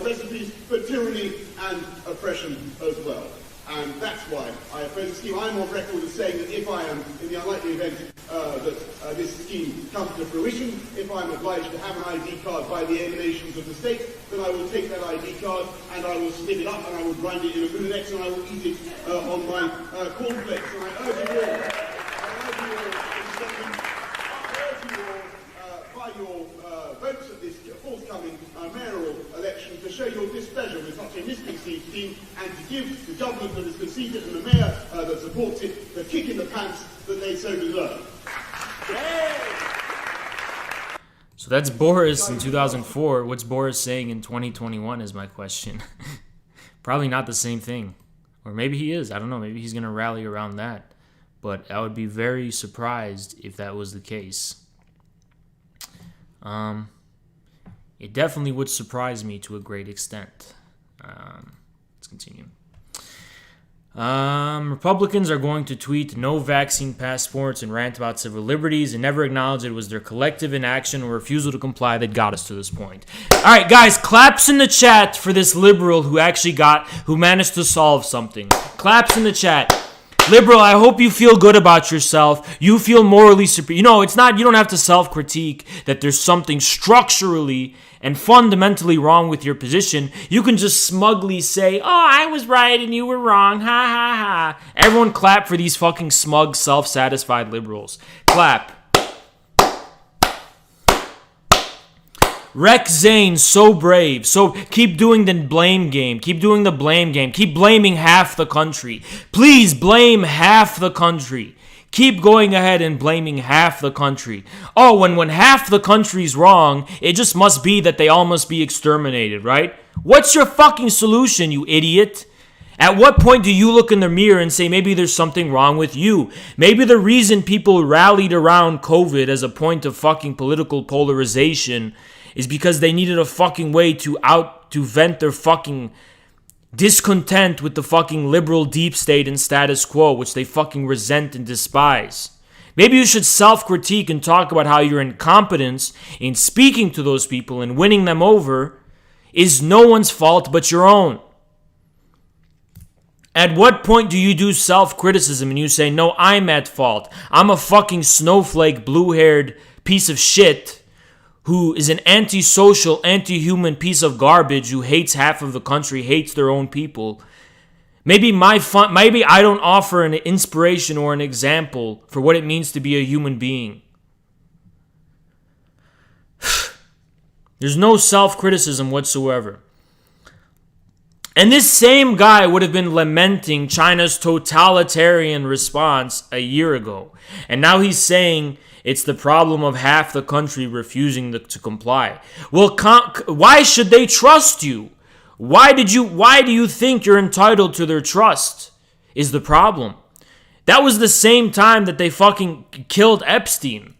recipes for tyranny and oppression as well. And that's why I oppose the scheme. I'm on record as saying that if I am, in the unlikely event that this scheme comes to fruition, if I'm obliged to have an ID card by the emanations of the state, then I will take that ID card and I will snip it up and I will grind it in a Boudinex and I will eat it on my cornflakes. And I urge you all, by your votes at this forthcoming mayoral election, to show your displeasure with such a misconceived scheme and to give the government that has conceived it and the mayor that supports it the kick in the pants that they so deserve. So that's Boris in 2004. What's Boris saying in 2021 is my question. Probably not the same thing. Or maybe he is. I don't know. Maybe he's going to rally around that. But I would be very surprised if that was the case. It definitely would surprise me to a great extent. Let's continue. Republicans are going to tweet no vaccine passports and rant about civil liberties and never acknowledge it was their collective inaction or refusal to comply that got us to this point. All right, guys, claps in the chat for this liberal who managed to solve something. Claps in the chat. Liberal, I hope you feel good about yourself. You feel morally superior. You know, you don't have to self-critique that there's something structurally and fundamentally wrong with your position. You can just smugly say, oh, I was right and you were wrong. Ha, ha, ha. Everyone clap for these fucking smug, self-satisfied liberals. Clap. Rex Zane, so brave. So keep doing the blame game. Keep doing the blame game. Keep blaming half the country. Please blame half the country. Keep going ahead and blaming half the country. Oh, when half the country's wrong, it just must be that they all must be exterminated, right? What's your fucking solution, you idiot? At what point do you look in the mirror and say maybe there's something wrong with you? Maybe the reason people rallied around COVID as a point of fucking political polarization is because they needed a fucking way to vent their fucking discontent with the fucking liberal deep state and status quo, which they fucking resent and despise. Maybe you should self-critique and talk about how your incompetence in speaking to those people and winning them over is no one's fault but your own. At what point do you do self-criticism and you say, no, I'm at fault. I'm a fucking snowflake, blue-haired piece of shit who is an antisocial, anti-human piece of garbage who hates half of the country, hates their own people. Maybe I don't offer an inspiration or an example for what it means to be a human being. There's no self-criticism whatsoever. And this same guy would have been lamenting China's totalitarian response a year ago. And now he's saying it's the problem of half the country refusing to comply. Well, why should they trust you? Why do you think you're entitled to their trust is the problem. That was the same time that they fucking killed Epstein.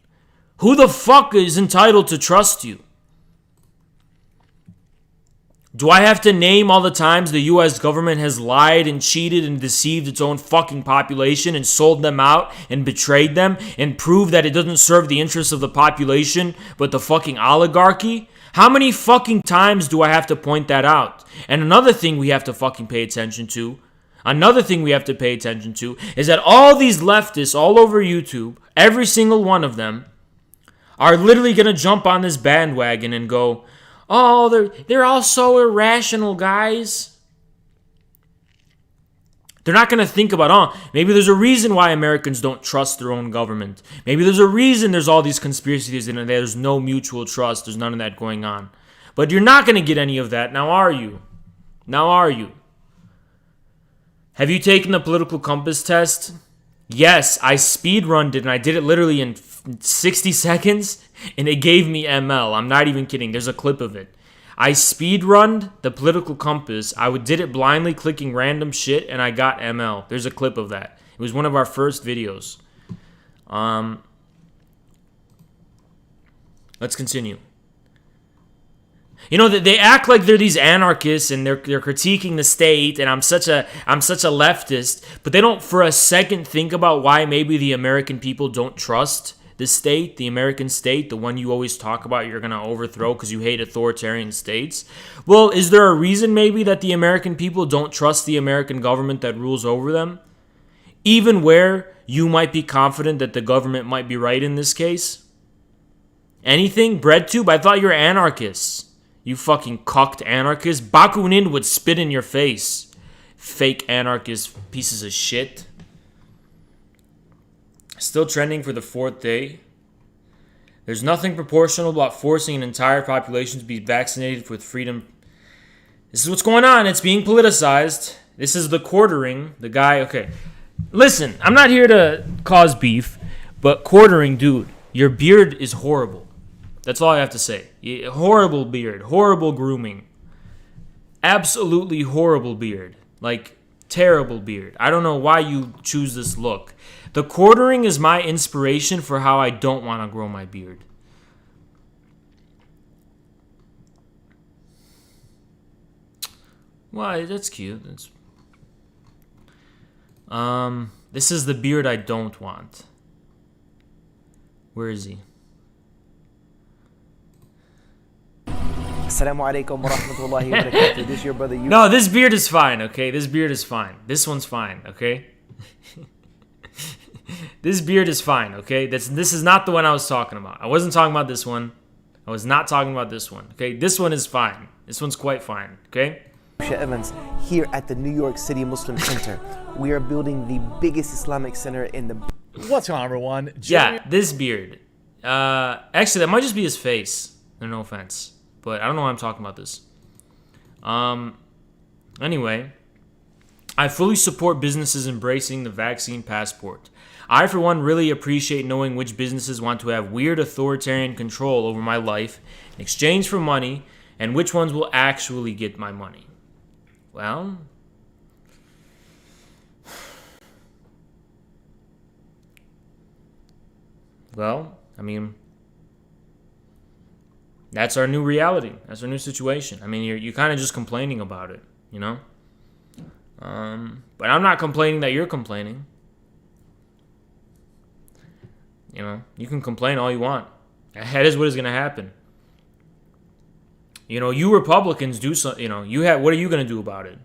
Who the fuck is entitled to trust you? Do I have to name all the times the US government has lied and cheated and deceived its own fucking population and sold them out and betrayed them and proved that it doesn't serve the interests of the population but the fucking oligarchy? How many fucking times do I have to point that out? And another thing we have to fucking pay attention to, is that all these leftists all over YouTube, every single one of them, are literally going to jump on this bandwagon and go, oh, they're all so irrational, guys. They're not going to think about, maybe there's a reason why Americans don't trust their own government. Maybe there's a reason there's all these conspiracy theories and there's no mutual trust. There's none of that going on. But you're not going to get any of that. Now are you? Have you taken the political compass test? Yes, I speedrunned it and I did it literally in 60 seconds and it gave me ML. I'm not even kidding. There's a clip of it. I speedrunned the political compass. I did it blindly clicking random shit and I got ML. There's a clip of that. It was one of our first videos. Let's continue. You know, they act like they're these anarchists and they're critiquing the state and I'm such a leftist, but they don't for a second think about why maybe the American people don't trust the state, the American state, the one you always talk about you're going to overthrow because you hate authoritarian states. Well, is there a reason maybe that the American people don't trust the American government that rules over them? Even where you might be confident that the government might be right in this case? Anything? BreadTube? I thought you were anarchists. You fucking cucked anarchists. Bakunin would spit in your face. Fake anarchist pieces of shit. Still trending for the fourth day. There's nothing proportional about forcing an entire population to be vaccinated with freedom. This is what's going on. It's being politicized. This is the quartering. The guy, okay. Listen, I'm not here to cause beef, but quartering, dude, your beard is horrible. That's all I have to say. Horrible beard, horrible grooming. Absolutely horrible beard. Like, terrible beard. I don't know why you choose this look. The quartering is my inspiration for how I don't want to grow my beard. Why? That's cute. This is the beard I don't want. Where is he? Assalamu alaikum wa rahmatullahi wa barakatuh. This is your brother. No, this beard is fine, okay? This beard is fine. This one's fine, okay? This beard is fine, okay? This is not the one I was talking about. I wasn't talking about this one. I was not talking about this one, okay? This one is fine. This one's quite fine, okay? Evans, here at the New York City Muslim Center. We are building the biggest Islamic center in the... What's going on, everyone? Yeah, this beard. Actually, that might just be his face. No offense. But I don't know why I'm talking about this. Anyway, I fully support businesses embracing the vaccine passport. I, for one, really appreciate knowing which businesses want to have weird authoritarian control over my life in exchange for money, and which ones will actually get my money. Well, I mean, that's our new reality. That's our new situation. I mean, you're kind of just complaining about it, you know? But I'm not complaining that you're complaining. You know, you can complain all you want. That is what is going to happen. You know, you Republicans do something, you know, what are you going to do about it?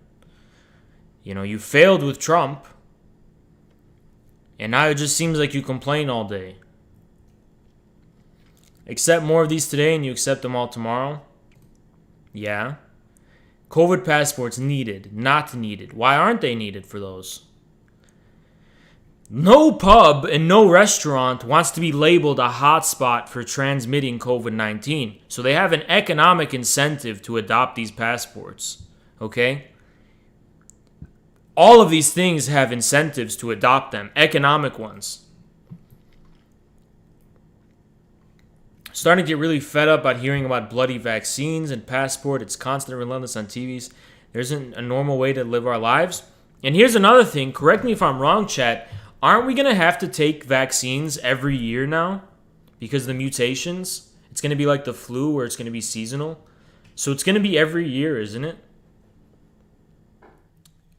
You know, you failed with Trump. And now it just seems like you complain all day. Accept more of these today and you accept them all tomorrow? Yeah. COVID passports needed, not needed. Why aren't they needed for those? No pub and no restaurant wants to be labeled a hotspot for transmitting COVID-19. So they have an economic incentive to adopt these passports. Okay? All of these things have incentives to adopt them, economic ones. Starting to get really fed up about hearing about bloody vaccines and passport. It's constant and relentless on TVs. There isn't a normal way to live our lives. And here's another thing. Correct me if I'm wrong, chat. Aren't we going to have to take vaccines every year now? Because of the mutations? It's going to be like the flu where it's going to be seasonal. So it's going to be every year, isn't it?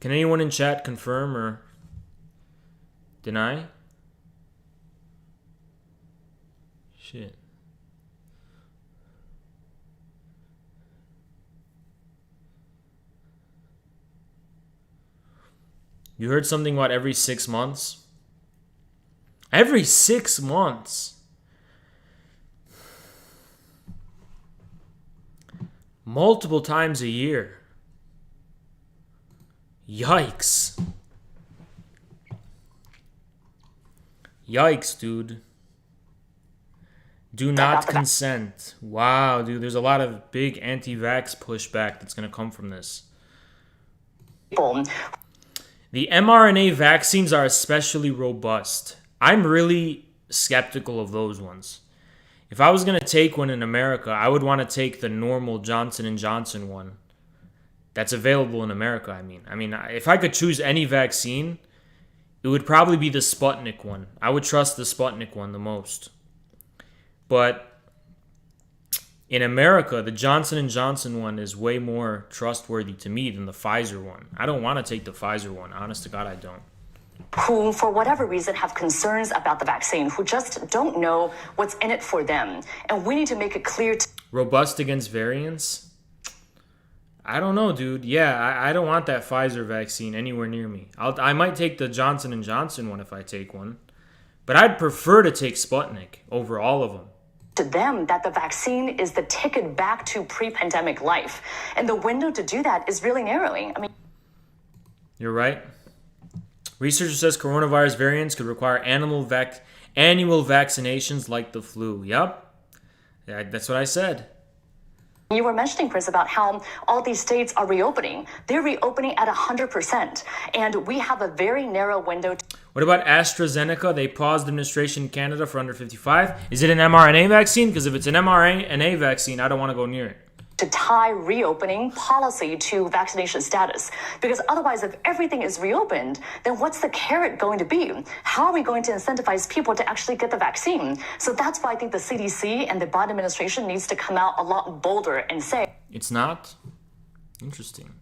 Can anyone in chat confirm or deny? Shit. You heard something about every 6 months? Every 6 months. Multiple times a year. Yikes. Yikes, dude. Do not consent. Wow, dude, there's a lot of big anti-vax pushback that's going to come from this. The mRNA vaccines are especially robust. I'm really skeptical of those ones. If I was going to take one in America, I would want to take the normal Johnson & Johnson one. That's available in America, I mean, if I could choose any vaccine, it would probably be the Sputnik one. I would trust the Sputnik one the most. But in America, the Johnson & Johnson one is way more trustworthy to me than the Pfizer one. I don't want to take the Pfizer one. Honest to God, I don't. Who, for whatever reason, have concerns about the vaccine, who just don't know what's in it for them. And we need to make it clear to... Robust against variants? I don't know, dude. Yeah, I don't want that Pfizer vaccine anywhere near me. I might take the Johnson & Johnson one if I take one. But I'd prefer to take Sputnik over all of them. To them that the vaccine is the ticket back to pre-pandemic life. And the window to do that is really narrowing. I mean... You're right. Researcher says coronavirus variants could require annual vaccinations like the flu. Yup. Yeah, that's what I said. You were mentioning, Chris, about how all these states are reopening. They're reopening at 100%. And we have a very narrow window. What about AstraZeneca? They paused administration in Canada for under 55. Is it an mRNA vaccine? Because if it's an mRNA vaccine, I don't want to go near it. To tie reopening policy to vaccination status. Because otherwise, if everything is reopened, then what's the carrot going to be? How are we going to incentivize people to actually get the vaccine? So that's why I think the CDC and the Biden administration needs to come out a lot bolder and say, it's not? Interesting.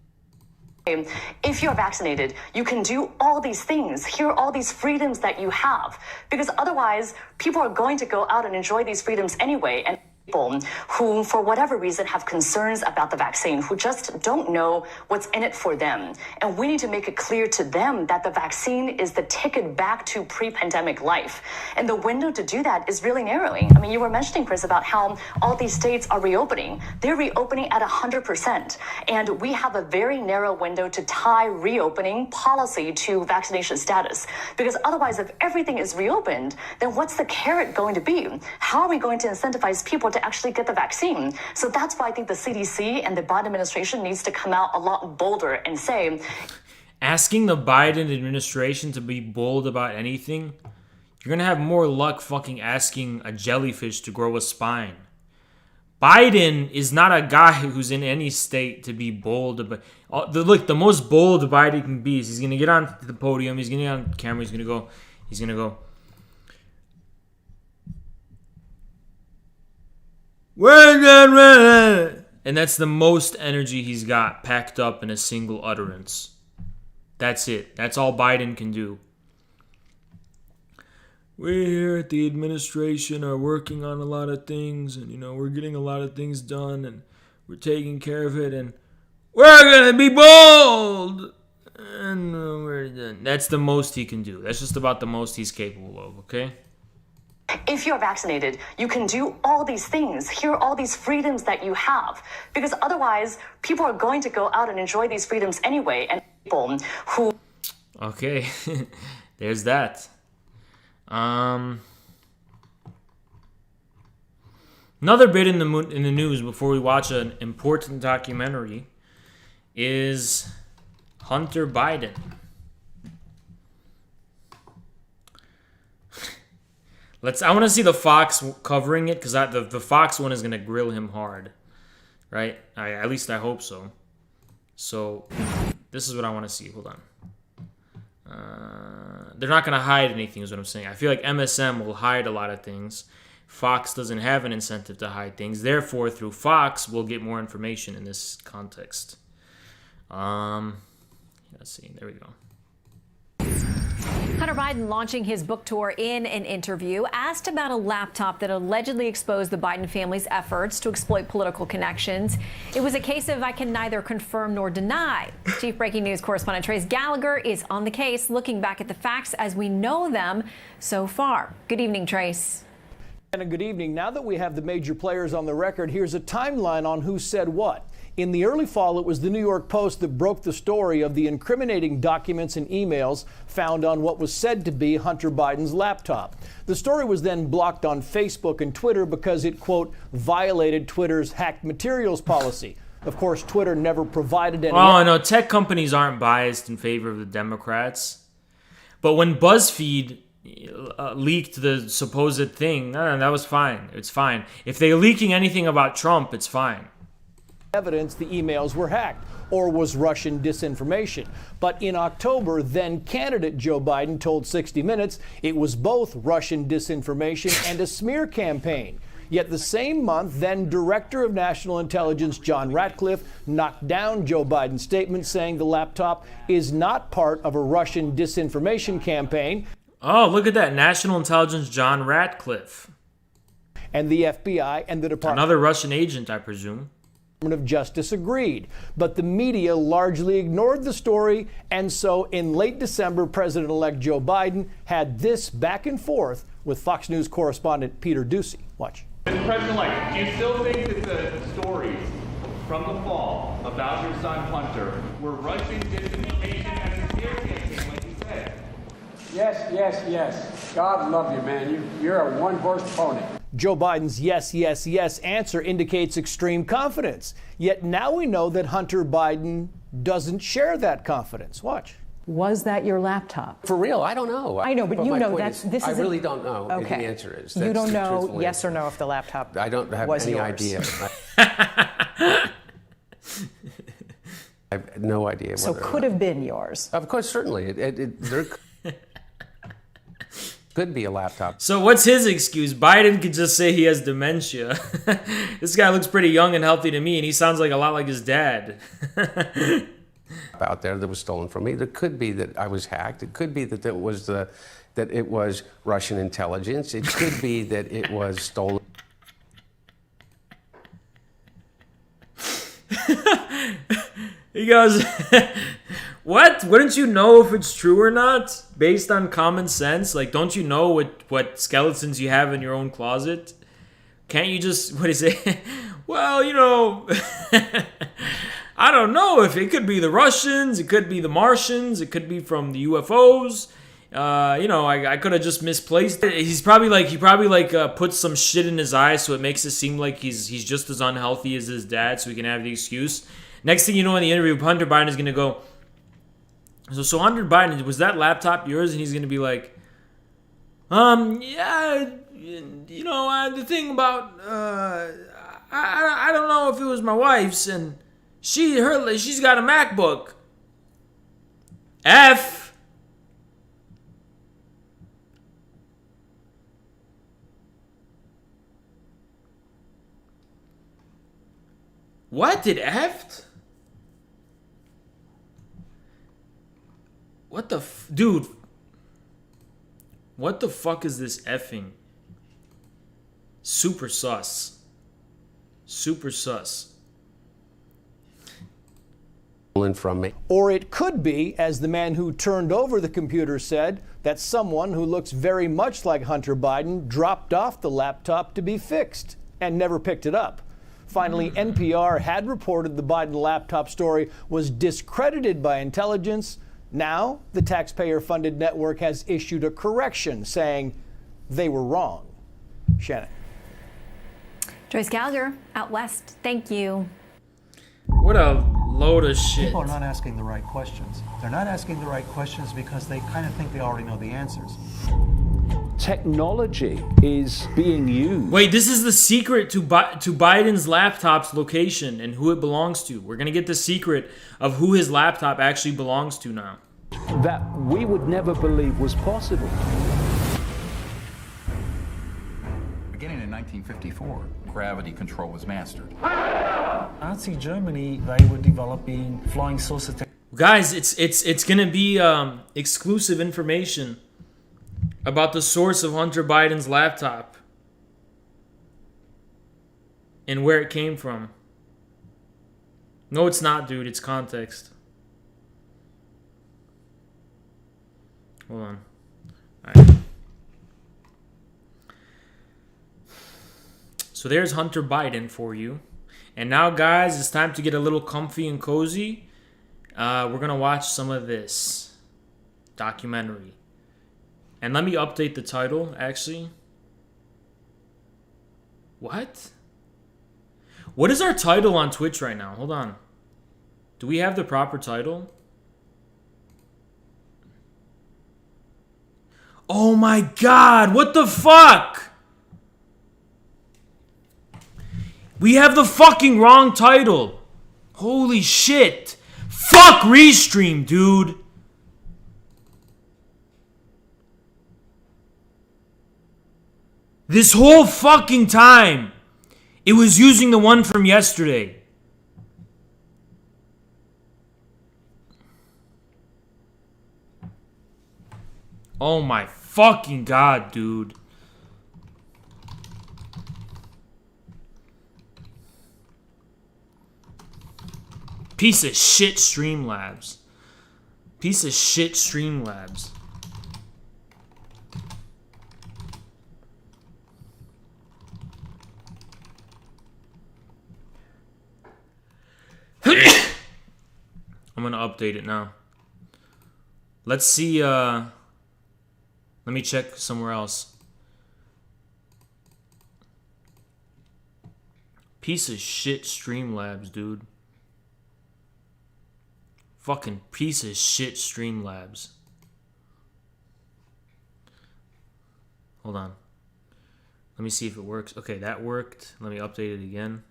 if you're vaccinated, you can do all these things. Here are all these freedoms that you have. Because otherwise, people are going to go out and enjoy these freedoms anyway. And people who, for whatever reason, have concerns about the vaccine, who just don't know what's in it for them. And we need to make it clear to them that the vaccine is the ticket back to pre-pandemic life. And the window to do that is really narrowing. I mean, you were mentioning, Chris, about how all these states are reopening. They're reopening at 100%. And we have a very narrow window to tie reopening policy to vaccination status. Because otherwise, if everything is reopened, then what's the carrot going to be? How are we going to incentivize people to actually get the vaccine? So that's why I think the CDC and the Biden administration needs to come out a lot bolder and say, asking the Biden administration to be bold about anything, you're going to have more luck fucking asking a jellyfish to grow a spine. Biden is not a guy who's in any state to be bold about. Look, the most bold Biden can be is he's going to get on the podium, he's going to get on camera, he's going to go, and that's the most energy he's got packed up in a single utterance. That's it. That's all Biden can do. We here at the administration are working on a lot of things, and we're getting a lot of things done, and we're taking care of it, and we're gonna be bold. And we're done. That's the most he can do. That's just about the most he's capable of. Okay. if you're vaccinated, you can do all these things. Here are all these freedoms that you have. Because otherwise, people are going to go out and enjoy these freedoms anyway. And people who... Okay, there's that. Another bit in the news before we watch an important documentary is Hunter Biden. I want to see the Fox covering it, because the Fox one is going to grill him hard, right? At least I hope so. So this is what I want to see. Hold on. They're not going to hide anything is what I'm saying. I feel like MSM will hide a lot of things. Fox doesn't have an incentive to hide things. Therefore, through Fox, we'll get more information in this context. Let's see. There we go. Hunter Biden, launching his book tour, in an interview, asked about a laptop that allegedly exposed the Biden family's efforts to exploit political connections. It was a case of I can neither confirm nor deny. Chief Breaking News correspondent Trace Gallagher is on the case, looking back at the facts as we know them so far. Good evening, Trace. And a good evening. Now that we have the major players on the record, here's a timeline on who said what. In the early fall, it was the New York Post that broke the story of the incriminating documents and emails found on what was said to be Hunter Biden's laptop. The story was then blocked on Facebook and Twitter because it, quote, violated Twitter's hacked materials policy. Of course, Twitter never provided any... Oh, no, tech companies aren't biased in favor of the Democrats. But when BuzzFeed leaked the supposed thing, no, that was fine. It's fine. If they're leaking anything about Trump, it's fine. Evidence the emails were hacked or was Russian disinformation. But in October, then candidate Joe Biden told 60 Minutes it was both Russian disinformation and a smear campaign. Yet the same month, then Director of National Intelligence John Ratcliffe knocked down Joe Biden's statement saying the laptop is not part of a Russian disinformation campaign. Oh, look at that. National Intelligence John Ratcliffe. And the FBI and the Department... Another Russian agent, I presume. Of Justice agreed, but the media largely ignored the story, and so in late December, President-elect Joe Biden had this back and forth with Fox News correspondent Peter Ducey. Watch. Mr. President-elect, do you still think that the stories from the fall about your son Hunter were Russian disinformation and a smear campaign, like you said? Yes. God love you, man. You're a one-horse pony. Joe Biden's yes, yes, yes answer indicates extreme confidence. Yet now we know that Hunter Biden doesn't share that confidence. Watch. Was that your laptop? For real, I don't know. I know, but you my know point that's is, this I is really don't know. Okay. The answer is You that's don't the know truthful yes answer. or no if the laptop I don't have was any yours. idea. I have no idea. So whether or could not. have been yours. Of course, certainly. There could be a laptop. So what's his excuse? Biden could just say he has dementia. This guy looks pretty young and healthy to me, and he sounds like a lot like his dad. Out there that was stolen from me. There could be that I was hacked. It could be that it was Russian intelligence. It could be that it was stolen. He goes, what? Wouldn't you know if it's true or not? Based on common sense? Like, don't you know what skeletons you have in your own closet? Can't you just, what is it? Well, you know, I don't know if it could be the Russians, it could be the Martians, it could be from the UFOs. You know, I could have just misplaced it. He probably puts some shit in his eye so it makes it seem like he's just as unhealthy as his dad, so he can have the excuse. Next thing you know, in the interview, Hunter Biden is gonna go, so Hunter Biden, was that laptop yours? And he's gonna be like, yeah, you know, the thing about I don't know if it was my wife's, and she's got a MacBook. F. What? It effed? What the dude? What the fuck is this effing? Super sus. Super sus. From me. Or it could be, as the man who turned over the computer said, that someone who looks very much like Hunter Biden dropped off the laptop to be fixed and never picked it up. Finally, NPR had reported the Biden laptop story was discredited by intelligence. Now, the taxpayer-funded network has issued a correction saying they were wrong. Shannon. Joyce Gallagher, out west. Thank you. What a load of shit. People are not asking the right questions. They're not asking the right questions because they kind of think they already know the answers. Technology is being used. Wait, this is the secret to Biden's laptop's location and who it belongs to. We're going to get the secret of who his laptop actually belongs to now. That we would never believe was possible. Beginning in 1954, gravity control was mastered. Nazi Germany, they were developing flying saucer technology. Guys, it's going to be exclusive information about the source of Hunter Biden's laptop and where it came from. No, it's not, dude. It's context. Hold on. All right. So there's Hunter Biden for you. And now, guys, it's time to get a little comfy and cozy. We're going to watch some of this documentary. And let me update the title, actually. What? What is our title on Twitch right now? Hold on. Do we have the proper title? Oh my god, what the fuck? We have the fucking wrong title. Holy shit. Fuck Restream, dude. This whole fucking time, it was using the one from yesterday. Oh my fucking god, dude. Piece of shit Streamlabs. Piece of shit Streamlabs. I'm gonna update it now. Let's see, let me check somewhere else. Piece of shit Streamlabs, dude. Fucking piece of shit Streamlabs. Hold on. Let me see if it works. Okay, that worked. Let me update it again.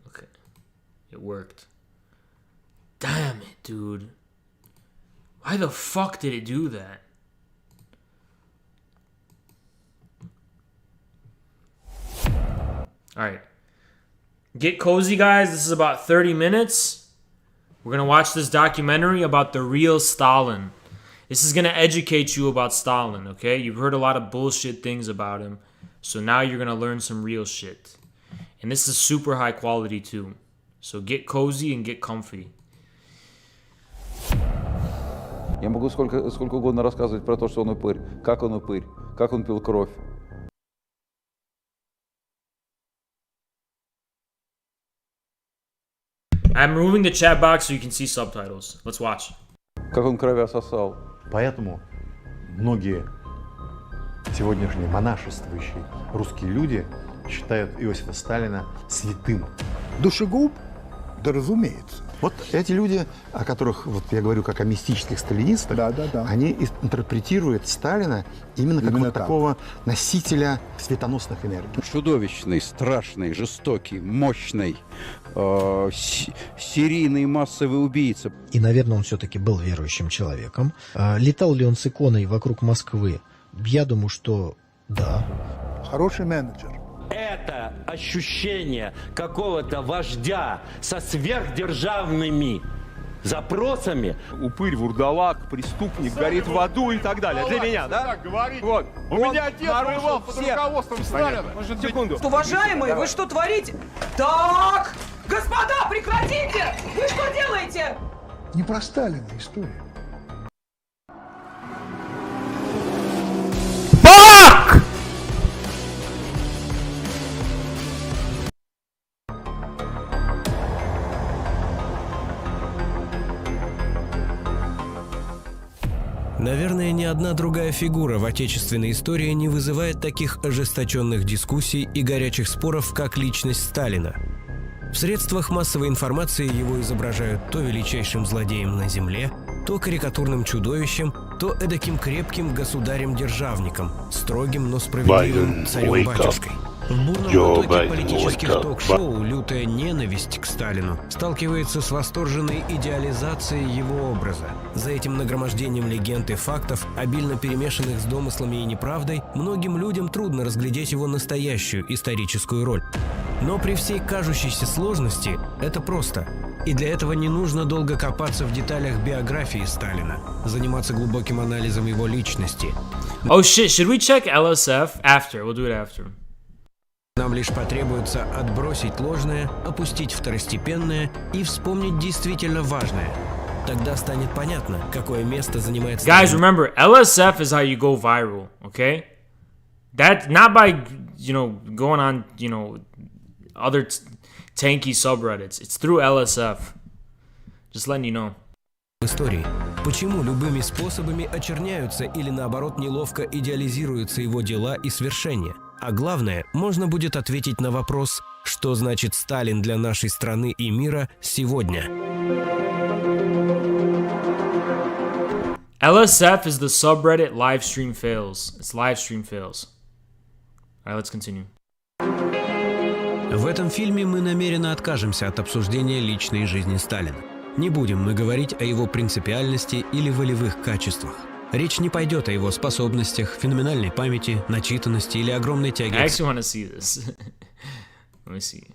Okay. It worked. Damn it, dude. Why the fuck did it do that? Alright. Get cozy, guys. This is about 30 minutes. We're going to watch this documentary about the real Stalin. This is going to educate you about Stalin, okay? You've heard a lot of bullshit things about him. So now you're going to learn some real shit. And this is super high quality too. So get cozy and get comfy. Я могу сколько угодно рассказывать про то, что он упырь, как он пил кровь. I'm removing the chat box so you can see subtitles. Let's watch. Как он кровь ососал. Поэтому многие сегодняшние монашествующие русские люди считают Иосифа Сталина святым. Душегуб? Да разумеется. Вот эти люди, о которых вот я говорю как о мистических сталинистах, они интерпретируют Сталина именно как вот такого носителя светоносных энергий. Чудовищный, страшный, жестокий, мощный, серийный массовый убийца. И, наверное, он все-таки был верующим человеком. Летал ли он с иконой вокруг Москвы? Я думаю, что да. Хороший менеджер. Это ощущение какого-то вождя со сверхдержавными запросами. Упырь, вурдалак, преступник, горит в аду и так далее. Для меня, да? Так говорит. Вот. У меня отец воевал под руководством Сталина. Секунду. Уважаемые, вы что творите? Так, господа, прекратите! Вы что делаете? Не про Сталина история. Наверное, ни одна другая фигура в отечественной истории не вызывает таких ожесточенных дискуссий и горячих споров, как личность Сталина. В средствах массовой информации его изображают то величайшим злодеем на земле, то карикатурным чудовищем, то эдаким крепким государем-державником, строгим, но справедливым царем-батюшкой. В бурном потоке политических ток-шоу лютая ненависть к Сталину сталкивается с восторженной идеализацией его образа. За этим нагромождением легенд и фактов, обильно перемешанных с домыслами и неправдой, многим людям трудно разглядеть его настоящую историческую роль. Но при всей кажущейся сложности это просто. И для этого не нужно долго копаться в деталях биографии Сталина, заниматься глубоким анализом его личности. Oh shit, should we check LSF? After, we'll do it after. Нам лишь потребуется отбросить ложное, опустить второстепенное и вспомнить действительно важное. Тогда станет понятно, какое место занимает Сталин. Guys, remember, LSF is how you go viral, okay? That, not by, you know, going on, you know, other tanky subreddits. It's through LSF. Just letting you know. В истории. Почему любыми способами очерняются или наоборот неловко идеализируются его дела и свершения? А главное, можно будет ответить на вопрос, что значит Сталин для нашей страны и мира сегодня. LSF is the subreddit livestream fails. It's livestream fails. Alright, let's continue. В этом фильме мы намеренно откажемся от обсуждения личной жизни Сталина. Не будем мы говорить о его принципиальности или волевых качествах. Речь не пойдет о его способностях, феноменальной памяти, начитанности или огромной тяге. I actually want to see this. Let me see.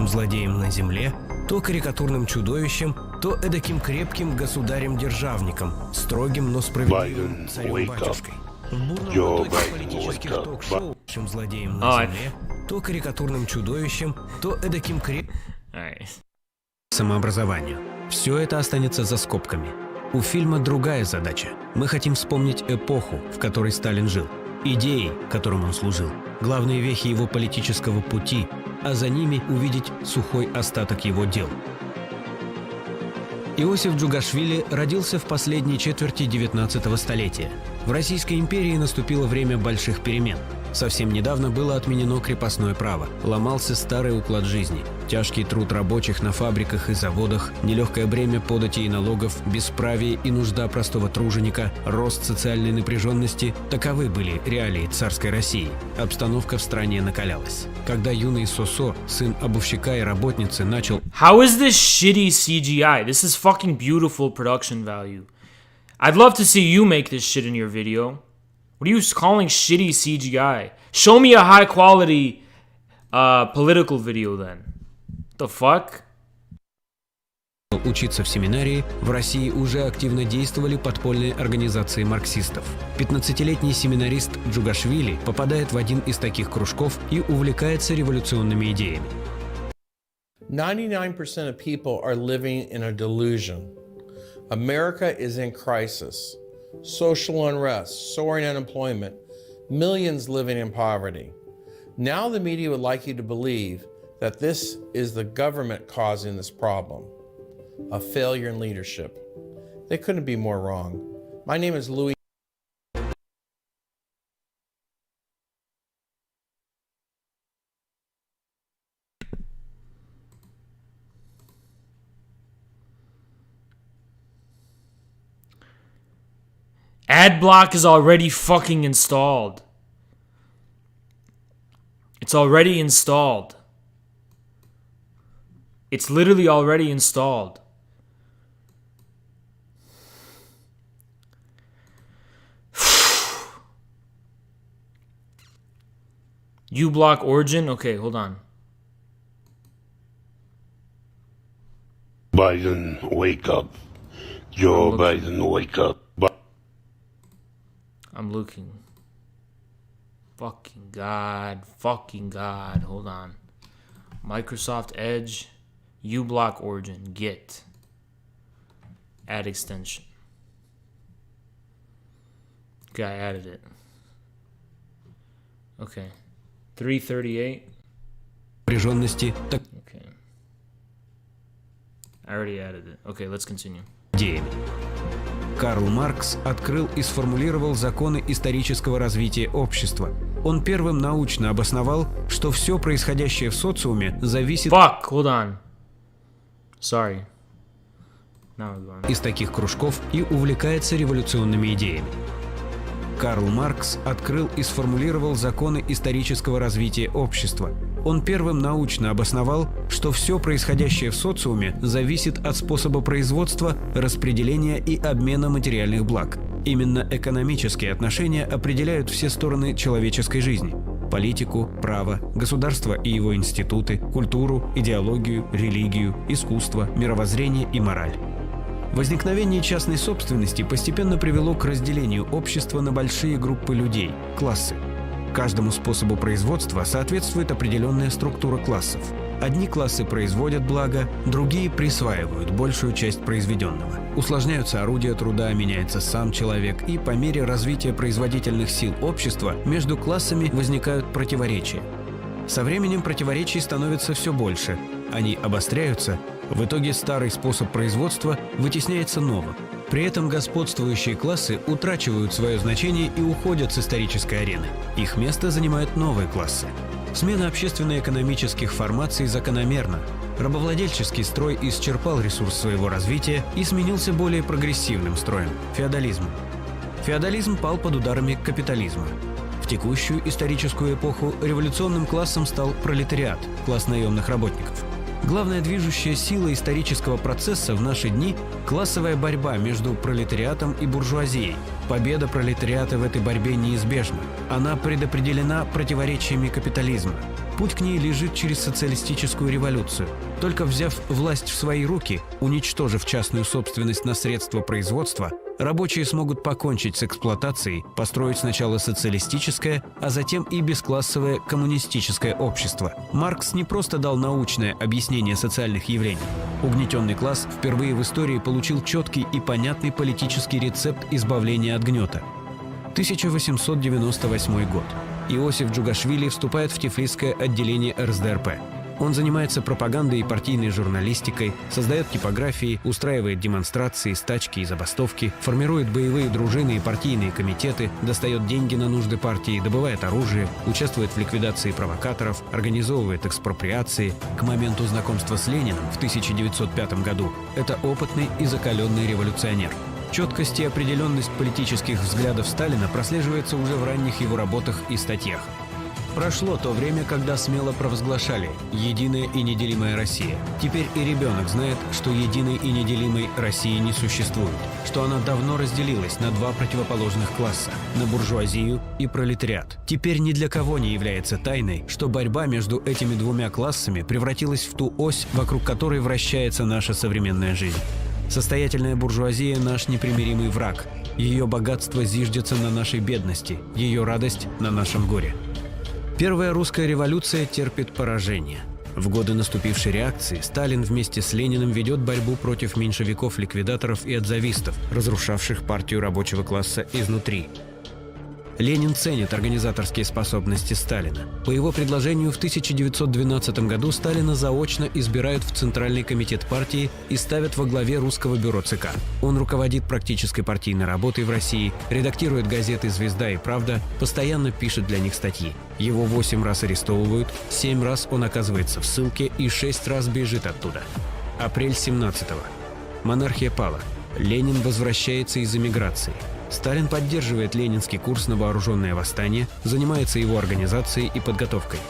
Злодеем на земле, то карикатурным чудовищем, то эдаким крепким государем-державником, строгим, но справедливым царем-батюшкой. В бурном потоке политических ток-шоу злодеем на земле, то карикатурным чудовищем, то эдаким крепким самообразованию. Все это останется за скобками. У фильма другая задача. Мы хотим вспомнить эпоху, в которой Сталин жил, идеи, которым он служил, главные вехи его политического пути, а за ними увидеть сухой остаток его дел. Иосиф Джугашвили родился в последней четверти 19 столетия. В Российской империи наступило время больших перемен. Совсем недавно было отменено крепостное право, ломался старый уклад жизни. Тяжкий труд рабочих на фабриках и заводах, нелегкое бремя податей и налогов, бесправие и нужда простого труженика, рост социальной напряженности – таковы были реалии царской России. Обстановка в стране накалялась. Когда юный Сосо, сын обувщика и работницы, начал... How is this shitty CGI? This is fucking beautiful production value. I'd love to see you make this shit in your video. What are you calling shitty CGI? Show me a high quality political video then. The fuck? Учиться в семинарии, в России уже активно действовали подпольные организации марксистов. 15-летний семинарист Джугашвили попадает в один из таких кружков и увлекается революционными идеями. 99% of people are living in a delusion. America is in crisis. Social unrest, soaring unemployment, millions living in poverty. Now the media would like you to believe that this is the government causing this problem, a failure in leadership. They couldn't be more wrong. My name is Louis. Ad block is already fucking installed. It's already installed. It's literally already installed. uBlock origin? Okay, hold on. Biden, wake up. Joe Biden, wake up. I'm looking. Fucking God. Fucking God. Hold on. Microsoft Edge. uBlock origin. Git. Add extension. Okay, I added it. Okay. 338. Okay. I already added it. Okay, let's continue. Карл Маркс открыл и сформулировал законы исторического развития общества. Он первым научно обосновал, что все происходящее в социуме зависит из таких кружков и увлекается революционными идеями. Карл Маркс открыл и сформулировал законы исторического развития общества. Он первым научно обосновал, что все происходящее в социуме зависит от способа производства, распределения и обмена материальных благ. Именно экономические отношения определяют все стороны человеческой жизни – политику, право, государство и его институты, культуру, идеологию, религию, искусство, мировоззрение и мораль. Возникновение частной собственности постепенно привело к разделению общества на большие группы людей – классы. Каждому способу производства соответствует определенная структура классов. Одни классы производят благо, другие присваивают большую часть произведенного. Усложняются орудия труда, меняется сам человек, и по мере развития производительных сил общества между классами возникают противоречия. Со временем противоречий становится все больше. Они обостряются, в итоге старый способ производства вытесняется новым. При этом господствующие классы утрачивают свое значение и уходят с исторической арены. Их место занимают новые классы. Смена общественно-экономических формаций закономерна. Рабовладельческий строй исчерпал ресурс своего развития и сменился более прогрессивным строем – феодализмом. Феодализм пал под ударами капитализма. В текущую историческую эпоху революционным классом стал пролетариат – класс наемных работников. Главная движущая сила исторического процесса в наши дни – классовая борьба между пролетариатом и буржуазией. Победа пролетариата в этой борьбе неизбежна. Она предопределена противоречиями капитализма. Путь к ней лежит через социалистическую революцию. Только взяв власть в свои руки, уничтожив частную собственность на средства производства, рабочие смогут покончить с эксплуатацией, построить сначала социалистическое, а затем и бесклассовое коммунистическое общество. Маркс не просто дал научное объяснение социальных явлений. Угнетенный класс впервые в истории получил четкий и понятный политический рецепт избавления от гнета. 1898 год. Иосиф Джугашвили вступает в Тифлисское отделение РСДРП. Он занимается пропагандой и партийной журналистикой, создает типографии, устраивает демонстрации, стачки и забастовки, формирует боевые дружины и партийные комитеты, достает деньги на нужды партии, добывает оружие, участвует в ликвидации провокаторов, организовывает экспроприации. К моменту знакомства с Лениным в 1905 году это опытный и закаленный революционер. Четкость и определенность политических взглядов Сталина прослеживается уже в ранних его работах и статьях. Прошло то время, когда смело провозглашали «Единая и неделимая Россия». Теперь и ребенок знает, что единой и неделимой России не существует, что она давно разделилась на два противоположных класса – на буржуазию и пролетариат. Теперь ни для кого не является тайной, что борьба между этими двумя классами превратилась в ту ось, вокруг которой вращается наша современная жизнь. Состоятельная буржуазия – наш непримиримый враг. Ее богатство зиждется на нашей бедности, ее радость – на нашем горе. Первая русская революция терпит поражение. В годы наступившей реакции Сталин вместе с Лениным ведет борьбу против меньшевиков-ликвидаторов и отзавистов, разрушавших партию рабочего класса изнутри. Ленин ценит организаторские способности Сталина. По его предложению в 1912 году Сталина заочно избирают в Центральный комитет партии и ставят во главе русского бюро ЦК. Он руководит практической партийной работой в России, редактирует газеты «Звезда» и «Правда», постоянно пишет для них статьи. Его 8 раз арестовывают, 7 раз он оказывается в ссылке и 6 раз бежит оттуда. Апрель 17-го. Монархия пала. Ленин возвращается из эмиграции. Сталин поддерживает ленинский курс на вооруженное восстание, занимается его организацией и подготовкой.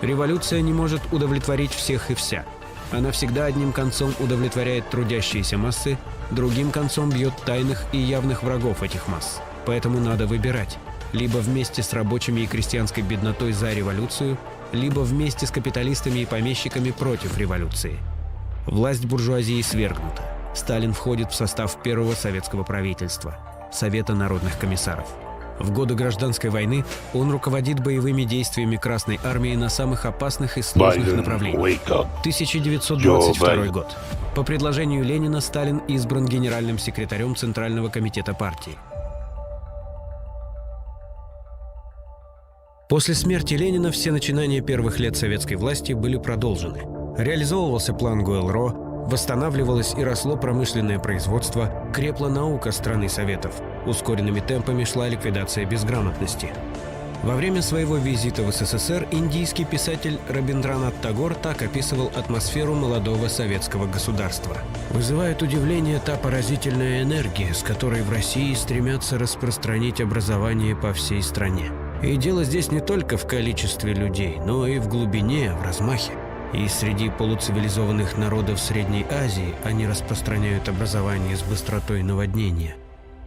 Революция не может удовлетворить всех и вся. Она всегда одним концом удовлетворяет трудящиеся массы, другим концом бьет тайных и явных врагов этих масс. Поэтому надо выбирать. Либо вместе с рабочими и крестьянской беднотой за революцию, либо вместе с капиталистами и помещиками против революции. Власть буржуазии свергнута. Сталин входит в состав первого советского правительства – Совета народных комиссаров. В годы гражданской войны он руководит боевыми действиями Красной армии на самых опасных и сложных направлениях. 1922 год. По предложению Ленина Сталин избран генеральным секретарем Центрального комитета партии. После смерти Ленина все начинания первых лет советской власти были продолжены. Реализовывался план Гойл-Ро, восстанавливалось и росло промышленное производство, крепла наука страны Советов, ускоренными темпами шла ликвидация безграмотности. Во время своего визита в СССР индийский писатель Рабиндранат Тагор так описывал атмосферу молодого советского государства. «Вызывает удивление та поразительная энергия, с которой в России стремятся распространить образование по всей стране. И дело здесь не только в количестве людей, но и в глубине, в размахе. И среди полуцивилизованных народов Средней Азии они распространяют образование с быстротой наводнения.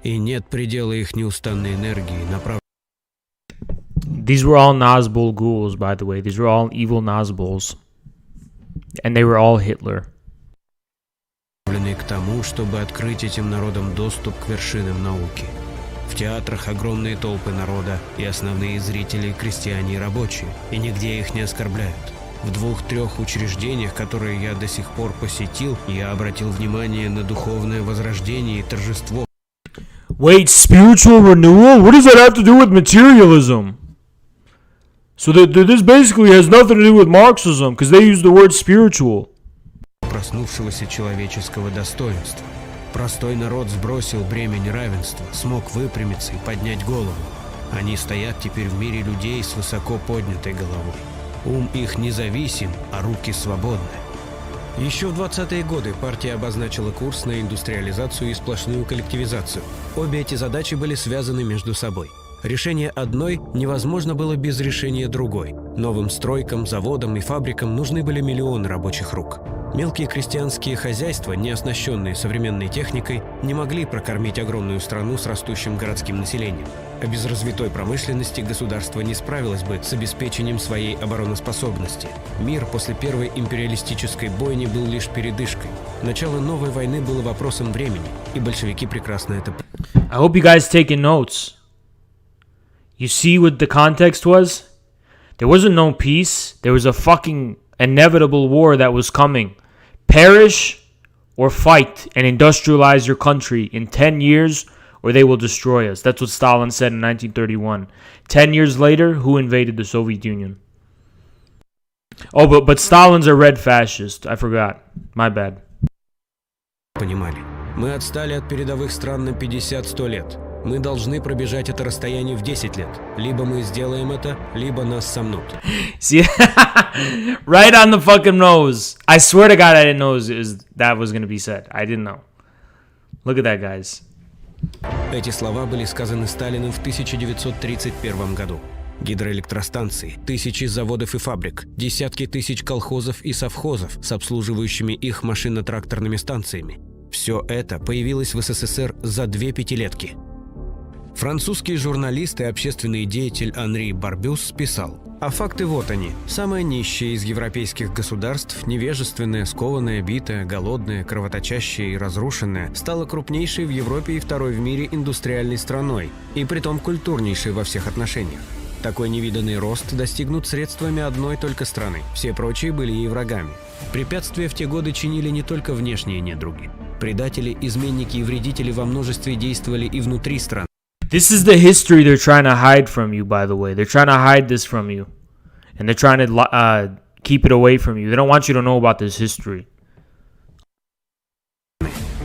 И нет предела их неустанной энергии, направленной». These were all Nazgul ghouls, by the way. These were all evil Nazguls. And they were all Hitler. К тому, чтобы открыть этим народам доступ к вершинам науки. В театрах огромные толпы народа, и основные зрители – крестьяне и рабочие, и нигде их не оскорбляют. В 2-3 учреждениях, которые я до сих пор посетил, я обратил внимание на духовное возрождение и торжество. Wait, spiritual renewal? What does that have to do with materialism? So this basically has nothing to do with Marxism, because they use the word spiritual. Проснувшегося человеческого достоинства. Простой народ сбросил бремя неравенства, смог выпрямиться и поднять голову. Они стоят теперь в мире людей с высоко поднятой головой. Ум их независим, а руки свободны. Еще в 20-е годы партия обозначила курс на индустриализацию и сплошную коллективизацию. Обе эти задачи были связаны между собой. Решение одной невозможно было без решения другой. Новым стройкам, заводам и фабрикам нужны были миллионы рабочих рук. Мелкие крестьянские хозяйства, не оснащенные современной техникой, не могли прокормить огромную страну с растущим городским населением. А без развитой промышленности государство не справилось бы с обеспечением своей обороноспособности. Мир после первой империалистической бойни был лишь передышкой. Начало новой войны было вопросом времени, и большевики прекрасно это понимали. I hope you guys taking notes. You see what the context was? There wasn't no peace. There was a fucking inevitable war that was coming. Perish or fight and industrialize your country in 10 years or they will destroy us. That's what Stalin said in 1931. 10 years later, who invaded the Soviet Union? Oh, but Stalin's a red fascist. I forgot. My bad. Понимали. Мы отстали от передовых стран на 50-100 лет. Мы должны пробежать это расстояние в 10 лет. Либо мы сделаем это, либо нас сомнут. See, right on the fucking nose. I swear to God, I didn't know that was gonna be said. I didn't know. Look at that, guys. Эти слова были сказаны Сталиным в 1931 году. Гидроэлектростанции, тысячи заводов и фабрик, десятки тысяч колхозов и совхозов с обслуживающими их машинно-тракторными станциями. Все это появилось в СССР за 2 пятилетки. Французский журналист и общественный деятель Анри Барбюс писал: «А факты вот они. Самая нищая из европейских государств, невежественная, скованная, битая, голодная, кровоточащая и разрушенная, стала крупнейшей в Европе и второй в мире индустриальной страной, и притом культурнейшей во всех отношениях. Такой невиданный рост достигнут средствами одной только страны. Все прочие были ей врагами. Препятствия в те годы чинили не только внешние недруги. Предатели, изменники и вредители во множестве действовали и внутри страны. This is the history they're trying to hide from you, by the way. They're trying to hide this from you. And they're trying to keep it away from you. They don't want you to know about this history.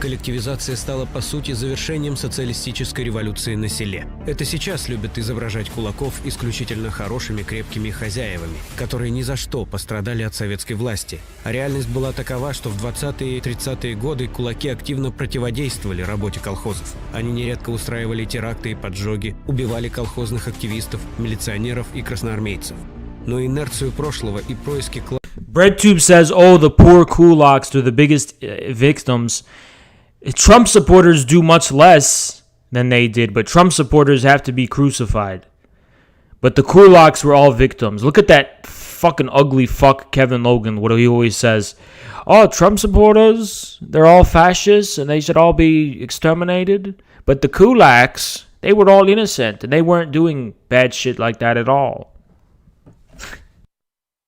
Коллективизация стала, по сути, завершением социалистической революции на селе. Это сейчас любят изображать кулаков исключительно хорошими, крепкими хозяевами, которые ни за что пострадали от советской власти. А реальность была такова, что в 20-е и 30-е годы кулаки активно противодействовали работе колхозов. Они нередко устраивали теракты и поджоги, убивали колхозных активистов, милиционеров и красноармейцев. Но инерцию прошлого и происки BreadTube says, oh, the poor kulaks are the biggest victims. Trump supporters do much less than they did, but Trump supporters have to be crucified. But the kulaks were all victims. Look at that fucking ugly fuck Kevin Logan, what he always says. Oh, Trump supporters, they're all fascists and they should all be exterminated. But the kulaks, they were all innocent and they weren't doing bad shit like that at all.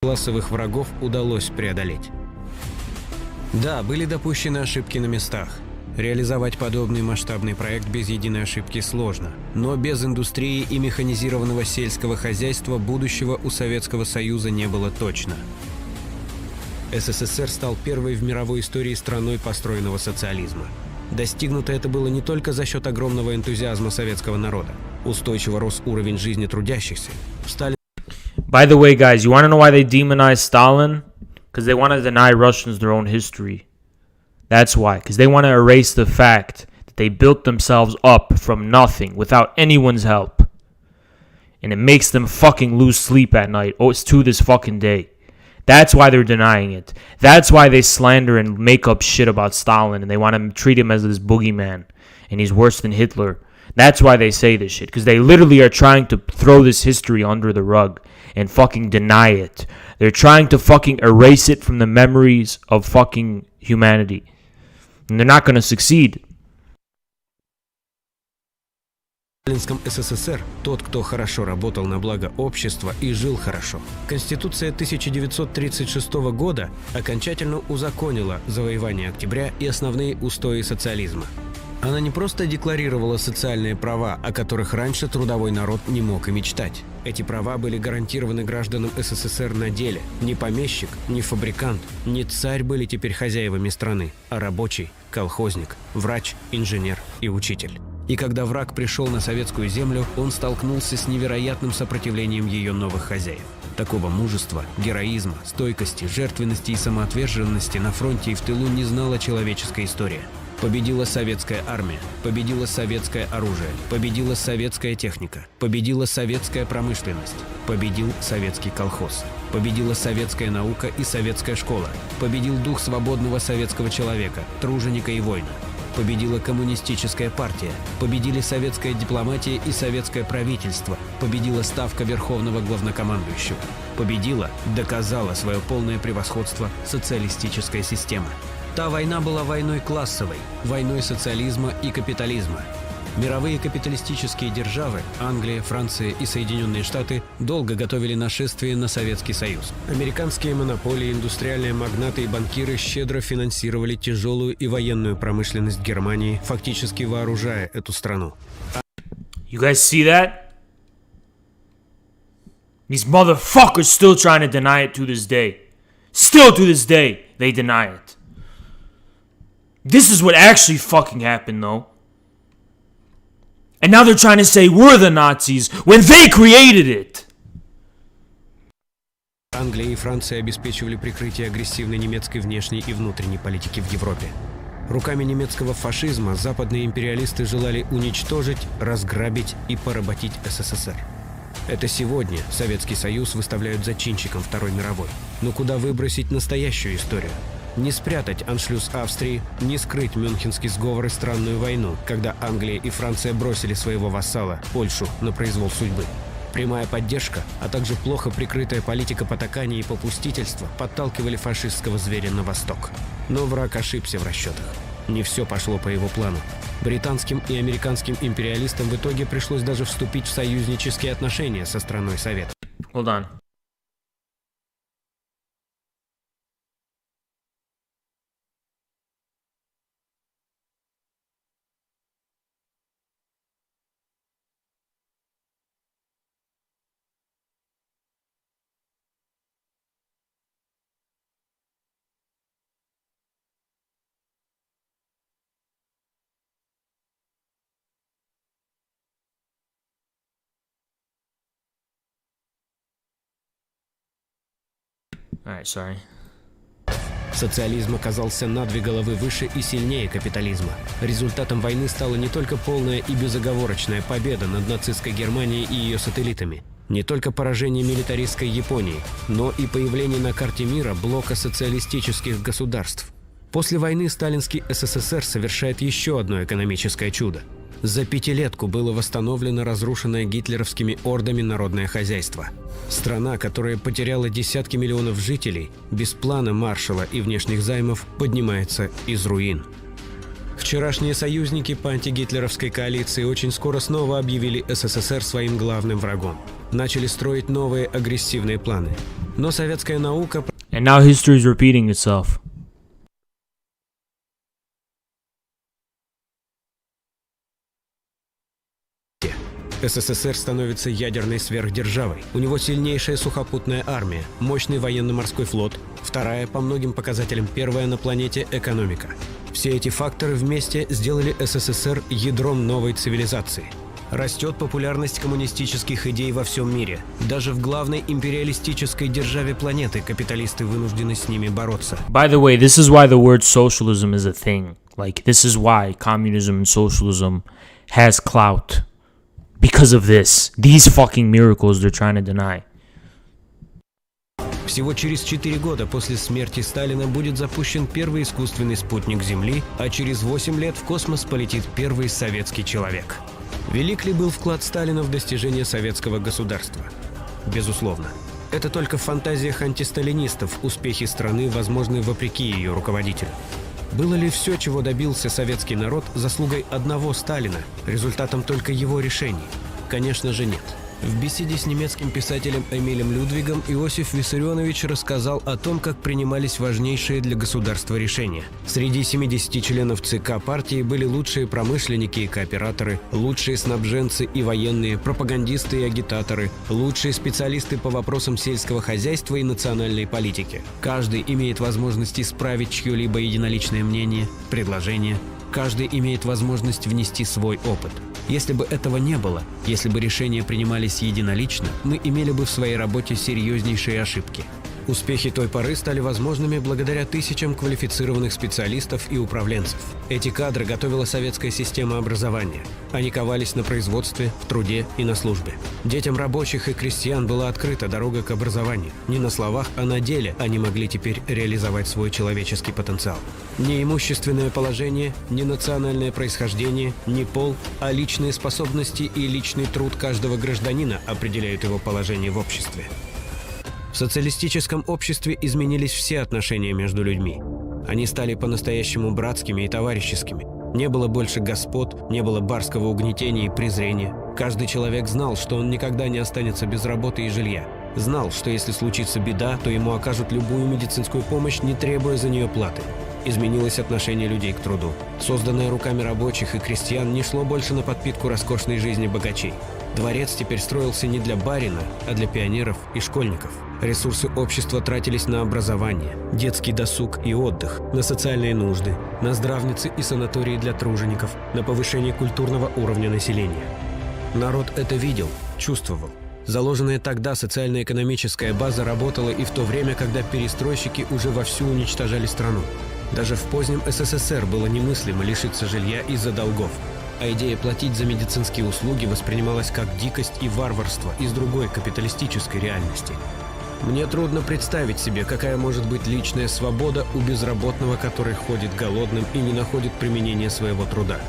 Классовых врагов удалось преодолеть. Да, были допущены ошибки на местах. Реализовать подобный масштабный проект без единой ошибки сложно. Но без индустрии и механизированного сельского хозяйства будущего у Советского Союза не было точно. СССР стал первой в мировой истории страной построенного социализма. Достигнуто это было не только за счет огромного энтузиазма советского народа. Устойчиво рос уровень жизни трудящихся. By the way, guys, you want to know why they demonized Stalin? Because they want to deny Russians their own history. That's why. Because they want to erase the fact that they built themselves up from nothing without anyone's help. And it makes them fucking lose sleep at night. Oh, it's to this fucking day. That's why they're denying it. That's why they slander and make up shit about Stalin. And they want to treat him as this boogeyman. And he's worse than Hitler. That's why they say this shit. Because they literally are trying to throw this history under the rug. And fucking deny it. They're trying to fucking erase it from the memories of fucking humanity. And they're not going to succeed. В Сталинском СССР тот, кто хорошо работал на благо общества и жил хорошо. Конституция 1936 года окончательно узаконила завоевание октября и основные устои социализма. Она не просто декларировала социальные права, о которых раньше трудовой народ не мог и мечтать. Эти права были гарантированы гражданам СССР на деле. Ни помещик, ни фабрикант, ни царь были теперь хозяевами страны, а рабочий, колхозник, врач, инженер и учитель. И когда враг пришел на советскую землю, он столкнулся с невероятным сопротивлением ее новых хозяев. Такого мужества, героизма, стойкости, жертвенности и самоотверженности на фронте и в тылу не знала человеческая история. Победила советская армия, победило советское оружие, победила советская техника, победила советская промышленность, победил советский колхоз, победила советская наука и советская школа, победил дух свободного советского человека, труженика и воина, победила коммунистическая партия, победили советская дипломатия и советское правительство, победила ставка верховного главнокомандующего, победила, доказала свое полное превосходство социалистическая система. Та война была войной классовой, войной социализма и капитализма. Мировые капиталистические державы, Англия, Франция и Соединенные Штаты, долго готовили нашествие на Советский Союз. Американские монополии, индустриальные магнаты и банкиры щедро финансировали тяжелую и военную промышленность Германии, фактически вооружая эту страну. You guys see that? These motherfuckers still trying to deny it to this day. Still to this day, they deny it. This is what actually fucking happened, though. And now they're trying to say we're the Nazis when they created it. Англия и Франция обеспечивали прикрытие агрессивной немецкой внешней и внутренней политики в Европе. Руками немецкого фашизма западные империалисты желали уничтожить, разграбить и поработить СССР. Это сегодня Советский Союз выставляют зачинщиком Второй мировой. Но куда выбросить настоящую историю? Не спрятать аншлюз Австрии, не скрыть Мюнхенский сговор и странную войну, когда Англия и Франция бросили своего вассала, Польшу, на произвол судьбы. Прямая поддержка, а также плохо прикрытая политика потакания и попустительства подталкивали фашистского зверя на восток. Но враг ошибся в расчетах. Не все пошло по его плану. Британским и американским империалистам в итоге пришлось даже вступить в союзнические отношения со страной Совета. Hold on. Alright, sorry. Социализм оказался на 2 головы выше и сильнее капитализма. Результатом войны стала не только полная и безоговорочная победа над нацистской Германией и ее сателлитами, не только поражение милитаристской Японии, но и появление на карте мира блока социалистических государств. После войны сталинский СССР совершает еще одно экономическое чудо. За пятилетку было восстановлено разрушенное гитлеровскими ордами народное хозяйство. Страна, которая потеряла десятки миллионов жителей, без плана Маршалла и внешних займов поднимается из руин. Вчерашние союзники по антигитлеровской коалиции очень скоро снова объявили СССР своим главным врагом. Начали строить новые агрессивные планы. Но советская наука... And now history is repeating itself. СССР становится ядерной сверхдержавой. У него сильнейшая сухопутная армия, мощный военно-морской флот, вторая по многим показателям первая на планете экономика. Все эти факторы вместе сделали СССР ядром новой цивилизации. Растет популярность коммунистических идей во всем мире. Даже в главной империалистической державе планеты капиталисты вынуждены с ними бороться. By the way, this is why the word socialism is a thing. Like, this is why communism and socialism has clout. Because of this. These fucking miracles they're trying to deny. Всего через 4 года после смерти Сталина будет запущен первый искусственный спутник Земли, а через 8 лет в космос полетит первый советский человек. Велик ли был вклад Сталина в достижение советского государства? Безусловно. Это только в фантазиях антисталинистов успехи страны возможны вопреки ее руководителю. Было ли все, чего добился советский народ, заслугой одного Сталина, результатом только его решений? Конечно же нет. В беседе с немецким писателем Эмилем Людвигом Иосиф Виссарионович рассказал о том, как принимались важнейшие для государства решения. Среди 70 членов ЦК партии были лучшие промышленники и кооператоры, лучшие снабженцы и военные, пропагандисты и агитаторы, лучшие специалисты по вопросам сельского хозяйства и национальной политики. Каждый имеет возможность исправить чье-либо единоличное мнение, предложение. Каждый имеет возможность внести свой опыт. Если бы этого не было, если бы решения принимались единолично, мы имели бы в своей работе серьезнейшие ошибки. Успехи той поры стали возможными благодаря тысячам квалифицированных специалистов и управленцев. Эти кадры готовила советская система образования. Они ковались на производстве, в труде и на службе. Детям рабочих и крестьян была открыта дорога к образованию. Не на словах, а на деле они могли теперь реализовать свой человеческий потенциал. Не имущественное положение, не национальное происхождение, не пол, а личные способности и личный труд каждого гражданина определяют его положение в обществе. В социалистическом обществе изменились все отношения между людьми. Они стали по-настоящему братскими и товарищескими. Не было больше господ, не было барского угнетения и презрения. Каждый человек знал, что он никогда не останется без работы и жилья. Знал, что если случится беда, то ему окажут любую медицинскую помощь, не требуя за нее платы. изменилось отношение людей к труду. Созданное руками рабочих и крестьян не шло больше на подпитку роскошной жизни богачей. Дворец теперь строился не для барина, а для пионеров и школьников. Ресурсы общества тратились на образование, детский досуг и отдых, на социальные нужды, на здравницы и санатории для тружеников, на повышение культурного уровня населения. Народ это видел, чувствовал. Заложенная тогда социально-экономическая база работала и в то время, когда перестройщики уже вовсю уничтожали страну. Даже в позднем СССР было немыслимо лишиться жилья из-за долгов. А идея платить за медицинские услуги воспринималась как дикость и варварство из другой капиталистической реальности. Мне трудно представить себе, какая может быть личная свобода у безработного, который ходит голодным и не находит применения своего труда.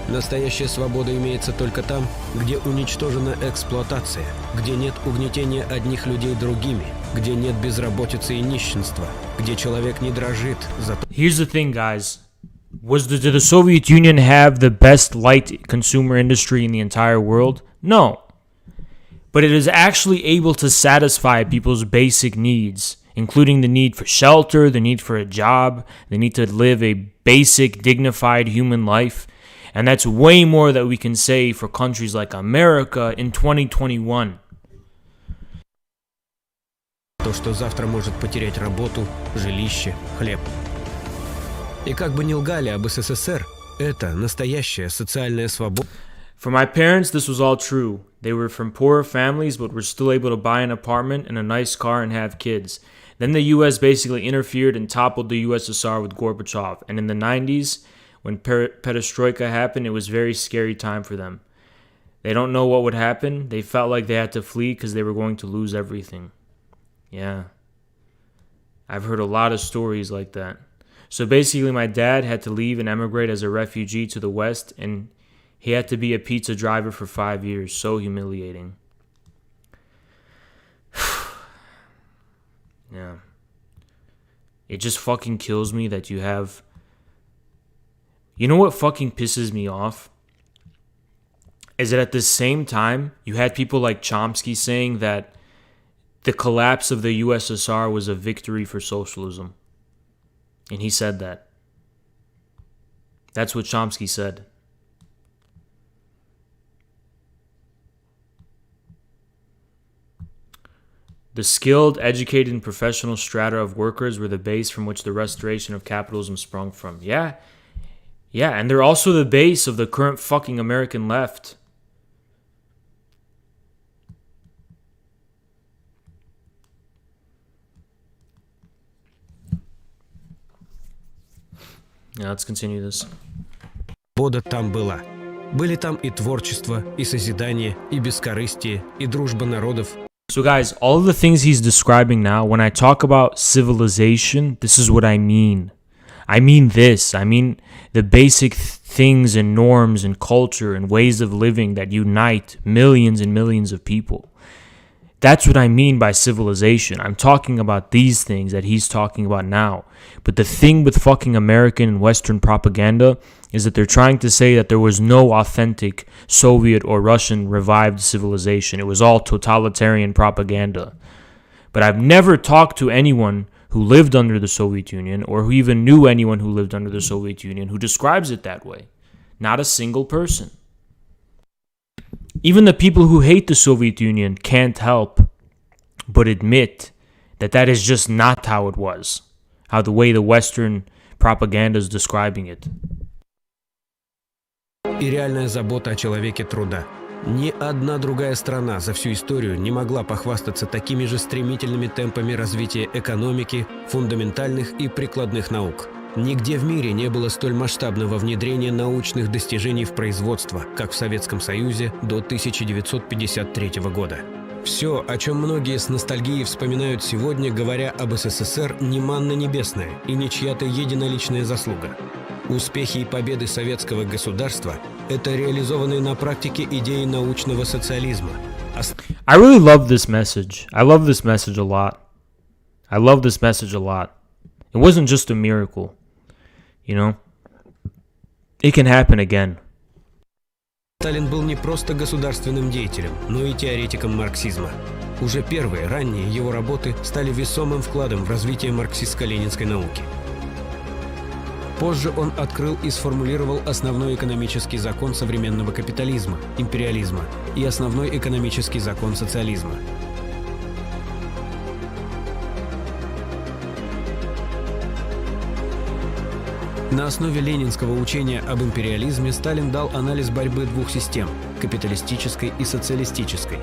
Настоящая свобода имеется только там, где уничтожена эксплуатация, где нет угнетения одних людей другими, где нет безработицы и нищенства, где человек не дрожит за... Here's the thing, guys. Did the Soviet Union have the best light consumer industry in the entire world? No. But it is actually able to satisfy people's basic needs, including the need for shelter, the need for a job, the need to live a basic, dignified human life. And that's way more that we can say for countries like America in 2021. То, что завтра может потерять работу, жилище, хлеб. И как бы ни лгали об СССР, это настоящая социальная свобода. For my parents, this was all true. They were from poorer families, but were still able to buy an apartment and a nice car and have kids. Then the U.S. basically interfered and toppled the USSR with Gorbachev. And in the 90s, when perestroika happened, it was a very scary time for them. They don't know what would happen. They felt like they had to flee because they were going to lose everything. Yeah. I've heard a lot of stories like that. So basically, my dad had to leave and emigrate as a refugee to the West, and he had to be a pizza driver for 5 years. So humiliating. Yeah. It just fucking kills me that you have... You know what fucking pisses me off? Is that at the same time, you had people like Chomsky saying that the collapse of the USSR was a victory for socialism. And he said that. That's what Chomsky said. The skilled, educated, and professional strata of workers were the base from which the restoration of capitalism sprung from. Yeah, and they're also the base of the current fucking American left. Yeah, let's continue this. Свобода там была. Были там и творчество, и созидание, и бескорыстие, и дружба народов. So guys, all of the things he's describing now, when I talk about civilization, this is what I mean. I mean this. I mean the basic things and norms and culture and ways of living that unite millions and millions of people. That's what I mean by civilization. I'm talking about these things that he's talking about now. But the thing with fucking American and Western propaganda is that they're trying to say that there was no authentic Soviet or Russian revived civilization. It was all totalitarian propaganda. But I've never talked to anyone who lived under the Soviet Union or who even knew anyone who lived under the Soviet Union who describes it that way. Not a single person. Even the people who hate the Soviet Union can't help but admit that that is just not how it was. How the way the Western propaganda is describing it. И реальная забота о человеке труда. Ни одна другая страна за всю историю не могла похвастаться такими же стремительными темпами развития экономики, фундаментальных и прикладных наук. Нигде в мире не было столь масштабного внедрения научных достижений в производство, как в Советском Союзе до 1953 года. Все, о чем многие с ностальгией вспоминают сегодня, говоря об СССР, не манна небесная и не чья-то единоличная заслуга. Успехи и победы советского государства – это реализованные на практике идеи научного социализма. I really love this message. I love this message a lot. I love this message a lot. It wasn't just a miracle. You know? It can happen again. Сталин был не просто государственным деятелем, но и теоретиком марксизма. Уже первые, ранние его работы стали весомым вкладом в развитие марксистско-ленинской науки. Позже он открыл и сформулировал основной экономический закон современного капитализма – империализма и основной экономический закон социализма. На основе ленинского учения об империализме Сталин дал анализ борьбы двух систем – капиталистической и социалистической.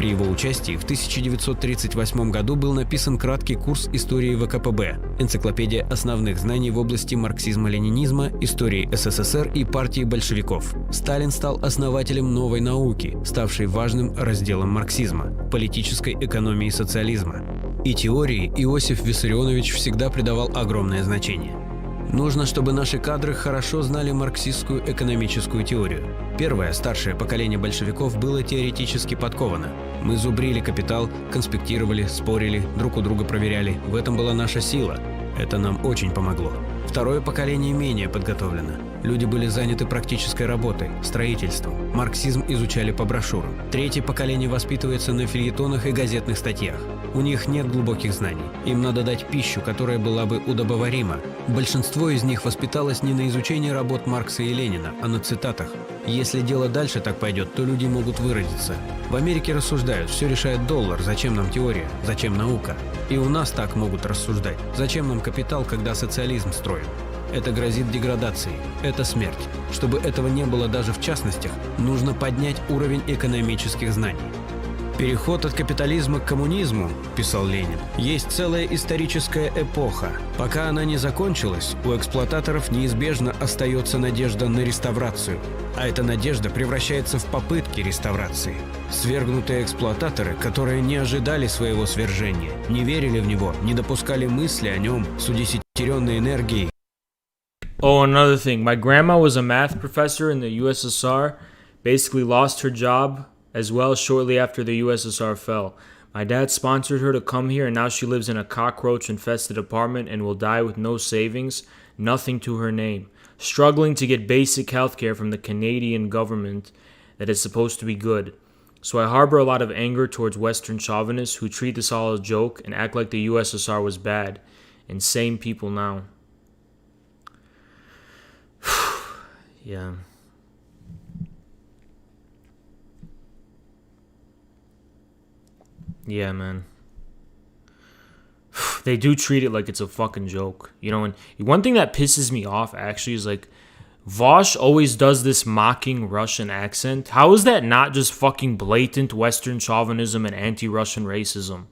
При его участии в 1938 году был написан краткий курс истории ВКПБ, энциклопедия основных знаний в области марксизма-ленинизма, истории СССР и партии большевиков. Сталин стал основателем новой науки, ставшей важным разделом марксизма – политической экономии социализма. И теории Иосиф Виссарионович всегда придавал огромное значение. Нужно, чтобы наши кадры хорошо знали марксистскую экономическую теорию. Первое, старшее поколение большевиков было теоретически подковано. Мы зубрили капитал, конспектировали, спорили, друг у друга проверяли. В этом была наша сила. Это нам очень помогло. Второе поколение менее подготовлено. Люди были заняты практической работой, строительством. Марксизм изучали по брошюрам. Третье поколение воспитывается на фельетонах и газетных статьях. У них нет глубоких знаний. Им надо дать пищу, которая была бы удобоварима. Большинство из них воспиталось не на изучении работ Маркса и Ленина, а на цитатах. Если дело дальше так пойдет, то люди могут выродиться. В Америке рассуждают, все решает доллар, зачем нам теория, зачем наука. И у нас так могут рассуждать. Зачем нам капитал, когда социализм строим? Это грозит деградацией. Это смерть. Чтобы этого не было даже в частностях, нужно поднять уровень экономических знаний. «Переход от капитализма к коммунизму, — писал Ленин, — есть целая историческая эпоха. Пока она не закончилась, у эксплуататоров неизбежно остается надежда на реставрацию. А эта надежда превращается в попытки реставрации. Свергнутые эксплуататоры, которые не ожидали своего свержения, не верили в него, не допускали мысли о нем с удесятеренной энергией». Oh, another thing. My grandma was a math professor in the USSR, basically lost her job as well shortly after the USSR fell. My dad sponsored her to come here, and now she lives in a cockroach-infested apartment and will die with no savings, nothing to her name, struggling to get basic health care from the Canadian government that is supposed to be good. So I harbor a lot of anger towards Western chauvinists who treat this all as a joke and act like the USSR was bad. Insane people now. Yeah. Yeah, man. They do treat it like it's a fucking joke, you know. And one thing that pisses me off actually is like Vosh always does this mocking Russian accent. How is that not just fucking blatant Western chauvinism and anti-Russian racism?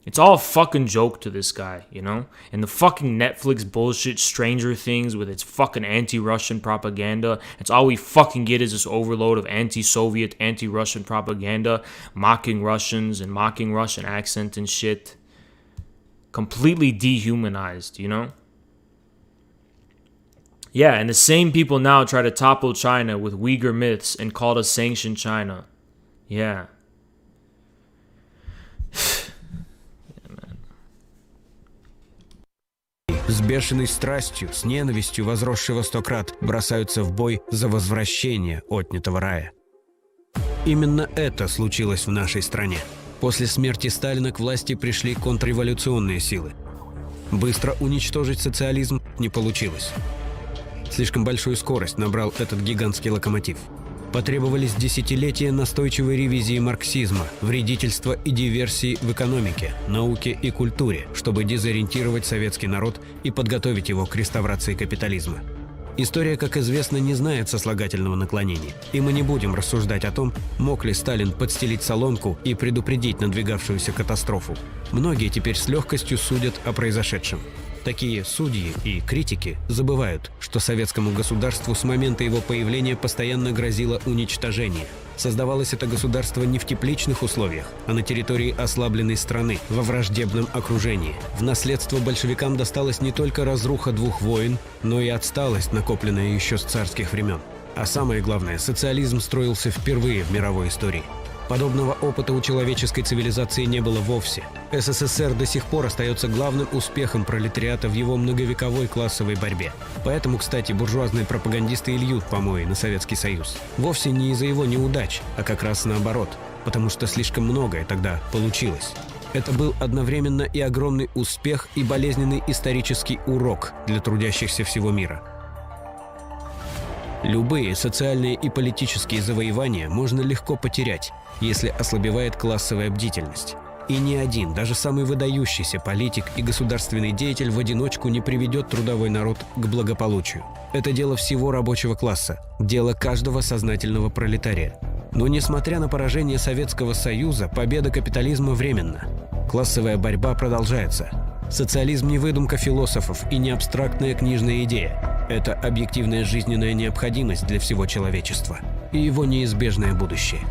It's all a fucking joke to this guy, you know? And the fucking Netflix bullshit Stranger Things with its fucking anti-Russian propaganda. It's all we fucking get is this overload of anti-Soviet, anti-Russian propaganda, mocking Russians and mocking Russian accent and shit. Completely dehumanized, you know? Yeah, and the same people now try to topple China with Uyghur myths and call to sanction China. Yeah. С бешеной страстью, с ненавистью, возросшей во 100 крат, бросаются в бой за возвращение отнятого рая. Именно это случилось в нашей стране. После смерти Сталина к власти пришли контрреволюционные силы. Быстро уничтожить социализм не получилось. Слишком большую скорость набрал этот гигантский локомотив. Потребовались десятилетия настойчивой ревизии марксизма, вредительства и диверсии в экономике, науке и культуре, чтобы дезориентировать советский народ и подготовить его к реставрации капитализма. История, как известно, не знает сослагательного наклонения, и мы не будем рассуждать о том, мог ли Сталин подстелить соломку и предупредить надвигавшуюся катастрофу. Многие теперь с легкостью судят о произошедшем. Такие судьи и критики забывают, что советскому государству с момента его появления постоянно грозило уничтожение. Создавалось это государство не в тепличных условиях, а на территории ослабленной страны, во враждебном окружении. В наследство большевикам досталась не только разруха двух войн, но и отсталость, накопленная еще с царских времен. А самое главное, социализм строился впервые в мировой истории. Подобного опыта у человеческой цивилизации не было вовсе. СССР до сих пор остается главным успехом пролетариата в его многовековой классовой борьбе. Поэтому, кстати, буржуазные пропагандисты и льют помои на Советский Союз. Вовсе не из-за его неудач, а как раз наоборот, потому что слишком многое тогда получилось. Это был одновременно и огромный успех, и болезненный исторический урок для трудящихся всего мира. Любые социальные и политические завоевания можно легко потерять, если ослабевает классовая бдительность. И ни один, даже самый выдающийся политик и государственный деятель в одиночку не приведет трудовой народ к благополучию. Это дело всего рабочего класса, дело каждого сознательного пролетария. Но несмотря на поражение Советского Союза, победа капитализма временна. Классовая борьба продолжается. Социализм не выдумка философов и не абстрактная книжная идея. Это объективная жизненная необходимость для всего человечества и его неизбежное будущее.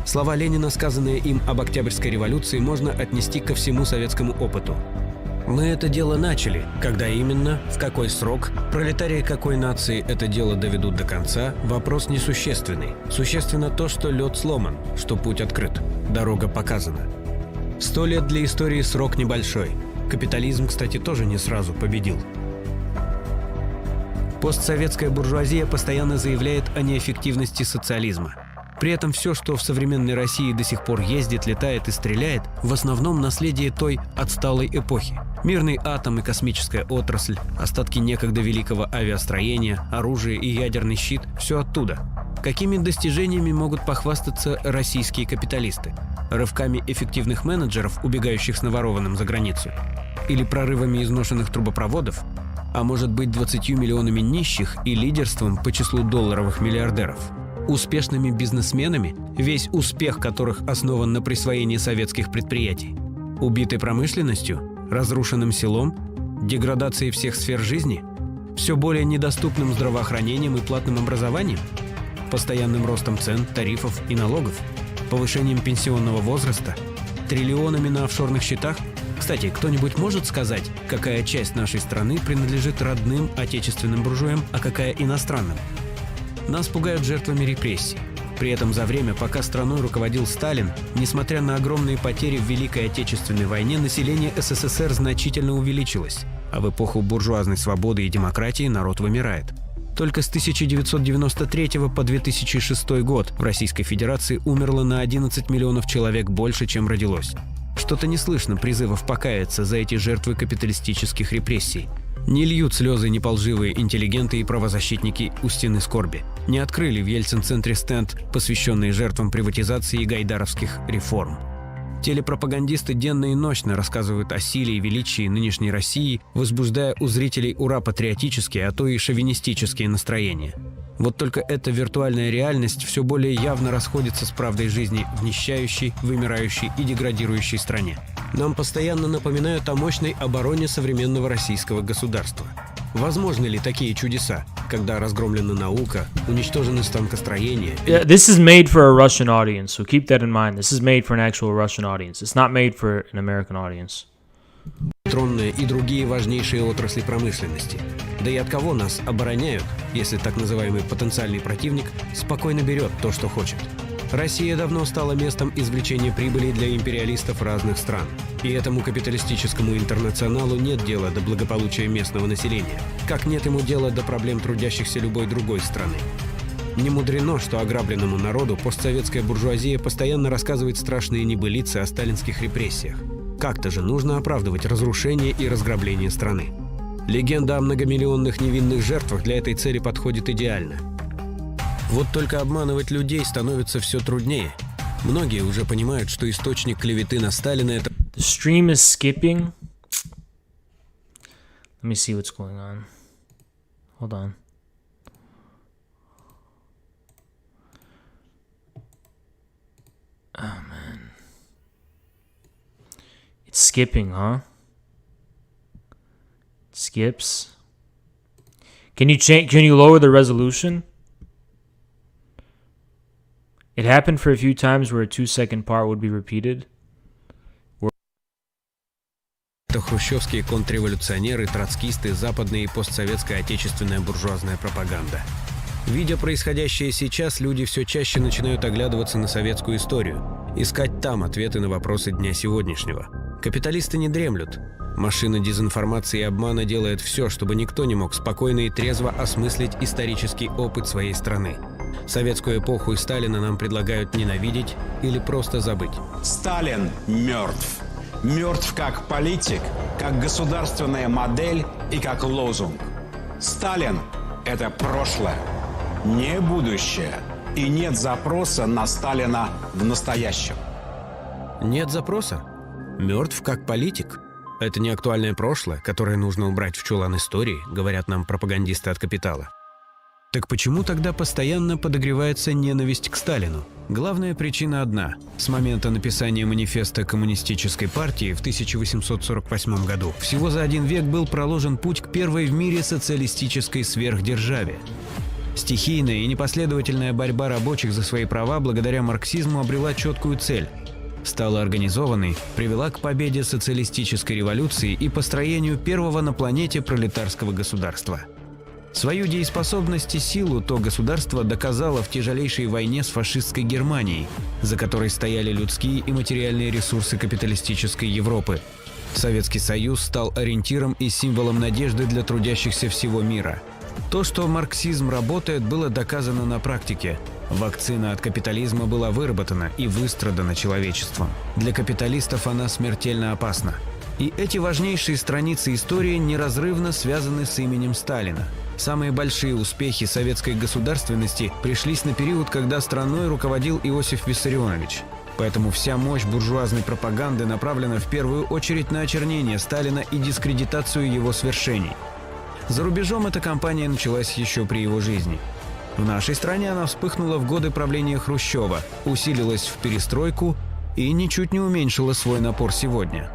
Слова Ленина, сказанные им об Октябрьской революции, можно отнести ко всему советскому опыту. Мы это дело начали. Когда именно, в какой срок, пролетарии какой нации это дело доведут до конца, вопрос несущественный. Существенно то, что лед сломан, что путь открыт, дорога показана. 100 лет для истории срок небольшой. Капитализм, кстати, тоже не сразу победил. Постсоветская буржуазия постоянно заявляет о неэффективности социализма. При этом все, что в современной России до сих пор ездит, летает и стреляет, в основном наследие той отсталой эпохи. Мирный атом и космическая отрасль, остатки некогда великого авиастроения, оружие и ядерный щит – все оттуда. Какими достижениями могут похвастаться российские капиталисты? Рывками эффективных менеджеров, убегающих с наворованным за границу? Или прорывами изношенных трубопроводов? А может быть 20 миллионами нищих и лидерством по числу долларовых миллиардеров? Успешными бизнесменами, весь успех которых основан на присвоении советских предприятий? Убитой промышленностью? Разрушенным селом? Деградацией всех сфер жизни? Все более недоступным здравоохранением и платным образованием? Постоянным ростом цен, тарифов и налогов? Повышением пенсионного возраста? Триллионами на офшорных счетах? Кстати, кто-нибудь может сказать, какая часть нашей страны принадлежит родным отечественным буржуям, а какая иностранным? Нас пугают жертвами репрессий. При этом за время, пока страной руководил Сталин, несмотря на огромные потери в Великой Отечественной войне, население СССР значительно увеличилось, а в эпоху буржуазной свободы и демократии народ вымирает. Только с 1993 по 2006 год в Российской Федерации умерло на 11 миллионов человек больше, чем родилось. Что-то не слышно призывов покаяться за эти жертвы капиталистических репрессий. Не льют слезы неполживые интеллигенты и правозащитники у стены скорби. Не открыли в Ельцин-центре стенд, посвященный жертвам приватизации и гайдаровских реформ. Телепропагандисты денно и ночно рассказывают о силе и величии нынешней России, возбуждая у зрителей ура-патриотические, а то и шовинистические настроения. Вот только эта виртуальная реальность все более явно расходится с правдой жизни в нищающей, вымирающей и деградирующей стране. Нам постоянно напоминают о мощной обороне современного российского государства. Возможны ли такие чудеса, когда разгромлена наука, уничтожены станкостроения? Yeah, this is made for a Russian audience, so keep that in mind. This is made for an actual Russian audience. It's not made for an American audience. Электронные и другие важнейшие отрасли промышленности. Да и от кого нас обороняют, если так называемый потенциальный противник спокойно берет то, что хочет? Россия давно стала местом извлечения прибыли для империалистов разных стран. И этому капиталистическому интернационалу нет дела до благополучия местного населения, как нет ему дела до проблем трудящихся любой другой страны. Не мудрено, что ограбленному народу постсоветская буржуазия постоянно рассказывает страшные небылицы о сталинских репрессиях. Как-то же нужно оправдывать разрушение и разграбление страны. Легенда о многомиллионных невинных жертвах для этой цели подходит идеально. Вот только обманывать людей становится все труднее. Многие уже понимают, что источник клеветы на Сталина — это... The stream is skipping. Let me see what's going on. Hold on. Oh, man. It's skipping, huh? It skips. Can you lower the resolution? It happened for a few times where a 2-second part would be repeated. Это хрущевские контрреволюционеры, троцкисты, западная и постсоветская отечественная буржуазная пропаганда. Видя происходящее сейчас, люди все чаще начинают оглядываться на советскую историю, искать там ответы на вопросы дня сегодняшнего. Капиталисты не дремлют. Машина дезинформации и обмана делает все, чтобы никто не мог спокойно и трезво осмыслить исторический опыт своей страны. Советскую эпоху и Сталина нам предлагают ненавидеть или просто забыть. Сталин мертв. Мертв как политик, как государственная модель и как лозунг. Сталин – это прошлое, не будущее. И нет запроса на Сталина в настоящем. Нет запроса? Мертв как политик? Это не актуальное прошлое, которое нужно убрать в чулан истории, говорят нам пропагандисты от «Капитала». Так почему тогда постоянно подогревается ненависть к Сталину? Главная причина одна. С момента написания манифеста Коммунистической партии в 1848 году всего за 1 век был проложен путь к первой в мире социалистической сверхдержаве. Стихийная и непоследовательная борьба рабочих за свои права благодаря марксизму обрела четкую цель. Стала организованной, привела к победе социалистической революции и построению первого на планете пролетарского государства. Свою дееспособность и силу то государство доказало в тяжелейшей войне с фашистской Германией, за которой стояли людские и материальные ресурсы капиталистической Европы. Советский Союз стал ориентиром и символом надежды для трудящихся всего мира. То, что марксизм работает, было доказано на практике. Вакцина от капитализма была выработана и выстрадана человечеством. Для капиталистов она смертельно опасна. И эти важнейшие страницы истории неразрывно связаны с именем Сталина. Самые большие успехи советской государственности пришлись на период, когда страной руководил Иосиф Виссарионович. Поэтому вся мощь буржуазной пропаганды направлена в первую очередь на очернение Сталина и дискредитацию его свершений. За рубежом эта кампания началась еще при его жизни. В нашей стране она вспыхнула в годы правления Хрущева, усилилась в перестройку и ничуть не уменьшила свой напор сегодня.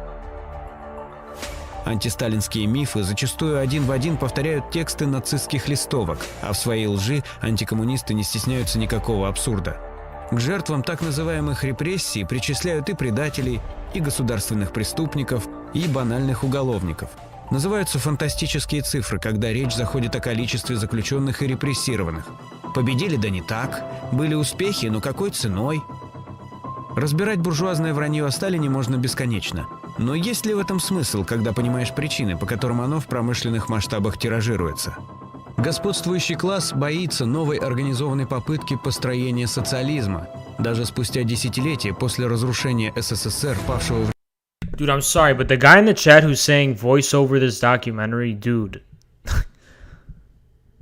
Антисталинские мифы зачастую один в один повторяют тексты нацистских листовок, а в своей лжи антикоммунисты не стесняются никакого абсурда. К жертвам так называемых репрессий причисляют и предателей, и государственных преступников, и банальных уголовников. Называются фантастические цифры, когда речь заходит о количестве заключенных и репрессированных. Победили, да не так. Были успехи, но какой ценой? Разбирать буржуазное вранье о Сталине можно бесконечно. Но есть ли в этом смысл, когда понимаешь причины, по которым оно в промышленных масштабах тиражируется? Господствующий класс боится новой организованной попытки построения социализма. Даже спустя десятилетия после разрушения СССР, павшего в... Dude, I'm sorry, but the guy in the chat who's saying voice over this documentary, dude.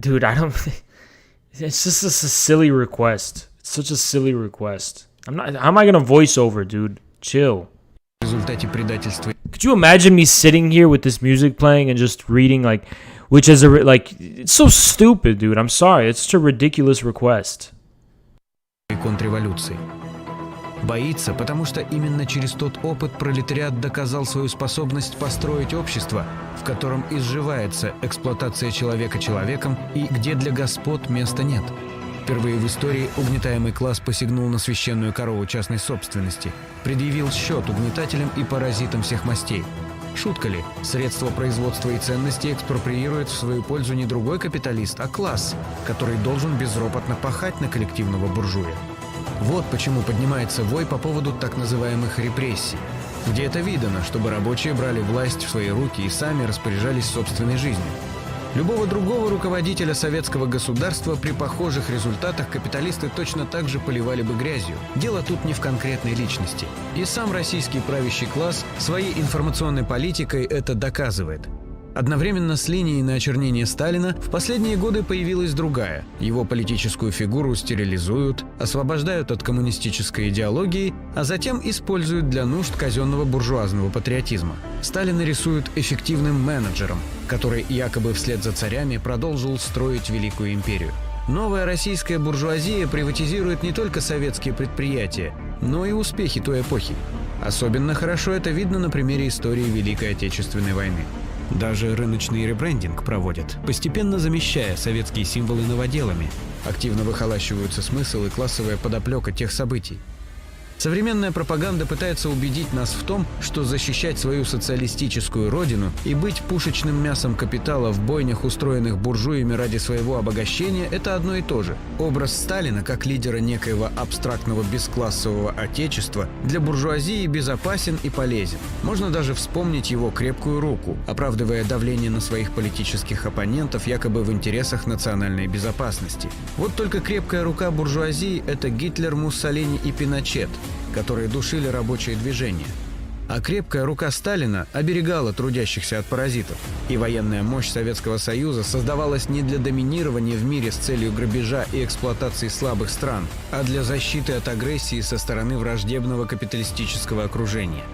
Dude, I don't... It's just a silly request. It's such a silly request. I'm not... How am I gonna voice over, dude? Chill. В результате предательства. Could you imagine me sitting here with this music playing and just reading, like... Which is, like... It's so stupid, dude. I'm sorry. It's such a ridiculous request. И контрреволюции. Боится, потому что именно через тот опыт пролетариат доказал свою способность построить общество, в котором изживается эксплуатация человека человеком и где для господ места нет. Впервые в истории угнетаемый класс посягнул на священную корову частной собственности, предъявил счет угнетателям и паразитам всех мастей. Шутка ли? Средства производства и ценностей экспроприирует в свою пользу не другой капиталист, а класс, который должен безропотно пахать на коллективного буржуя. Вот почему поднимается вой по поводу так называемых репрессий, где это видано, чтобы рабочие брали власть в свои руки и сами распоряжались собственной жизнью. Любого другого руководителя советского государства при похожих результатах капиталисты точно так же поливали бы грязью. Дело тут не в конкретной личности. И сам российский правящий класс своей информационной политикой это доказывает. Одновременно с линией на очернение Сталина в последние годы появилась другая. Его политическую фигуру стерилизуют, освобождают от коммунистической идеологии, а затем используют для нужд казенного буржуазного патриотизма. Сталина рисуют эффективным менеджером, который якобы вслед за царями продолжил строить великую империю. Новая российская буржуазия приватизирует не только советские предприятия, но и успехи той эпохи. Особенно хорошо это видно на примере истории Великой Отечественной войны. Даже рыночный ребрендинг проводят, постепенно замещая советские символы новоделами. Активно выхолащиваются смысл и классовая подоплека тех событий. Современная пропаганда пытается убедить нас в том, что защищать свою социалистическую родину и быть пушечным мясом капитала в бойнях, устроенных буржуями ради своего обогащения, это одно и то же. Образ Сталина как лидера некоего абстрактного бесклассового отечества для буржуазии безопасен и полезен. Можно даже вспомнить его крепкую руку, оправдывая давление на своих политических оппонентов якобы в интересах национальной безопасности. Вот только крепкая рука буржуазии – это Гитлер, Муссолини и Пиночет, которые душили рабочее движение. А крепкая рука Сталина оберегала трудящихся от паразитов. И военная мощь Советского Союза создавалась не для доминирования в мире с целью грабежа и эксплуатации слабых стран, а для защиты от агрессии со стороны враждебного капиталистического окружения.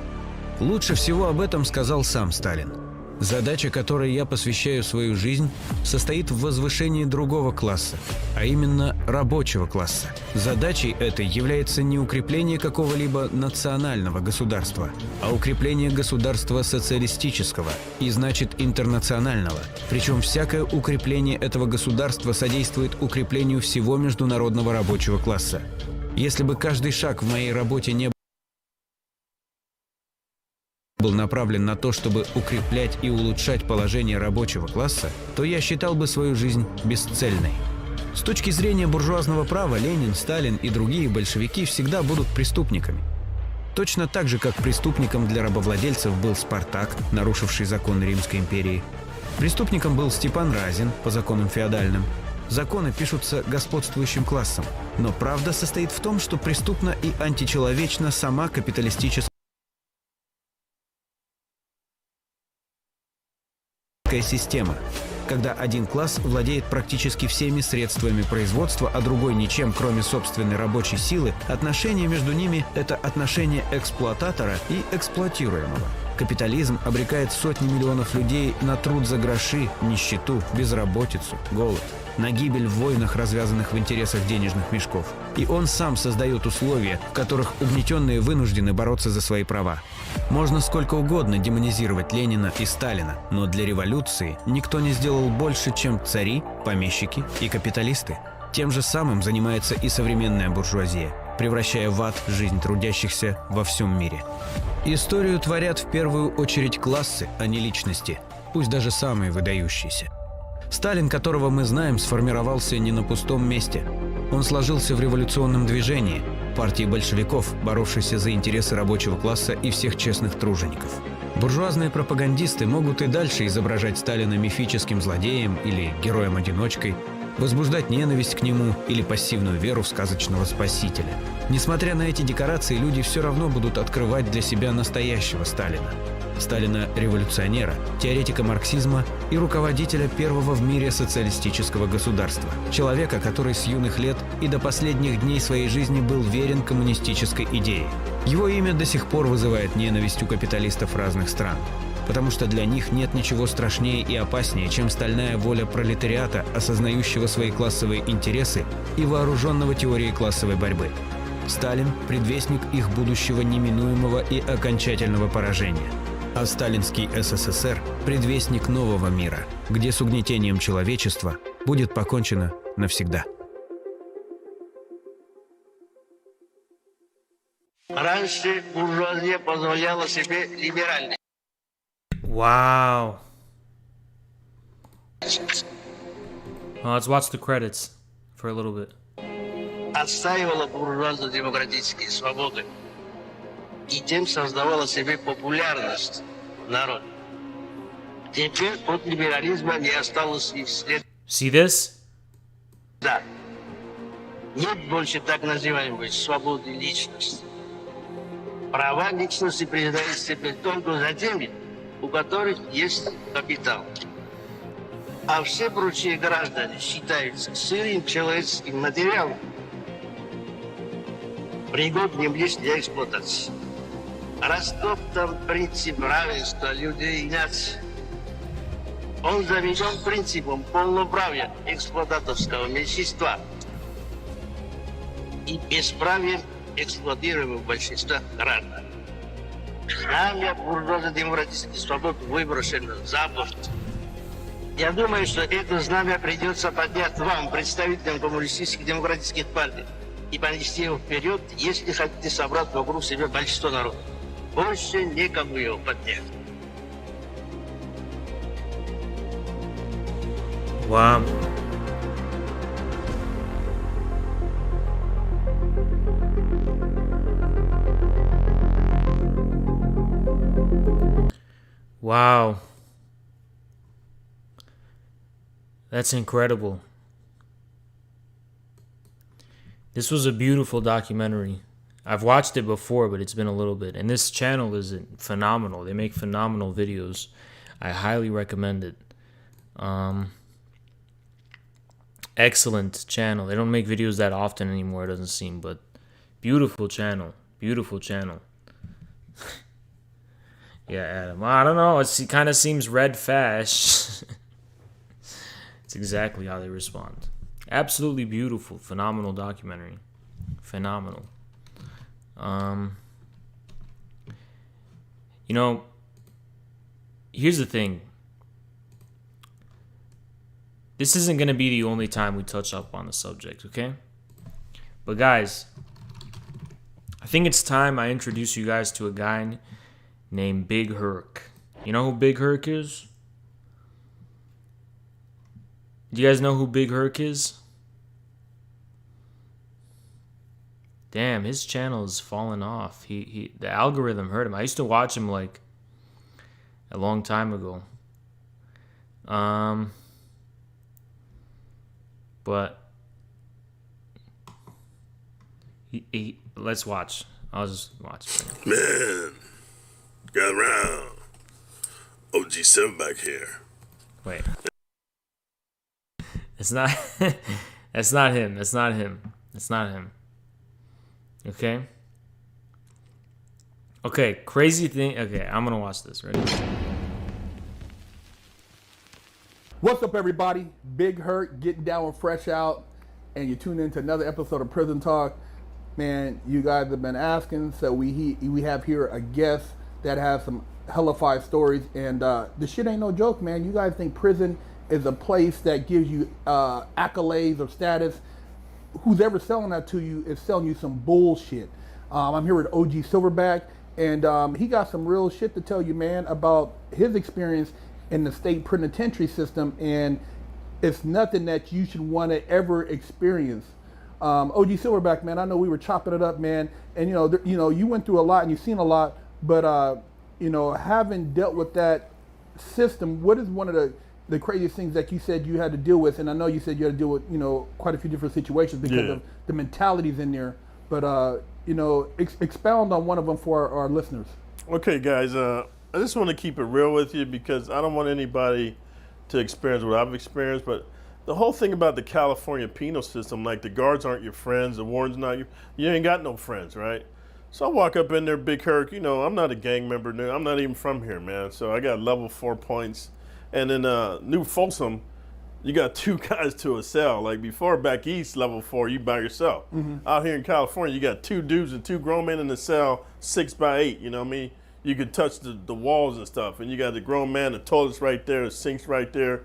Лучше всего об этом сказал сам Сталин. Задача, которой я посвящаю свою жизнь, состоит в возвышении другого класса, а именно рабочего класса. Задачей этой является не укрепление какого-либо национального государства, а укрепление государства социалистического и, значит, интернационального. Причем всякое укрепление этого государства содействует укреплению всего международного рабочего класса. Если бы каждый шаг в моей работе не был направлен на то, чтобы укреплять и улучшать положение рабочего класса, то я считал бы свою жизнь бесцельной. С точки зрения буржуазного права Ленин, Сталин и другие большевики всегда будут преступниками. Точно так же, как преступником для рабовладельцев был Спартак, нарушивший законы Римской империи. Преступником был Степан Разин по законам феодальным. Законы пишутся господствующим классом. Но правда состоит в том, что преступна и античеловечна сама капиталистическая система, когда один класс владеет практически всеми средствами производства, а другой ничем, кроме собственной рабочей силы, отношение между ними – это отношение эксплуататора и эксплуатируемого. Капитализм обрекает сотни миллионов людей на труд за гроши, нищету, безработицу, голод, на гибель в войнах, развязанных в интересах денежных мешков. И он сам создает условия, в которых угнетенные вынуждены бороться за свои права. Можно сколько угодно демонизировать Ленина и Сталина, но для революции никто не сделал больше, чем цари, помещики и капиталисты. Тем же самым занимается и современная буржуазия, превращая в ад жизнь трудящихся во всем мире. Историю творят в первую очередь классы, а не личности, пусть даже самые выдающиеся. Сталин, которого мы знаем, сформировался не на пустом месте. Он сложился в революционном движении, партии большевиков, боровшейся за интересы рабочего класса и всех честных тружеников. Буржуазные пропагандисты могут и дальше изображать Сталина мифическим злодеем или героем-одиночкой, возбуждать ненависть к нему или пассивную веру в сказочного спасителя. Несмотря на эти декорации, люди все равно будут открывать для себя настоящего Сталина. Сталина-революционера, теоретика марксизма и руководителя первого в мире социалистического государства. Человека, который с юных лет и до последних дней своей жизни был верен коммунистической идее. Его имя до сих пор вызывает ненависть у капиталистов разных стран, потому что для них нет ничего страшнее и опаснее, чем стальная воля пролетариата, осознающего свои классовые интересы и вооруженного теорией классовой борьбы. Сталин – предвестник их будущего неминуемого и окончательного поражения. А сталинский СССР – предвестник нового мира, где с угнетением человечества будет покончено навсегда. Раньше буржуазия позволяла себе либеральный. Wow. Let's watch the credits for a little bit. Отстаивала буржуазно-демократические свободы и тем создавала себе популярность народ. Теперь от либерализма не осталось и след. See this? Да. Нет больше так называемой свободы личности. Права личности признаются теперь только за теми, у которых есть капитал. А все прочие граждане считаются сырым человеческим материалом, пригодным лишь для эксплуатации. Растоптан принцип равенства людей и наций. Он заведен принципом полноправия эксплуататорского меньшинства и бесправием эксплуатируемого большинства граждан. Знамя буржуазно-демократических свобод выброшено за борт. Я думаю, что это знамя придется поднять вам, представителям коммунистических демократических партий, и понести его вперед, если хотите собрать вокруг себя большинство народа. Больше некому его поднять. Wow. Wow. That's incredible. This was a beautiful documentary. I've watched it before, but it's been a little bit. And this channel is phenomenal. They make phenomenal videos. I highly recommend it. Excellent channel. They don't make videos that often anymore, it doesn't seem, but beautiful channel. Beautiful channel. Yeah, Adam. I don't know. It kind of seems red fast. It's exactly how they respond. Absolutely beautiful. Phenomenal documentary. Phenomenal. You know, here's the thing. This isn't going to be the only time we touch up on the subject, okay? But guys, I think it's time I introduce you guys to a guy named Big Herc. You know who Big Herc is? Do you guys know who Big Herc is? Damn, his channel is falling off. The algorithm hurt him. I used to watch him like a long time ago. But let's watch. I'll just watch. Man, got around. OG7 back here. Wait. It's not. That's not him. That's not him. That's not him. Okay. Okay. Crazy thing. Okay, I'm gonna watch this. Ready? What's up, everybody? Big Hurt getting down with Fresh Out, and you tune into another episode of Prison Talk. Man, you guys have been asking, so we have here a guest that has some hellified stories, and this shit ain't no joke, man. You guys think prison is a place that gives you accolades or status? Who's ever selling that to you is selling you some bullshit. I'm here with OG Silverback, and he got some real shit to tell you, man, about his experience in the state penitentiary system, and it's nothing that you should want to ever experience. OG Silverback, man, I know we were chopping it up, man, and you went through a lot and you've seen a lot, but having dealt with that system, what is one of the craziest things that you said you had to deal with? And I know you said you had to deal with quite a few different situations because of the mentalities in there, but expound on one of them for our listeners. Okay, guys, I just want to keep it real with you because I don't want anybody to experience what I've experienced, but the whole thing about the California penal system, like the guards aren't your friends, the warden's not you ain't got no friends, right? So I walk up in there, Big Herc, I'm not a gang member, I'm not even from here, man. So I got level 4 points. And in New Folsom, you got 2 guys to a cell. Like before, back east, level 4, you by yourself. Mm-hmm. Out here in California, you got 2 dudes and 2 grown men in the cell, 6 by 8, you know what I mean? You could touch the walls and stuff, and you got the grown man, the toilet's right there, the sink's right there.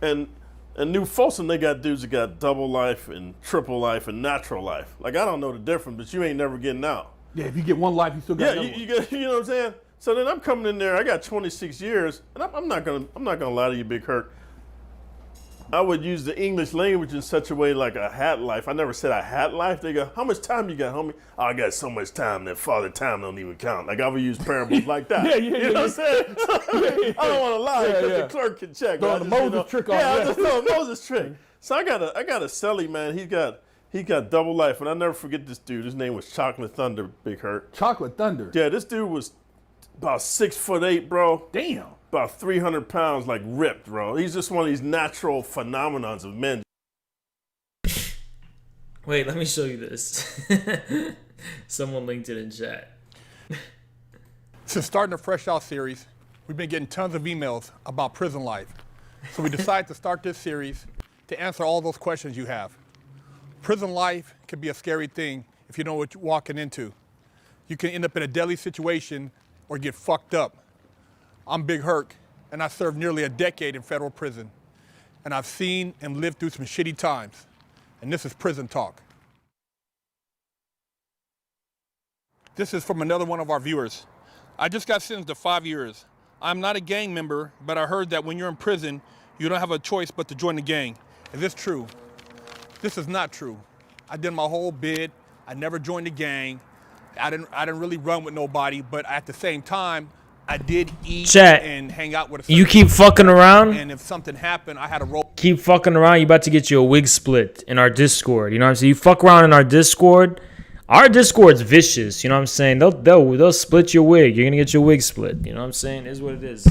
And in New Folsom, they got dudes that got double life and triple life and natural life. Like, I don't know the difference, but you ain't never getting out. Yeah, if you get one life, you still got another one. You know what I'm saying? So then I'm coming in there, I got 26 years, and I'm not gonna lie to you, Big Hurt. I would use the English language in such a way like a hat life. I never said I had life. They go, how much time you got, homie? Oh, I got so much time that father time don't even count. Like I would use parables like that. You know what I'm saying? I don't want to lie because the clerk can check. Throwing the Moses trick on. I just throw a Moses trick. So I got a celly, man. He got double life, and I never forget this dude. His name was Chocolate Thunder, Big Hurt. Chocolate Thunder? Yeah, this dude was about 6'8", bro. Damn. About 300 pounds, like ripped, bro. He's just one of these natural phenomenons of men. Wait, let me show you this. Someone linked it in chat. Since starting the Fresh Out series, we've been getting tons of emails about prison life. So we decided to start this series to answer all those questions you have. Prison life can be a scary thing if you know what you're walking into. You can end up in a deadly situation or get fucked up. I'm Big Herc, and I served nearly a decade in federal prison. And I've seen and lived through some shitty times. And this is Prison Talk. This is from another one of our viewers. I just got sentenced to 5 years. I'm not a gang member, but I heard that when you're in prison, you don't have a choice but to join the gang. Is this true? This is not true. I did my whole bid. I never joined the gang. I didn't really run with nobody, but at the same time, I did eat and hang out with a You keep fucking around? And if something happened, I had to roll. Keep fucking around, you about to get you a wig split in our Discord. You know what I'm saying? You fuck around in our Discord, Our Discord's vicious, you know what I'm saying? They'll split your wig. You're gonna get your wig split. You know what I'm saying? It is what it is.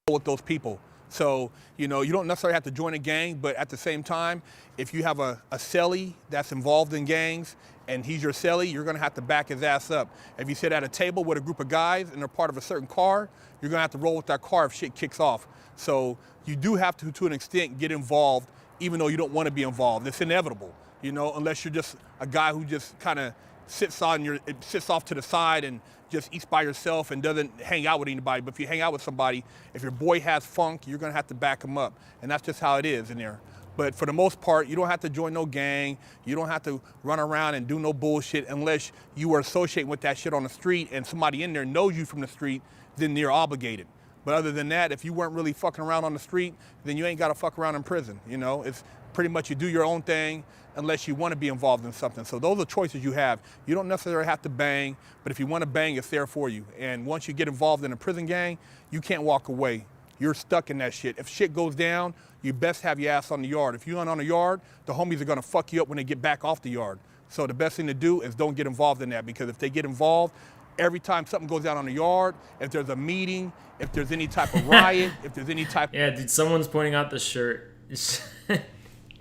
With those people. So, you know, you don't necessarily have to join a gang, but at the same time, if you have a cellie that's involved in gangs and he's your cellie, you're gonna have to back his ass up. If you sit at a table with a group of guys and they're part of a certain car, you're gonna have to roll with that car if shit kicks off. So you do have to an extent, get involved, even though you don't want to be involved. It's inevitable, you know, unless you're just a guy who just kind of sits off to the side and just eats by yourself and doesn't hang out with anybody. But if you hang out with somebody, if your boy has funk, you're gonna have to back him up. And that's just how it is in there. But for the most part, you don't have to join no gang. You don't have to run around and do no bullshit unless you are associating with that shit on the street and somebody in there knows you from the street, then you're obligated. But other than that, if you weren't really fucking around on the street, then you ain't gotta fuck around in prison, you know? It's pretty much you do your own thing unless you wanna be involved in something. So those are choices you have. You don't necessarily have to bang, but if you wanna bang, it's there for you. And once you get involved in a prison gang, you can't walk away. You're stuck in that shit. If shit goes down, you best have your ass on the yard. If you aren't on the yard, the homies are gonna fuck you up when they get back off the yard. So the best thing to do is don't get involved in that, because if they get involved, every time something goes down on the yard, if there's a meeting, if there's any type of riot, if there's any type Yeah, dude, someone's pointing out the shirt.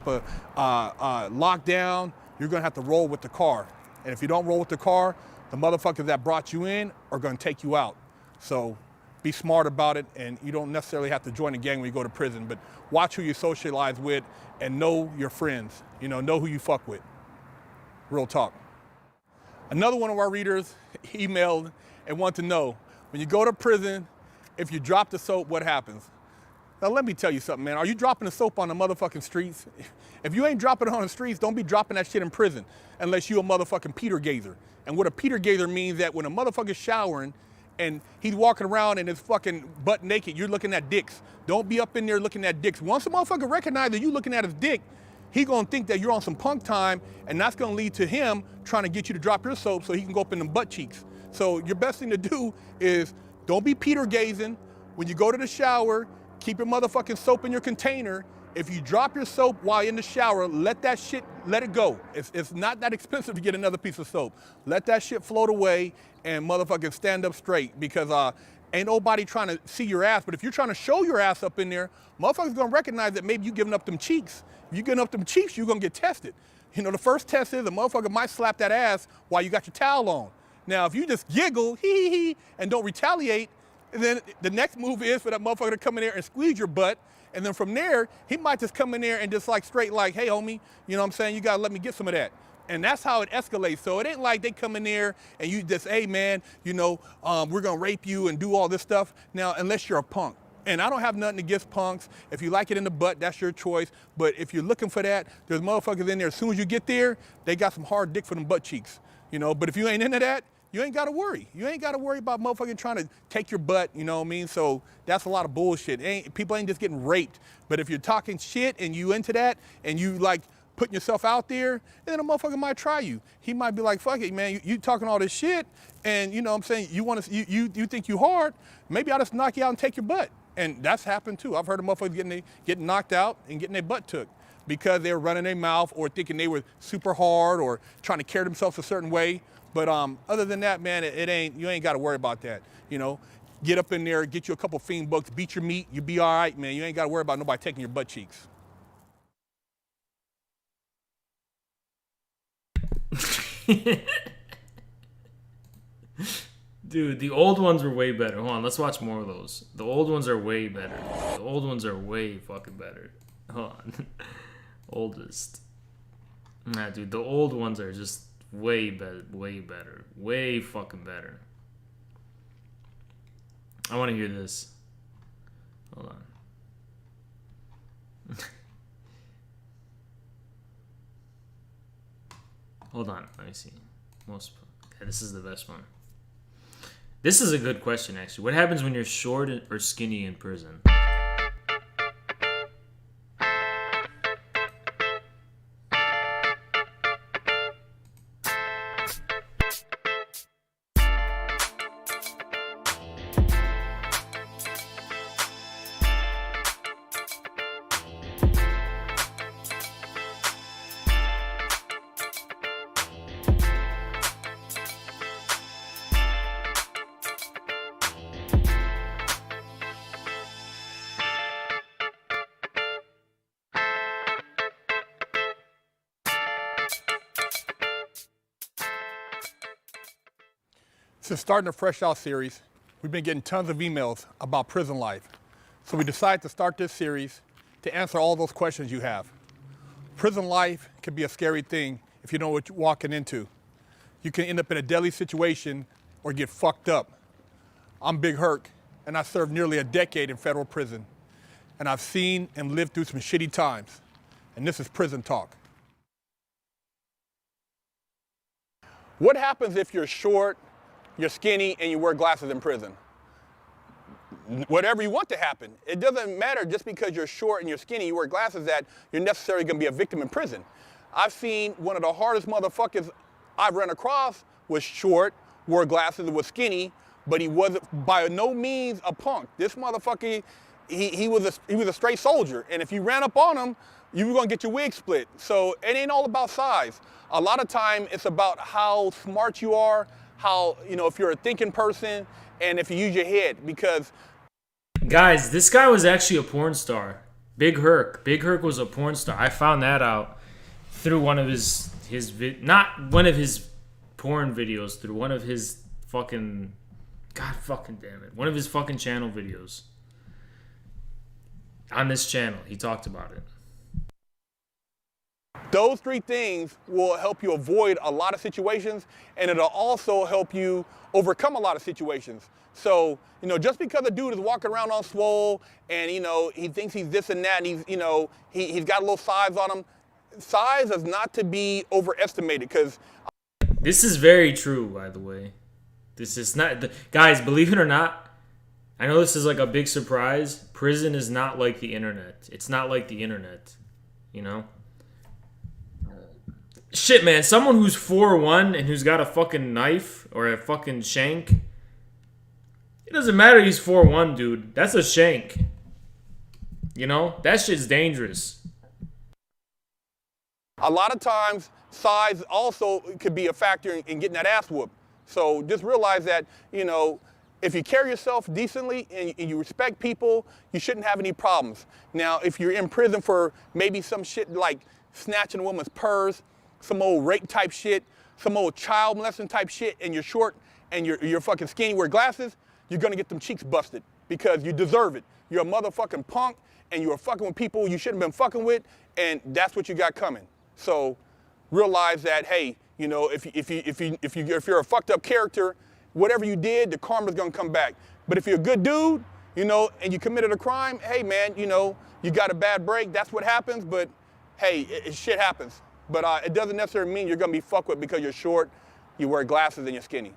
of lockdown, you're gonna have to roll with the car. And if you don't roll with the car, the motherfuckers that brought you in are gonna take you out. So be smart about it, and you don't necessarily have to join a gang when you go to prison, but watch who you socialize with and know your friends, you know who you fuck with. Real talk. Another one of our readers emailed and wanted to know, when you go to prison, if you drop the soap, what happens? Now let me tell you something, man. Are you dropping the soap on the motherfucking streets? If you ain't dropping it on the streets, don't be dropping that shit in prison unless you a motherfucking Peter Gazer. And what a Peter Gazer means that when a motherfucker's showering and he's walking around and his fucking butt naked, you're looking at dicks. Don't be up in there looking at dicks. Once a motherfucker recognizes that you looking at his dick, he gonna think that you're on some punk time, and that's gonna lead to him trying to get you to drop your soap so he can go up in them butt cheeks. So your best thing to do is don't be Peter gazing. When you go to the shower, keep your motherfucking soap in your container. If you drop your soap while in the shower, let it go. It's not that expensive to get another piece of soap. Let that shit float away and motherfucking stand up straight, because ain't nobody trying to see your ass. But if you're trying to show your ass up in there, motherfuckers gonna recognize that maybe you giving up them cheeks. If you giving up them cheeks, you're gonna get tested. You know, the first test is a motherfucker might slap that ass while you got your towel on. Now, if you just giggle, hee, and don't retaliate, then the next move is for that motherfucker to come in there and squeeze your butt. And then from there, he might just come in there and just like straight like, hey, homie, you know what I'm saying? You gotta let me get some of that. And that's how it escalates. So it ain't like they come in there and you just, hey man, you know, we're gonna rape you and do all this stuff. Now, unless you're a punk. And I don't have nothing against punks. If you like it in the butt, that's your choice. But if you're looking for that, there's motherfuckers in there. As soon as you get there, they got some hard dick for them butt cheeks. You know, but if you ain't into that, you ain't gotta worry. You ain't gotta worry about motherfucking trying to take your butt, you know what I mean? So that's a lot of bullshit. People ain't just getting raped. But if you're talking shit and you into that and you like putting yourself out there, then a motherfucker might try you. He might be like, fuck it, man, you talking all this shit and you know what I'm saying, you think you hard, maybe I'll just knock you out and take your butt. And that's happened too. I've heard of motherfuckers getting knocked out and getting their butt took because they were running their mouth or thinking they were super hard or trying to carry themselves a certain way. But other than that, man, you ain't got to worry about that. You know, get up in there, get you a couple fiend books, beat your meat, you be all right, man. You ain't got to worry about nobody taking your butt cheeks. Dude, the old ones were way better. Hold on, let's watch more of those. The old ones are way better. The old ones are way fucking better. Hold on. Oldest. Nah, dude, the old ones are just way better. Way fucking better. I want to hear this. Hold on. Hold on, let me see. Yeah, this is the best one. This is a good question, actually. What happens when you're short or skinny in prison? Since starting the Fresh Out series, we've been getting tons of emails about prison life. So we decided to start this series to answer all those questions you have. Prison life can be a scary thing if you know what you're walking into. You can end up in a deadly situation or get fucked up. I'm Big Herc, and I served nearly a decade in federal prison. And I've seen and lived through some shitty times. And this is Prison Talk. What happens if you're short, you're skinny, and you wear glasses in prison? Whatever you want to happen. It doesn't matter just because you're short and you're skinny, you wear glasses, that you're necessarily going to be a victim in prison. I've seen one of the hardest motherfuckers I've run across was short, wore glasses, was skinny, but he wasn't by no means a punk. This motherfucker, he was a straight soldier, and if you ran up on him, you were going to get your wig split. So it ain't all about size. A lot of time it's about how smart you are, how, you know, if you're a thinking person, and if you use your head, because... Guys, this guy was actually a porn star. Big Herc. Big Herc was a porn star. I found that out through one of his not one of his porn videos, through one of his fucking... God fucking damn it. One of his fucking channel videos. On this channel, he talked about it. Those three things will help you avoid a lot of situations, and it'll also help you overcome a lot of situations. So, you know, just because a dude is walking around on swole and, you know, he thinks he's this and that, and he's, you know, he's got a little size on him, size is not to be overestimated, because... This is very true, by the way. This is not... Guys, believe it or not, I know this is like a big surprise. Prison is not like the internet. It's not like the internet, you know? Shit, man, someone who's 4'1" and who's got a fucking knife or a fucking shank, it doesn't matter he's 4'1", dude. That's a shank. You know? That shit's dangerous. A lot of times, size also could be a factor in getting that ass whooped. So just realize that, you know, if you carry yourself decently and you respect people, you shouldn't have any problems. Now, if you're in prison for maybe some shit like snatching a woman's purse, some old rape type shit, some old child molesting type shit, and you're short and you're fucking skinny, wear glasses, you're gonna get them cheeks busted because you deserve it. You're a motherfucking punk and you're fucking with people you shouldn't have been fucking with, and that's what you got coming. So realize that, hey, you know, if you're a fucked up character, whatever you did, the karma's gonna come back. But if you're a good dude, you know, and you committed a crime, hey man, you know, you got a bad break, that's what happens, but hey, shit happens. But it doesn't necessarily mean you're gonna be fucked with because you're short, you wear glasses, and you're skinny.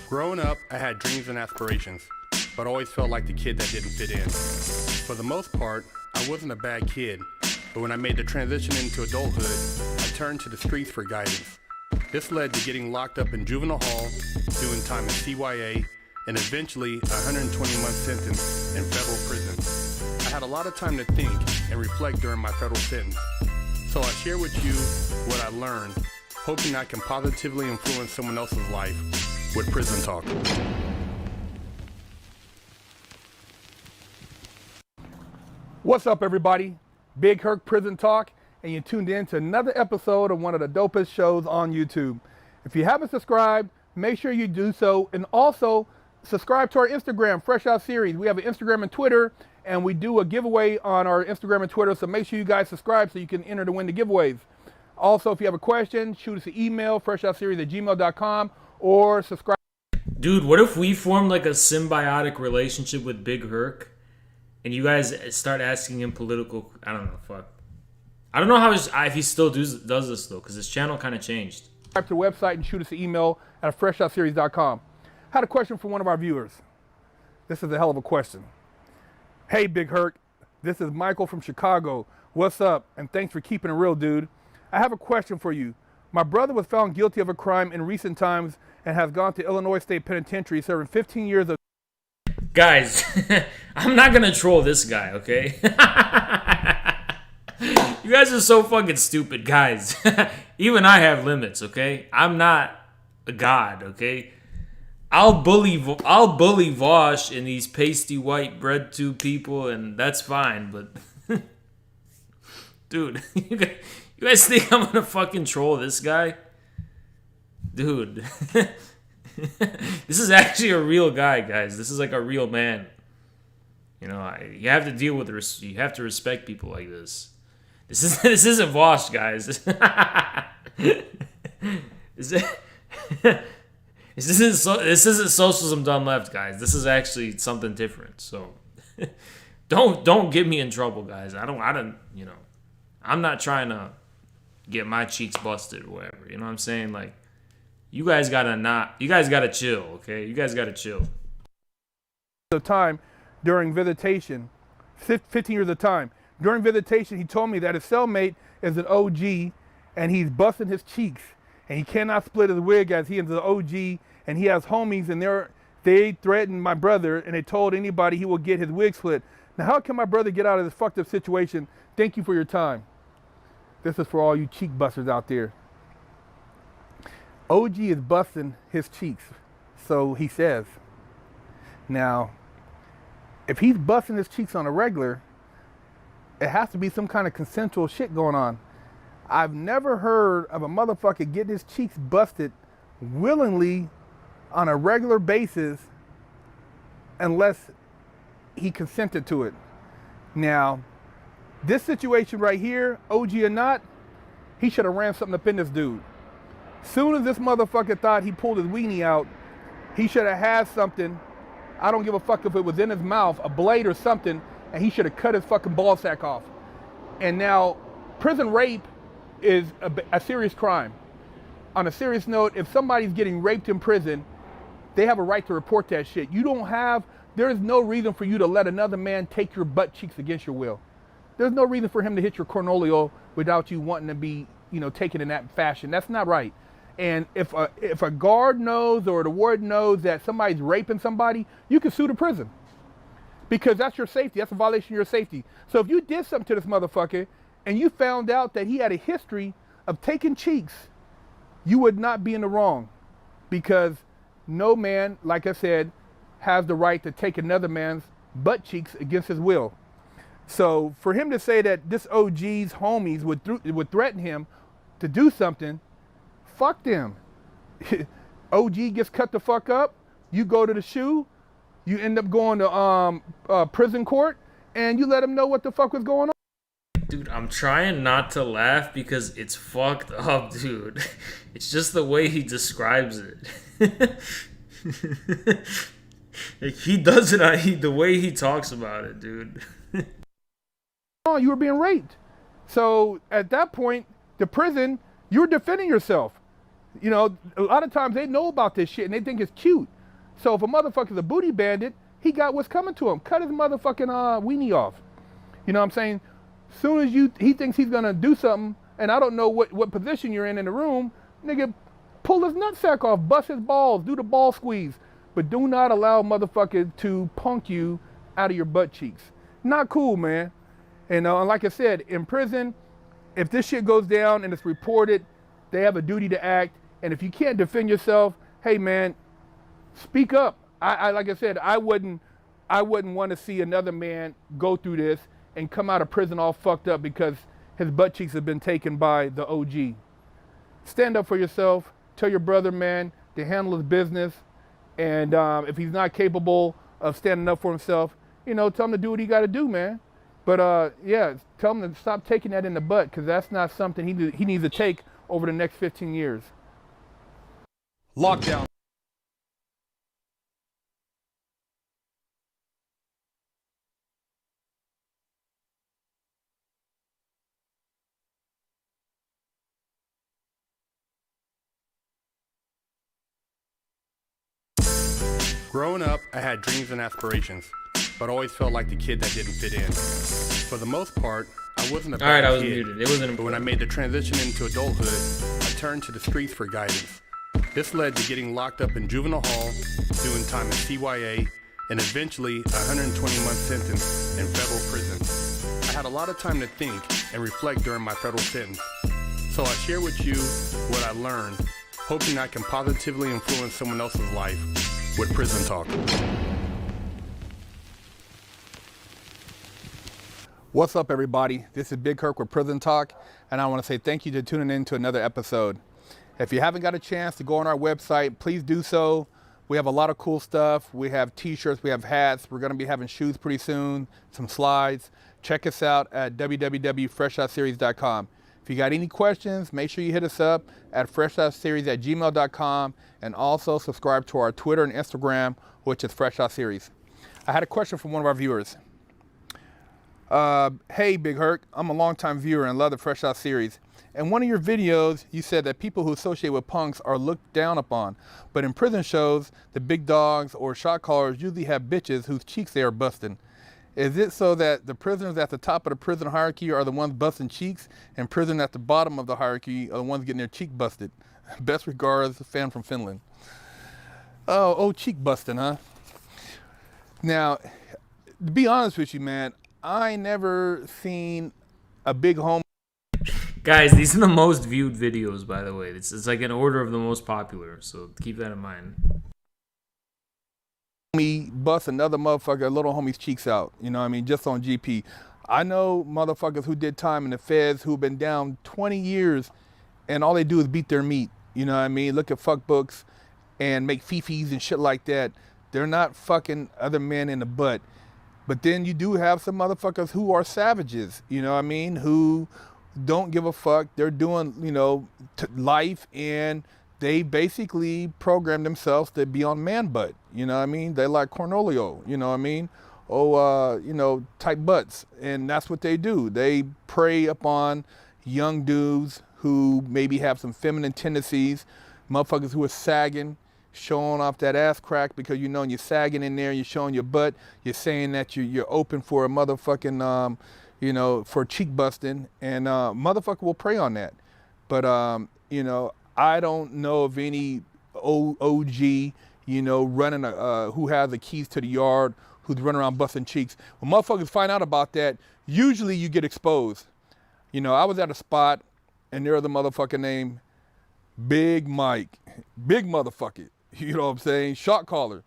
Growing up, I had dreams and aspirations, but always felt like the kid that didn't fit in. For the most part, I wasn't a bad kid, but when I made the transition into adulthood, I turned to the streets for guidance. This led to getting locked up in juvenile hall, doing time in CYA, and eventually a 120-month sentence in federal prison. I had a lot of time to think and reflect during my federal sentence, so I share with you what I learned, hoping I can positively influence someone else's life with Prison Talk. What's up, everybody? Big Herc Prison Talk, and you tuned in to another episode of one of the dopest shows on YouTube. If you haven't subscribed, make sure you do so, and also subscribe to our Instagram, Fresh Out Series. We have an Instagram and Twitter, and we do a giveaway on our Instagram and Twitter, so make sure you guys subscribe so you can enter to win the giveaways. Also, if you have a question, shoot us an email, freshoutseries@gmail.com, or subscribe. Dude, what if we formed like a symbiotic relationship with Big Herc and you guys start asking him political... I don't know, fuck. I don't know how if he still does this though, because his channel kind of changed. Subscribe to the website and shoot us an email at freshoutseries.com. Had a question from one of our viewers. This is a hell of a question. Hey, Big Herc. This is Michael from Chicago. What's up? And thanks for keeping it real, dude. I have a question for you. My brother was found guilty of a crime in recent times and has gone to Illinois State Penitentiary serving 15 years of... Guys, I'm not gonna troll this guy, okay? You guys are so fucking stupid, guys. Even I have limits, okay? I'm not a god, okay? I'll bully Vosh and these pasty white bread tube people, and that's fine, but... Dude, you guys think I'm gonna fucking troll this guy? Dude. This is actually a real guy, guys. This is like a real man. You know, you have to deal with you have to respect people like this. This isn't Vosh, guys. This isn't socialism done left, guys. This is actually something different. So don't get me in trouble, guys. I don't, you know, I'm not trying to get my cheeks busted or whatever. You know what I'm saying? Like, you guys gotta chill, okay? You guys gotta chill. ...of time during visitation, 15 years of time. During visitation, he told me that his cellmate is an OG and he's busting his cheeks and he cannot split his wig as he is an OG and he has homies and they threatened my brother and they told anybody he will get his wig split. Now, how can my brother get out of this fucked up situation? Thank you for your time. This is for all you cheek busters out there. OG is busting his cheeks, so he says. Now, if he's busting his cheeks on a regular, it has to be some kind of consensual shit going on. I've never heard of a motherfucker getting his cheeks busted willingly on a regular basis unless he consented to it. Now, this situation right here, OG or not, he should have ran something up in this dude. Soon as this motherfucker thought he pulled his weenie out, he should have had something, I don't give a fuck if it was in his mouth, a blade or something, and he should have cut his fucking ball sack off. And now, prison rape is a serious crime. On a serious note, if somebody's getting raped in prison, they have a right to report that shit. There is no reason for you to let another man take your butt cheeks against your will. There's no reason for him to hit your cornolio without you wanting to be, you know, taken in that fashion. That's not right. And if a guard knows or the warden knows that somebody's raping somebody, you can sue the prison. Because that's your safety. That's a violation of your safety. So if you did something to this motherfucker and you found out that he had a history of taking cheeks, you would not be in the wrong. Because no man, like I said, has the right to take another man's butt cheeks against his will. So for him to say that this OG's homies would threaten him to do something, fuck them. OG gets cut the fuck up, you go to the shoe, you end up going to prison court, and you let them know what the fuck was going on. Dude, I'm trying not to laugh because it's fucked up, dude. It's just the way he describes it. Like, he does it, the way he talks about it, dude. Oh, you were being raped. So at that point, the prison, you were defending yourself. You know, a lot of times they know about this shit and they think it's cute. So if a motherfucker's a booty bandit, he got what's coming to him. Cut his motherfucking weenie off. You know what I'm saying? Soon as he thinks he's gonna do something, and I don't know what position you're in the room, nigga, pull his nutsack off, bust his balls, do the ball squeeze. But do not allow a motherfucker to punk you out of your butt cheeks. Not cool, man. And like I said, in prison, if this shit goes down and it's reported, they have a duty to act. And if you can't defend yourself, hey man, speak up. Like I said, I wouldn't want to see another man go through this and come out of prison all fucked up because his butt cheeks have been taken by the OG. Stand up for yourself. Tell your brother, man, to handle his business. And if he's not capable of standing up for himself, you know, tell him to do what he got to do, man. But yeah, tell him to stop taking that in the butt, because that's not something he needs to take over the next 15 years. Lockdown. Growing up, I had dreams and aspirations, but always felt like the kid that didn't fit in. For the most part, I wasn't a All right, bad I was kid, muted. It wasn't but when I made the transition into adulthood, I turned to the streets for guidance. This led to getting locked up in juvenile hall, doing time in CYA, and eventually a 120-month sentence in federal prison. I had a lot of time to think and reflect during my federal sentence. So I share with you what I learned, hoping I can positively influence someone else's life with Prison Talk. What's up, everybody? This is Big Herc with Prison Talk, and I want to say thank you for tuning in to another episode. If you haven't got a chance to go on our website, please do so. We have a lot of cool stuff. We have t-shirts, we have hats. We're going to be having shoes pretty soon, some slides. Check us out at www.freshshotseries.com. If you got any questions, make sure you hit us up at freshshotseries@gmail.com, and also subscribe to our Twitter and Instagram, which is Fresh Shot Series. I had a question from one of our viewers. Hey, Big Herc, I'm a longtime viewer and love the Fresh Shot Series. In one of your videos, you said that people who associate with punks are looked down upon, but in prison shows, the big dogs or shot callers usually have bitches whose cheeks they are busting. Is it so that the prisoners at the top of the prison hierarchy are the ones busting cheeks, and prisoners at the bottom of the hierarchy are the ones getting their cheek busted? Best regards, a fan from Finland. Oh, cheek busting, huh? Now, to be honest with you, man, I never seen a big home. Guys, these are the most viewed videos, by the way. It's like an order of the most popular, so keep that in mind. Me bust another motherfucker, little homie's cheeks out, you know what I mean, just on GP. I know motherfuckers who did time in the feds who've been down 20 years and all they do is beat their meat, you know what I mean? Look at fuck books and make fifis and shit like that. They're not fucking other men in the butt. But then you do have some motherfuckers who are savages, you know what I mean, who don't give a fuck. They're doing, you know, life, and they basically program themselves to be on man butt, you know what I mean? They like Cornolio, you know what I mean? You know, type butts, and that's what they do. They prey upon young dudes who maybe have some feminine tendencies, motherfuckers who are sagging, showing off that ass crack because you know you're sagging in there, you're showing your butt, you're saying that you're open for a motherfucking, you know, for cheek busting, and motherfucker will prey on that. But, you know, I don't know of any OG, you know, running, who has the keys to the yard, who's running around busting cheeks. When motherfuckers find out about that, usually you get exposed. You know, I was at a spot, and there was a motherfucker named Big Mike, big motherfucker. You know what I'm saying? Shot caller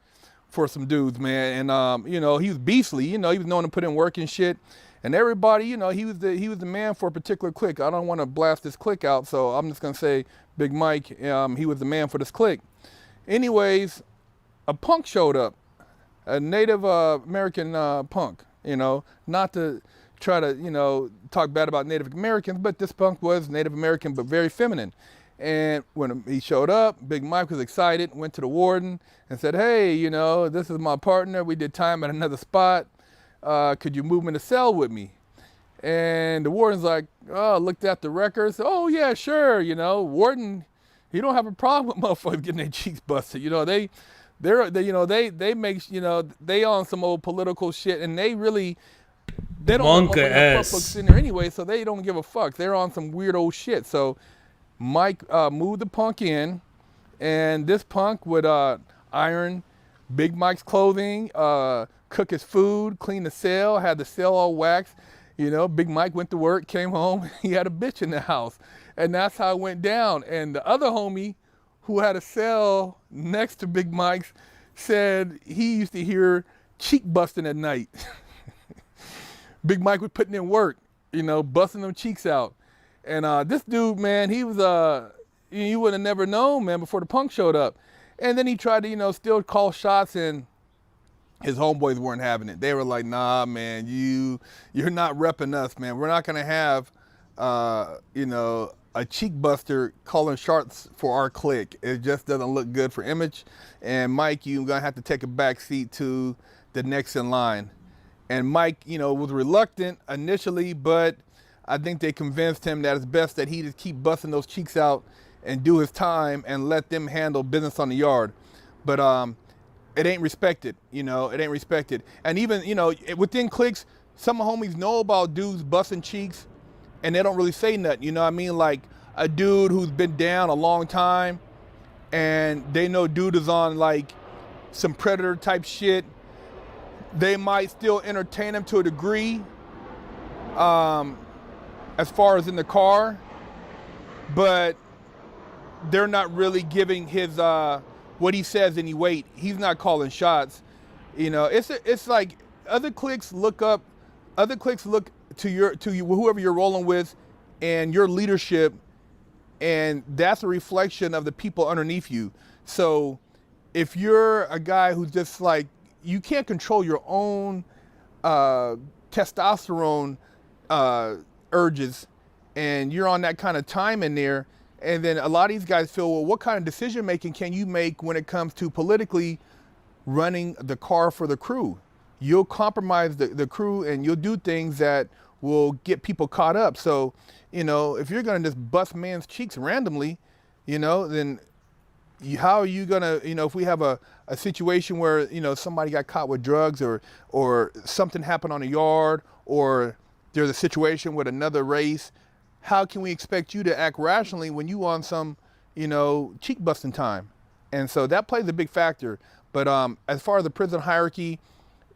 for some dudes, man. And, you know, he was beastly. You know, he was known to put in work and shit. And everybody, you know, he was the man for a particular clique. I don't want to blast this clique out, so I'm just going to say Big Mike, he was the man for this clique. Anyways, a punk showed up, a Native American punk, you know, not to try to, you know, talk bad about Native Americans, but this punk was Native American, but very feminine. And when he showed up, Big Mike was excited, went to the warden and said, hey, you know, this is my partner. We did time at another spot. Could you move him in the cell with me? And the warden's like, oh, looked at the records. Oh, yeah, sure. You know, warden, he don't have a problem with motherfuckers getting their cheeks busted. You know, they make, you know, they on some old political shit, and they don't want fuck books in there anyway, so they don't give a fuck. They're on some weird old shit. So Mike moved the punk in, and this punk would iron Big Mike's clothing, cook his food, clean the cell, had the cell all waxed. You know, Big Mike went to work, came home, he had a bitch in the house. And that's how it went down. And the other homie who had a cell next to Big Mike's said he used to hear cheek busting at night. Big Mike was putting in work, you know, busting them cheeks out. And this dude, man, he was, you would have never known, man, before the punk showed up. And then he tried to, you know, still call shots, and his homeboys weren't having it. They were like, nah, man, you're not repping us, man. We're not going to have, you know, a cheek buster calling shots for our clique. It just doesn't look good for image. And Mike, you're going to have to take a back seat to the next in line. And Mike, you know, was reluctant initially, but I think they convinced him that it's best that he just keep busting those cheeks out and do his time and let them handle business on the yard. But it ain't respected, you know, it ain't respected. And even, you know, within cliques, some homies know about dudes busting cheeks and they don't really say nothing, you know what I mean? Like a dude who's been down a long time and they know dude is on like some predator type shit, they might still entertain him to a degree, as far as in the car, but they're not really giving his what he says any weight. He's not calling shots. You know, it's like other cliques look to you whoever you're rolling with and your leadership, and that's a reflection of the people underneath you. So if you're a guy who's just like, you can't control your own testosterone urges, and you're on that kind of time in there, and then a lot of these guys feel, well, what kind of decision making can you make when it comes to politically running the car for the crew? You'll compromise the crew and you'll do things that will get people caught up. So, you know, if you're gonna just bust man's cheeks randomly, you know, then how are you gonna, you know, if we have a situation where, you know, somebody got caught with drugs or something happened on a yard, or there's a situation with another race, how can we expect you to act rationally when you on some, you know, cheek busting time? And so that plays a big factor. But as far as the prison hierarchy,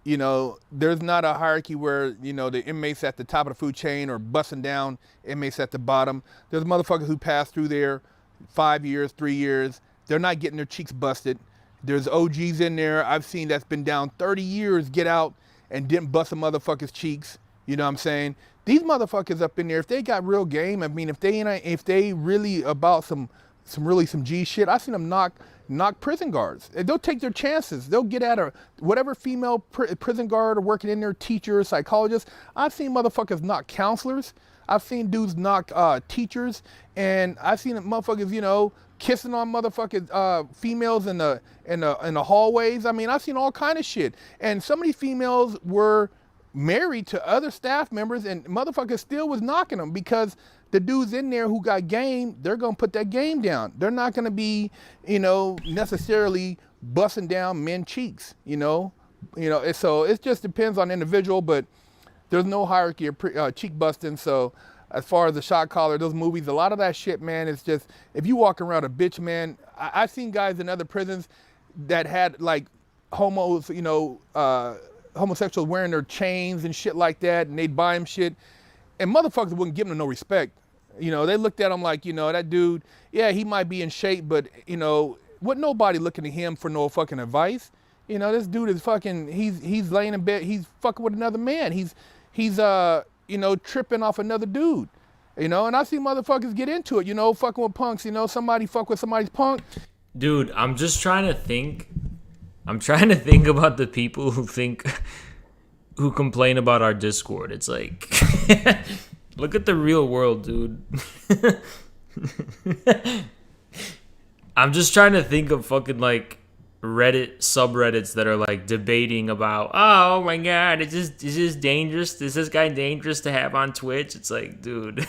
you know, there's not a hierarchy where, you know, the inmates at the top of the food chain or busting down inmates at the bottom. There's motherfuckers who pass through there 5 years, 3 years. They're not getting their cheeks busted. There's OGs in there I've seen that's been down 30 years get out and didn't bust a motherfucker's cheeks. You know what I'm saying? These motherfuckers up in there, if they got real game, I mean, if they really about some G shit, I've seen them knock prison guards. They'll take their chances. They'll get at whatever female prison guard or working in there, teacher, psychologist. I've seen motherfuckers knock counselors. I've seen dudes knock teachers, and I've seen motherfuckers, you know, kissing on motherfucking females in the hallways. I mean, I've seen all kind of shit. And some of these females were married to other staff members, and motherfuckers still was knocking them because the dudes in there who got game, they're gonna put that game down. They're not gonna be, you know, necessarily busting down men's cheeks, you know. So it just depends on the individual, but there's no hierarchy of cheek busting. So as far as the shot collar, those movies, a lot of that shit, man, it's just, if you walk around a bitch, man, I've seen guys in other prisons that had like homos, you know, homosexuals wearing their chains and shit like that, and they'd buy him shit, and motherfuckers wouldn't give him no respect. You know, they looked at him like, you know, that dude, yeah, he might be in shape, but, you know, wasn't nobody looking at him for no fucking advice. You know, this dude is fucking, he's laying in bed, he's fucking with another man. He's you know, tripping off another dude. You know, and I see motherfuckers get into it, you know, fucking with punks, you know, somebody fuck with somebody's punk. Dude, I'm just trying to think. I'm trying to think about the people who complain about our Discord. It's like, look at the real world, dude. I'm just trying to think of fucking like Reddit subreddits that are like debating about, oh my god, is this dangerous? Is this guy dangerous to have on Twitch? It's like, dude,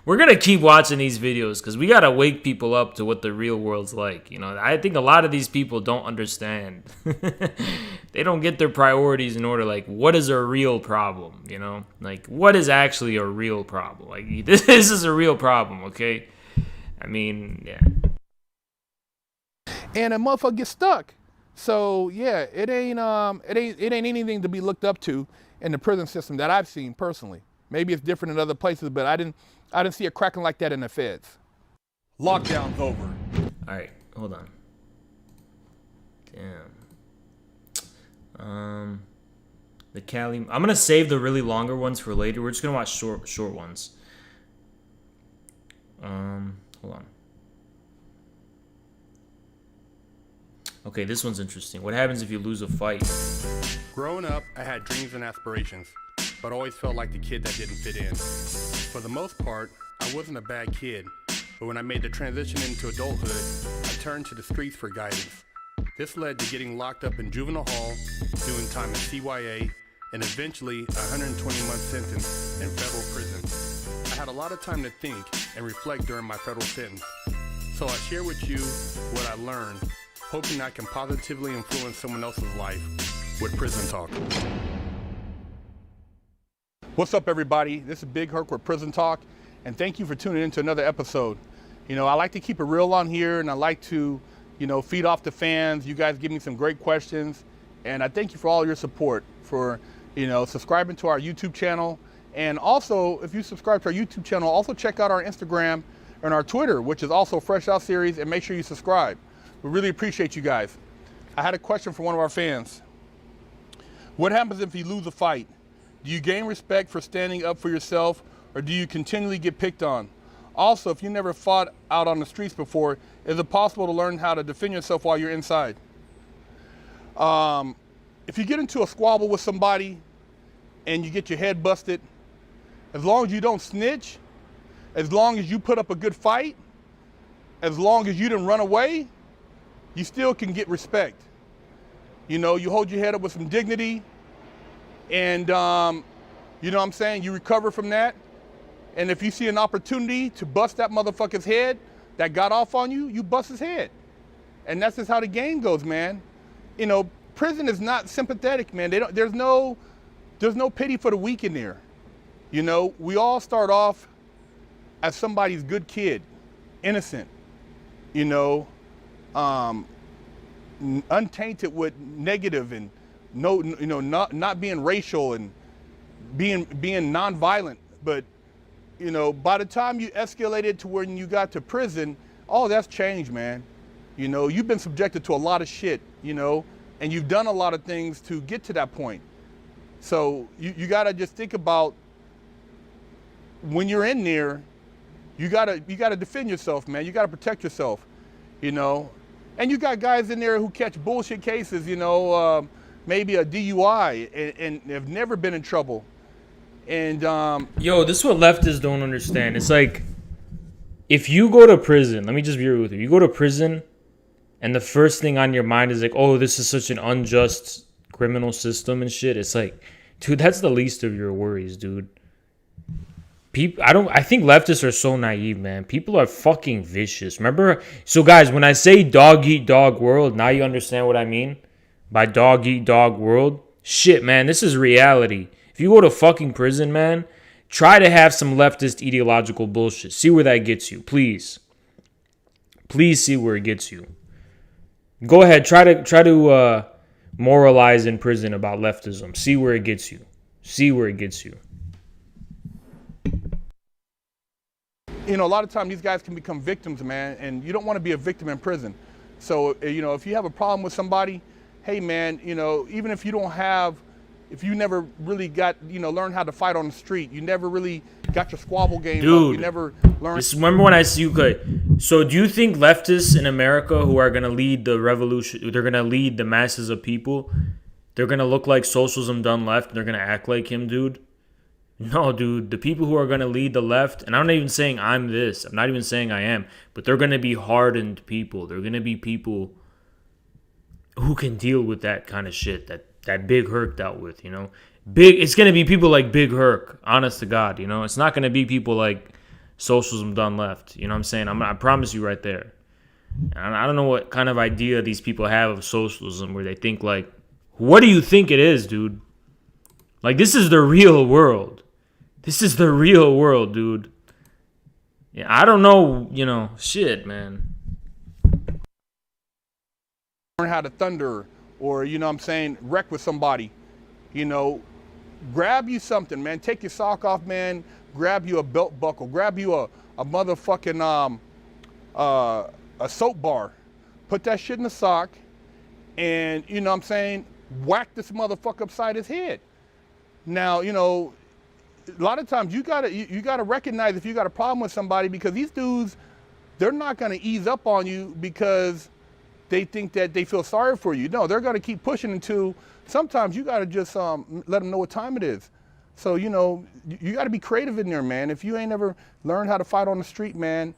we're gonna keep watching these videos because we gotta wake people up to what the real world's like. You know, I think a lot of these people don't understand. They don't get their priorities in order. Like, what is a real problem? You know, like what is actually a real problem? Like this is a real problem, okay? I mean, yeah. And a motherfucker gets stuck. So yeah, it ain't anything to be looked up to in the prison system that I've seen personally. Maybe it's different in other places, but I didn't see it cracking like that in the feds. Lockdown's over. All right, hold on. Damn. The Cali. I'm gonna save the really longer ones for later. We're just gonna watch short ones. Hold on. Okay, this one's interesting. What happens if you lose a fight? Growing up, I had dreams and aspirations, but always felt like the kid that didn't fit in. For the most part, I wasn't a bad kid, but when I made the transition into adulthood, I turned to the streets for guidance. This led to getting locked up in juvenile hall, doing time in CYA, and eventually a 120-month sentence in federal prison. I had a lot of time to think and reflect during my federal sentence, so I share with you what I learned, hoping I can positively influence someone else's life with Prison Talk. What's up, everybody? This is Big Herc with Prison Talk, and thank you for tuning in to another episode. You know, I like to keep it real on here, and I like to, feed off the fans. You guys give me some great questions, and I thank you for all your support, for, subscribing to our YouTube channel. And also, if you subscribe to our YouTube channel, also check out our Instagram and our Twitter, which is also Fresh Out Series, and make sure you subscribe. We really appreciate you guys. I had a question from one of our fans. What happens if you lose a fight? Do you gain respect for standing up for yourself, or do you continually get picked on? Also, if you never fought out on the streets before, is it possible to learn how to defend yourself while you're inside? If you get into a squabble with somebody and you get your head busted, as long as you don't snitch, as long as you put up a good fight, as long as you didn't run away, you still can get respect. You hold your head up with some dignity, and you recover from that. And if you see an opportunity to bust that motherfucker's head that got off on you, you bust his head. And that's just how the game goes, man. Prison is not sympathetic, man. There's no pity for the weak in there. We all start off as somebody's good kid, innocent, untainted with negative and not being racial and being nonviolent. But by the time you escalated to when you got to prison, oh, that's changed, man. You've been subjected to a lot of shit, and you've done a lot of things to get to that point. So you gotta just think about when you're in there, you gotta defend yourself, man. You gotta protect yourself, And you got guys in there who catch bullshit cases, maybe a DUI and have never been in trouble. And yo, this is what leftists don't understand. It's like, if you go to prison, let me just be real with you. You go to prison, and the first thing on your mind is like, oh, this is such an unjust criminal system and shit. It's like, dude, that's the least of your worries, dude. I think leftists are so naive, man. People are fucking vicious. Remember? So guys, when I say dog eat dog world, now you understand what I mean by dog eat dog world. Shit, man, this is reality. If you go to fucking prison, man, try to have some leftist ideological bullshit. See where that gets you, please. Please see where it gets you. Go ahead, try to moralize in prison about leftism. See where it gets you. See where it gets you. A lot of times these guys can become victims, man, and you don't want to be a victim in prison. So, if you have a problem with somebody, hey, man, even if you never really got, learned how to fight on the street, you never really got your squabble game up, you never learned. Remember when I see you could. So do you think leftists in America who are going to lead the revolution, they're going to lead the masses of people, they're going to look like socialism done left, and they're going to act like him, dude? No, dude, the people who are going to lead the left, and I'm not even saying I'm this, I'm not even saying I am, but they're going to be hardened people. They're going to be people who can deal with that kind of shit that Big Herc dealt with, It's going to be people like Big Herc, honest to God, It's not going to be people like socialism done left, you know what I'm saying? I promise you right there. And I don't know what kind of idea these people have of socialism where they think like, what do you think it is, dude? Like, this is the real world. This is the real world, dude. Yeah, I don't know, shit, man. Learn how to thunder or, wreck with somebody. Grab you something, man. Take your sock off, man. Grab you a belt buckle. Grab you a motherfucking a soap bar. Put that shit in the sock and, whack this motherfucker upside his head. Now, a lot of times you gotta recognize if you got a problem with somebody, because these dudes, they're not gonna ease up on you because they think that they feel sorry for you. No, they're gonna keep pushing until sometimes you gotta just let them know what time it is. So you gotta be creative in there, man. If you ain't ever learned how to fight on the street, man,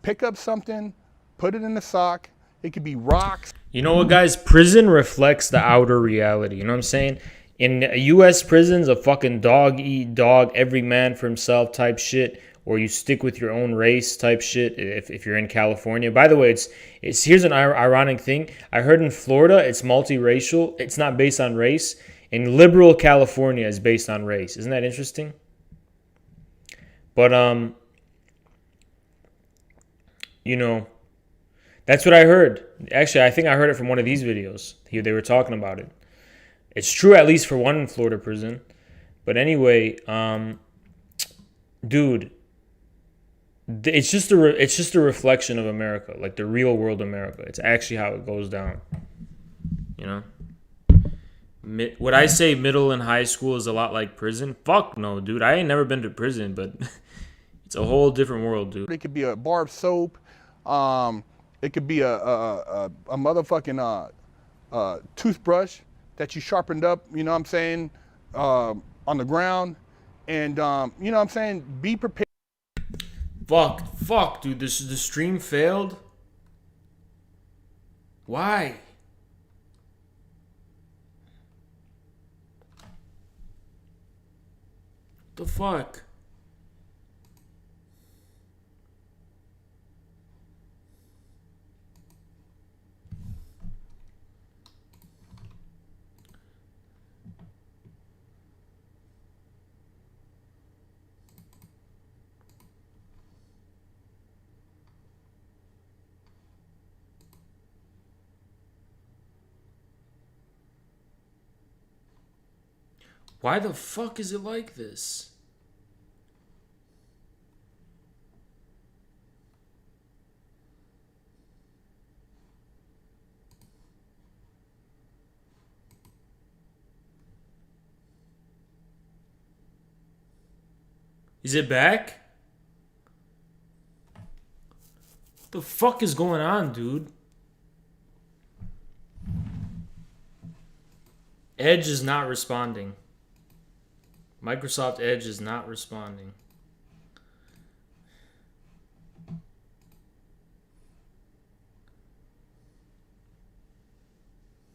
pick up something, put it in the sock. It could be rocks. You know what, guys? Prison reflects the outer reality. You know what I'm saying? In U.S. prisons, a fucking dog eat dog, every man for himself type shit, or you stick with your own race type shit if you're in California. By the way, it's here's an ironic thing. I heard in Florida it's multiracial. It's not based on race. And liberal California is based on race. Isn't that interesting? But you know, that's what I heard. Actually, I think I heard it from one of these videos. They were talking about it. It's true, at least for one Florida prison. But anyway, dude, it's just a reflection of America, like the real world America. It's actually how it goes down. You know, would I say middle and high school is a lot like prison? Fuck no, dude. I ain't never been to prison, but it's a whole different world, dude. It could be a bar of soap. It could be a motherfucking toothbrush that you sharpened up, you know what I'm saying, on the ground. And, you know what I'm saying, be prepared. Fuck, dude. The stream failed. Why? The fuck? Why the fuck is it like this? Is it back? What the fuck is going on, dude? Edge is not responding. Microsoft Edge is not responding.